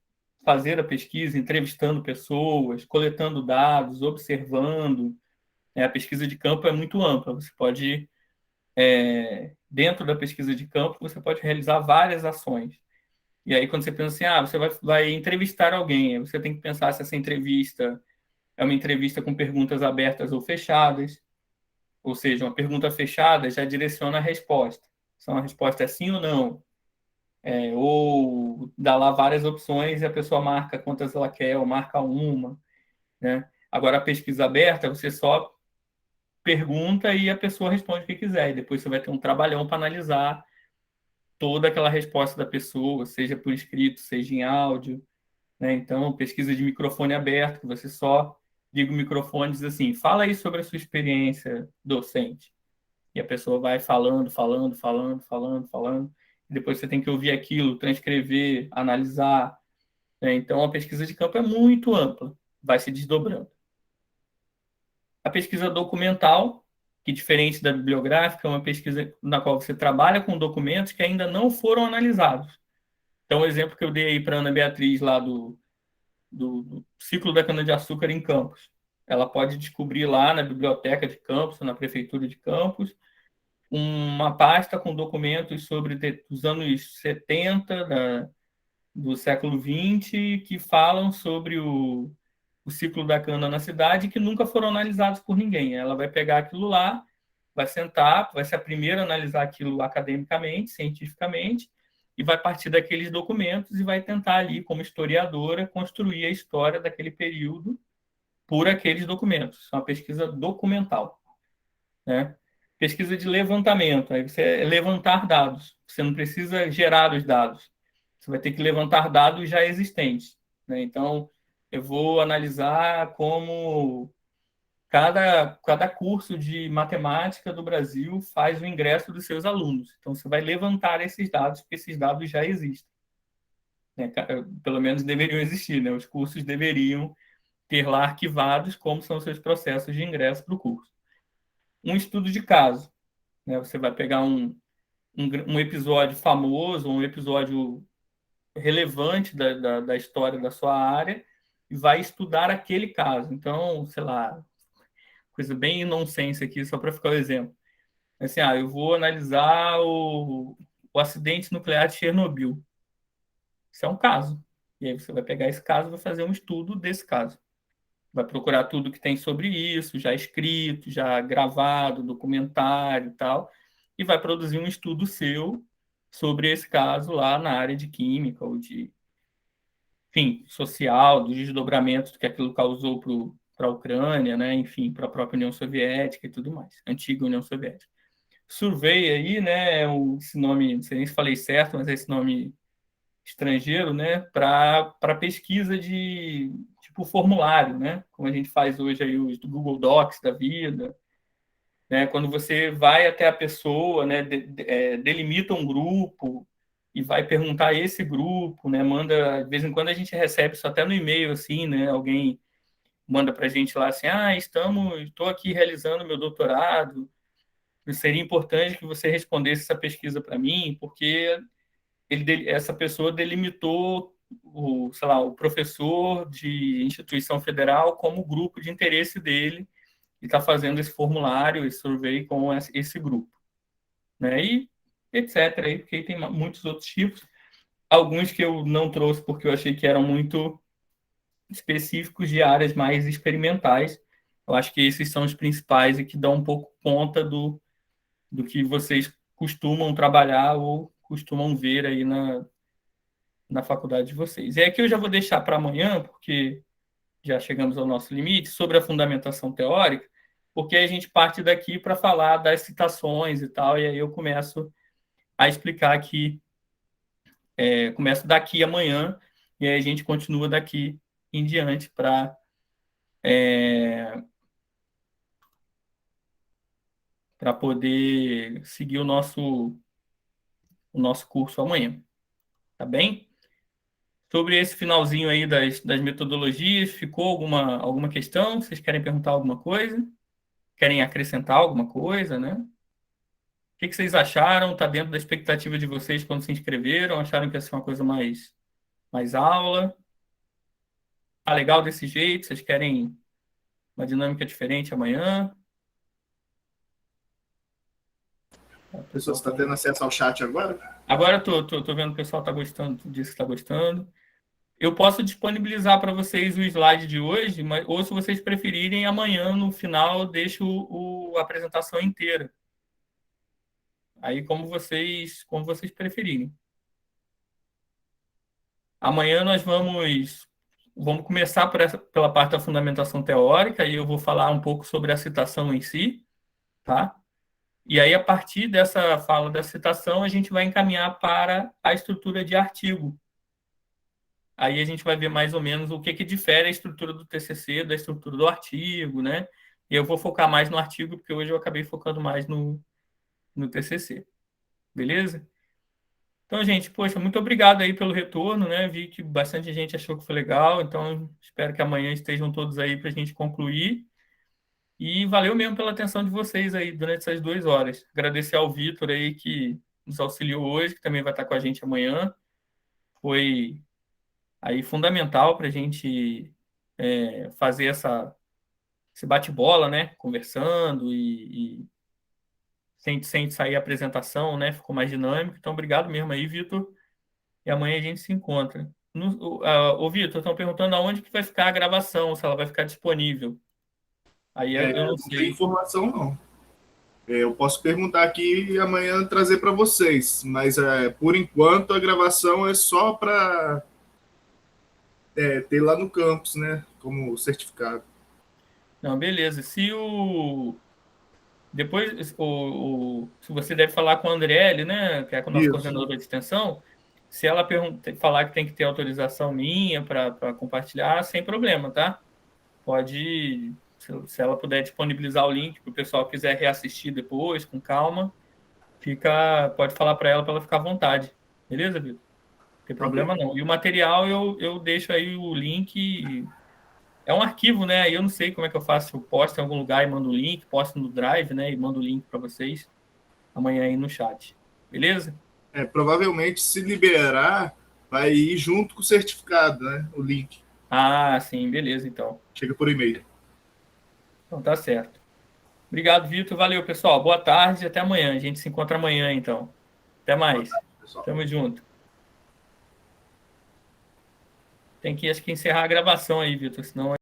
fazer a pesquisa, entrevistando pessoas, coletando dados, observando. Né? A pesquisa de campo é muito ampla. Você pode, dentro da pesquisa de campo, você pode realizar várias ações. E aí, quando você pensa assim, você vai entrevistar alguém, você tem que pensar se essa entrevista é uma entrevista com perguntas abertas ou fechadas. Ou seja, uma pergunta fechada já direciona a resposta. Se a resposta é sim ou não. Ou dá lá várias opções e a pessoa marca quantas ela quer, ou marca uma. Né? Agora, a pesquisa aberta, você só pergunta e a pessoa responde o que quiser. E depois você vai ter um trabalhão para analisar toda aquela resposta da pessoa, seja por escrito, seja em áudio. Né? Então, pesquisa de microfone aberto, que você só liga o microfone e diz assim, fala aí sobre a sua experiência docente. E a pessoa vai falando, falando, falando, falando, falando. E depois você tem que ouvir aquilo, transcrever, analisar. Né? Então, a pesquisa de campo é muito ampla, vai se desdobrando. A pesquisa documental, que diferente da bibliográfica, é uma pesquisa na qual você trabalha com documentos que ainda não foram analisados. Então, o exemplo que eu dei aí para a Ana Beatriz, lá do ciclo da cana-de-açúcar em Campos. Ela pode descobrir lá na biblioteca de Campos, na prefeitura de Campos, uma pasta com documentos sobre os anos 70 do século XX que falam sobre o ciclo da cana na cidade que nunca foram analisados por ninguém. Ela vai pegar aquilo lá, vai sentar, vai ser a primeira a analisar aquilo academicamente, cientificamente, e vai partir daqueles documentos e vai tentar ali, como historiadora, construir a história daquele período por aqueles documentos. Isso é uma pesquisa documental. Né? Pesquisa de levantamento, aí você é levantar dados. Você não precisa gerar os dados. Você vai ter que levantar dados já existentes. Né? Então, eu vou analisar como cada curso de matemática do Brasil faz o ingresso dos seus alunos. Então, você vai levantar esses dados, porque esses dados já existem. Né? Pelo menos deveriam existir, né? Os cursos deveriam ter lá arquivados como são os seus processos de ingresso para o curso. Um estudo de caso. Né? Você vai pegar um episódio famoso, um episódio relevante da história da sua área e vai estudar aquele caso. Então, sei lá, coisa bem nonsense aqui, só para ficar o exemplo. Assim, eu vou analisar o acidente nuclear de Chernobyl. Isso é um caso. E aí você vai pegar esse caso e vai fazer um estudo desse caso. Vai procurar tudo que tem sobre isso, já escrito, já gravado, documentário e tal, e vai produzir um estudo seu sobre esse caso lá na área de química ou de, enfim, social, dos desdobramentos que aquilo causou para a Ucrânia, né? Enfim, para a própria União Soviética e tudo mais, antiga União Soviética. Survey aí, né? Esse nome, não sei nem se falei certo, mas é esse nome estrangeiro, né? Para pesquisa de tipo formulário, né? Como a gente faz hoje aí os do Google Docs da vida. Né? Quando você vai até a pessoa, né? Delimita um grupo e vai perguntar a esse grupo, né? Manda, de vez em quando a gente recebe isso até no e-mail, assim, né? Alguém manda para a gente lá assim, estou aqui realizando meu doutorado, seria importante que você respondesse essa pesquisa para mim, porque essa pessoa delimitou o professor de instituição federal como grupo de interesse dele e está fazendo esse formulário, esse survey com esse grupo, né? E etc. Aí, porque tem muitos outros tipos, alguns que eu não trouxe porque eu achei que eram muito específicos de áreas mais experimentais. Eu acho que esses são os principais e que dão um pouco conta do que vocês costumam trabalhar ou costumam ver aí na faculdade de vocês. E aqui eu já vou deixar para amanhã, porque já chegamos ao nosso limite, sobre a fundamentação teórica, porque a gente parte daqui para falar das citações e tal, e aí eu começo a explicar aqui, começo daqui amanhã, e aí a gente continua daqui em diante para poder seguir o nosso curso amanhã, tá bem? Sobre esse finalzinho aí das metodologias, ficou alguma questão? Vocês querem perguntar alguma coisa? Querem acrescentar alguma coisa, né? O que vocês acharam? Está dentro da expectativa de vocês quando se inscreveram? Acharam que ia ser uma coisa mais aula? Tá legal desse jeito? Vocês querem uma dinâmica diferente amanhã? A pessoa está tendo acesso ao chat agora? Agora eu tô vendo que o pessoal está gostando, disse que está gostando. Eu posso disponibilizar para vocês o slide de hoje, ou se vocês preferirem, amanhã, no final, eu deixo a apresentação inteira. Aí, como vocês preferirem. Amanhã nós vamos começar pela parte da fundamentação teórica, e eu vou falar um pouco sobre a citação em si, tá? E aí, a partir dessa fala da citação, a gente vai encaminhar para a estrutura de artigo. Aí a gente vai ver mais ou menos o que difere a estrutura do TCC da estrutura do artigo, né? E eu vou focar mais no artigo, porque hoje eu acabei focando mais no TCC. Beleza? Então, gente, poxa, muito obrigado aí pelo retorno, né? Vi que bastante gente achou que foi legal, então espero que amanhã estejam todos aí para a gente concluir. E valeu mesmo pela atenção de vocês aí durante essas 2 horas. Agradecer ao Vitor aí que nos auxiliou hoje, que também vai estar com a gente amanhã. Foi aí fundamental para a gente fazer esse bate-bola, né? Conversando e sem sair a apresentação, né? Ficou mais dinâmico. Então, obrigado mesmo aí, Vitor. E amanhã a gente se encontra. Ô, Vitor, estão perguntando aonde que vai ficar a gravação, se ela vai ficar disponível. Aí eu não sei. Não tem informação, não. Eu posso perguntar aqui e amanhã trazer para vocês, mas por enquanto a gravação é só para ter lá no campus, né? Como certificado. Não, beleza. Depois, se você deve falar com a Andriele, né, que é a nossa coordenadora de extensão, se ela falar que tem que ter autorização minha para compartilhar, sem problema, tá? Pode, se ela puder disponibilizar o link para o pessoal que quiser reassistir depois, com calma, pode falar para ela ficar à vontade. Beleza, Vitor? Não tem problema não. E o material eu deixo aí o link. É um arquivo, né? Eu não sei como é que eu faço. Eu posto em algum lugar e mando o link, posto no Drive, né? E mando o link para vocês amanhã aí no chat. Beleza? Provavelmente, se liberar, vai ir junto com o certificado, né? O link. Ah, sim. Beleza, então. Chega por e-mail. Então tá certo. Obrigado, Vitor. Valeu, pessoal. Boa tarde e até amanhã. A gente se encontra amanhã, então. Até mais. Boa tarde, pessoal. Tamo junto. Tem que, acho que, encerrar a gravação aí, Vitor, senão